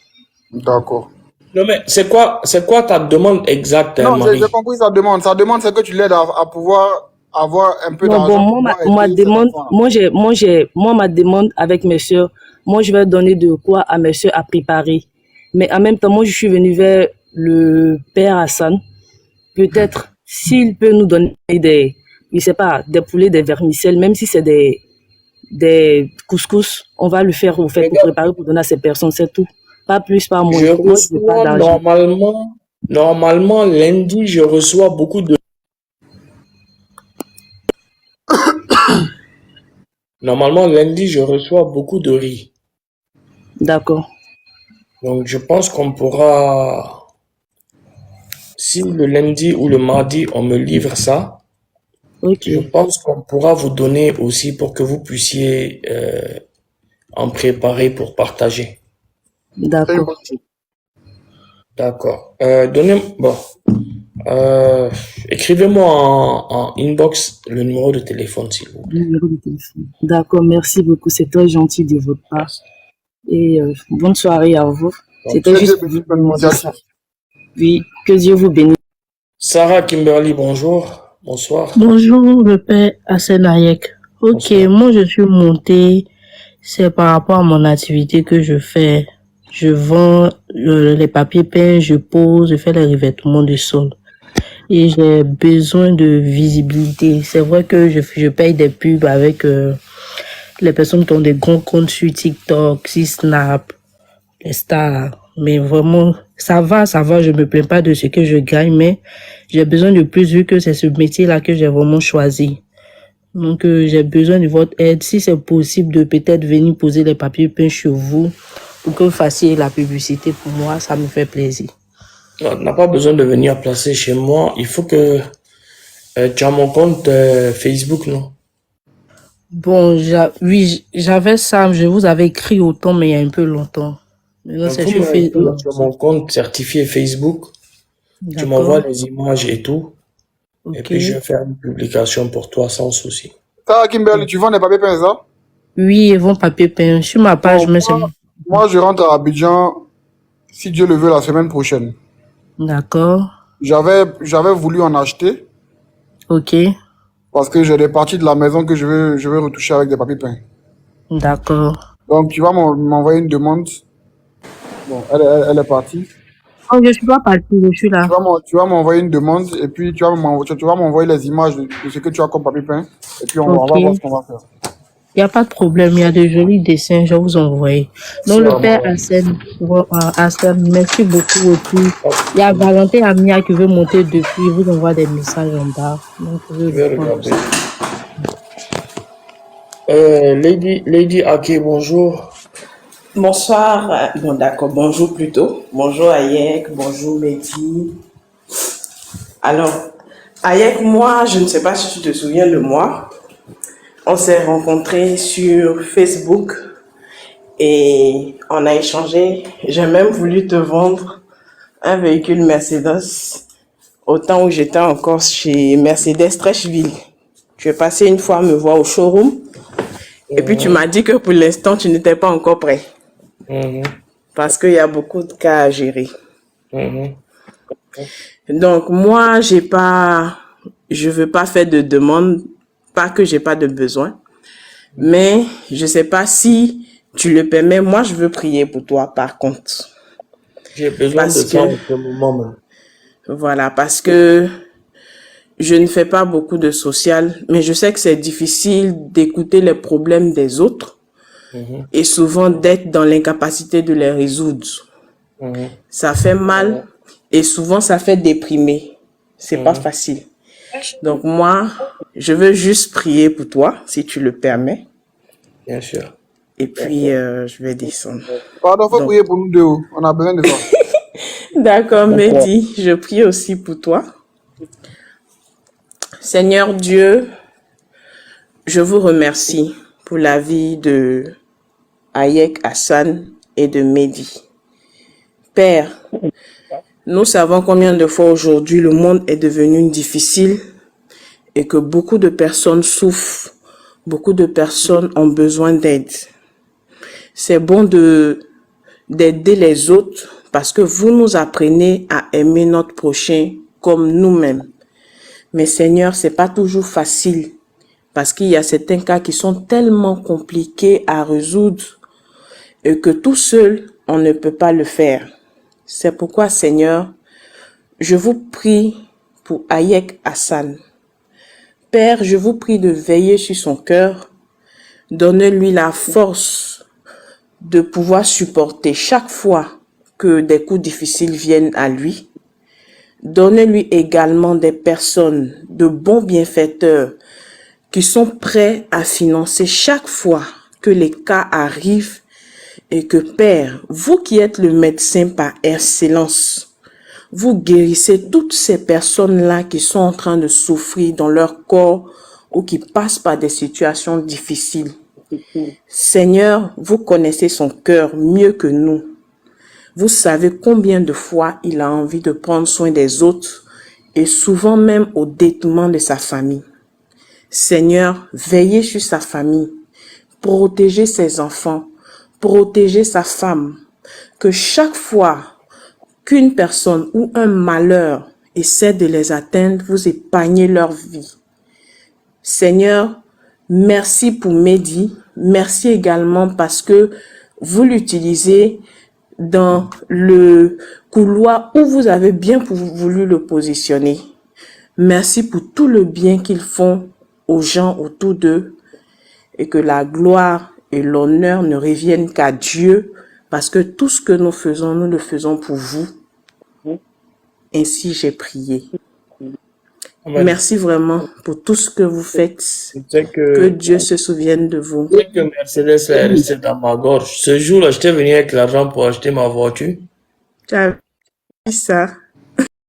[SPEAKER 1] D'accord.
[SPEAKER 3] Non, mais c'est quoi ta demande exacte,
[SPEAKER 1] Non,
[SPEAKER 3] Marie?
[SPEAKER 1] j'ai compris sa demande. Sa demande, c'est que tu l'aides à pouvoir avoir un peu d'argent.
[SPEAKER 8] Bon, ma demande avec mes soeurs, moi, je vais donner de quoi à mes soeurs à préparer. Mais en même temps, moi, je suis venue vers le père Hassan. Peut-être, s'il peut nous donner des poulets, des vermicelles, même si c'est des couscous, on va le faire, pour préparer, pour donner à ces personnes, c'est tout. Pas plus, pas moins.
[SPEAKER 3] Je reçois normalement, lundi, je reçois beaucoup de... Normalement, lundi, je reçois beaucoup de riz.
[SPEAKER 8] D'accord.
[SPEAKER 3] Donc, je pense qu'on pourra... Si le lundi ou le mardi, on me livre ça, je pense qu'on pourra vous donner aussi pour que vous puissiez en préparer pour partager.
[SPEAKER 8] D'accord.
[SPEAKER 3] D'accord. Écrivez-moi en inbox le numéro de téléphone, s'il vous plaît.
[SPEAKER 8] D'accord, merci beaucoup. C'est très gentil de votre part. Et bonne soirée à vous. C'était juste pour vous dire ça. Oui, que Dieu vous bénisse.
[SPEAKER 3] Sarah Kimberly, bonjour. Bonsoir.
[SPEAKER 9] Bonjour, le père Assenayek. Ok, moi je suis montée. C'est par rapport à mon activité que je fais. Je vends les papiers peints, je pose, je fais les revêtements du sol. Et j'ai besoin de visibilité. C'est vrai que je paye des pubs avec les personnes qui ont des grands comptes sur TikTok, sur Snap, les stars. Mais vraiment, ça va, je me plains pas de ce que je gagne, mais j'ai besoin de plus vu que c'est ce métier-là que j'ai vraiment choisi. Donc, j'ai besoin de votre aide. Si c'est possible de peut-être venir poser les papiers peints chez vous pour que vous fassiez la publicité pour moi, ça me fait plaisir.
[SPEAKER 3] On n'a pas besoin de venir placer chez moi. Il faut que tu as mon compte Facebook, non?
[SPEAKER 9] Bon, oui, j'avais ça. Je vous avais écrit autant, mais il y a un peu longtemps. Maintenant, c'est sur Facebook.
[SPEAKER 3] Tu as mon compte certifié Facebook. Tu m'envoies les images et tout. Et puis, je vais faire une publication pour toi sans souci.
[SPEAKER 1] Ça, Kimberly, tu vends des papiers peints, ça?
[SPEAKER 9] Oui, ils vont papier peint. Sur ma page, mais c'est bon.
[SPEAKER 1] Moi, je rentre à Abidjan, si Dieu le veut, la semaine prochaine.
[SPEAKER 9] D'accord.
[SPEAKER 1] J'avais voulu en acheter.
[SPEAKER 9] Ok.
[SPEAKER 1] Parce que j'ai des parties de la maison que je veux retoucher avec des papiers peints.
[SPEAKER 9] D'accord.
[SPEAKER 1] Donc, tu vas m'envoyer une demande. Bon, elle est partie.
[SPEAKER 9] Oh, je suis pas partie, je suis là.
[SPEAKER 1] Tu vas m'envoyer une demande et puis tu vas m'envoyer les images de ce que tu as comme papier peint. Et puis on va voir ce qu'on va faire.
[SPEAKER 12] Il n'y a pas de problème, il y a de jolis dessins, je vais vous envoyer. Donc, le père Hassan, merci beaucoup. Et puis, il y a Valentin Amia qui veut monter depuis, il vous envoie des messages en bas. Donc, je
[SPEAKER 3] Je vais
[SPEAKER 12] vais répondre
[SPEAKER 3] regarder.
[SPEAKER 12] aussi.
[SPEAKER 3] Lady Ake, bonjour.
[SPEAKER 18] Bonsoir, bon d'accord, bonjour plutôt. Bonjour Ayek, bonjour Mehdi. Alors, Ayek, moi, je ne sais pas si tu te souviens de moi. On s'est rencontrés sur Facebook et on a échangé. J'ai même voulu te vendre un véhicule Mercedes au temps où j'étais encore chez Mercedes Trècheville. Tu es passé une fois me voir au showroom et puis tu m'as dit que pour l'instant, tu n'étais pas encore prêt. Parce qu'il y a beaucoup de cas à gérer. Donc, moi, je veux pas faire de demande, pas que j'ai pas de besoin, mais je sais pas si tu le permets. Moi, je veux prier pour toi, par contre.
[SPEAKER 3] J'ai besoin de ça en ce moment même.
[SPEAKER 18] Voilà, parce que je ne fais pas beaucoup de social, mais je sais que c'est difficile d'écouter les problèmes des autres et souvent d'être dans l'incapacité de les résoudre. Ça fait mal et souvent ça fait déprimer. C'est pas facile. Donc moi, je veux juste prier pour toi, si tu le permets.
[SPEAKER 3] Bien sûr.
[SPEAKER 18] Et puis, je vais descendre.
[SPEAKER 1] Pardon, faut prier pour nous deux. On a besoin de ça.
[SPEAKER 18] D'accord, Mehdi, je prie aussi pour toi. Seigneur Dieu, je vous remercie pour la vie de Ayek Hassan et de Mehdi. Père, nous savons combien de fois aujourd'hui le monde est devenu difficile et que beaucoup de personnes souffrent, beaucoup de personnes ont besoin d'aide. C'est bon d'aider les autres parce que vous nous apprenez à aimer notre prochain comme nous-mêmes. Mais Seigneur, c'est pas toujours facile parce qu'il y a certains cas qui sont tellement compliqués à résoudre et que tout seul, on ne peut pas le faire. C'est pourquoi, Seigneur, je vous prie pour Ayek Hassan. Père, je vous prie de veiller sur son cœur. Donnez-lui la force de pouvoir supporter chaque fois que des coups difficiles viennent à lui. Donnez-lui également des personnes, de bons bienfaiteurs, qui sont prêts à financer chaque fois que les cas arrivent et que, Père, vous qui êtes le médecin par excellence, vous guérissez toutes ces personnes-là qui sont en train de souffrir dans leur corps ou qui passent par des situations difficiles. Seigneur, vous connaissez son cœur mieux que nous. Vous savez combien de fois il a envie de prendre soin des autres et souvent même au détriment de sa famille. Seigneur, veillez sur sa famille, protégez ses enfants, protégez sa femme, que chaque fois qu'une personne ou un malheur essaie de les atteindre, vous épargnez leur vie. Seigneur, merci pour Mehdi, merci également parce que vous l'utilisez dans le couloir où vous avez bien voulu le positionner. Merci pour tout le bien qu'ils font aux gens autour d'eux et que la gloire et l'honneur ne reviennent qu'à Dieu parce que tout ce que nous le faisons pour vous. Ainsi j'ai prié.
[SPEAKER 3] Amen.
[SPEAKER 18] Merci vraiment pour tout ce que vous faites. Que Dieu se souvienne de vous.
[SPEAKER 3] Tu sais que Mercedes est restée dans ma gorge. Ce jour-là, j'étais venu avec l'argent pour acheter ma voiture.
[SPEAKER 18] Tu as vu ça?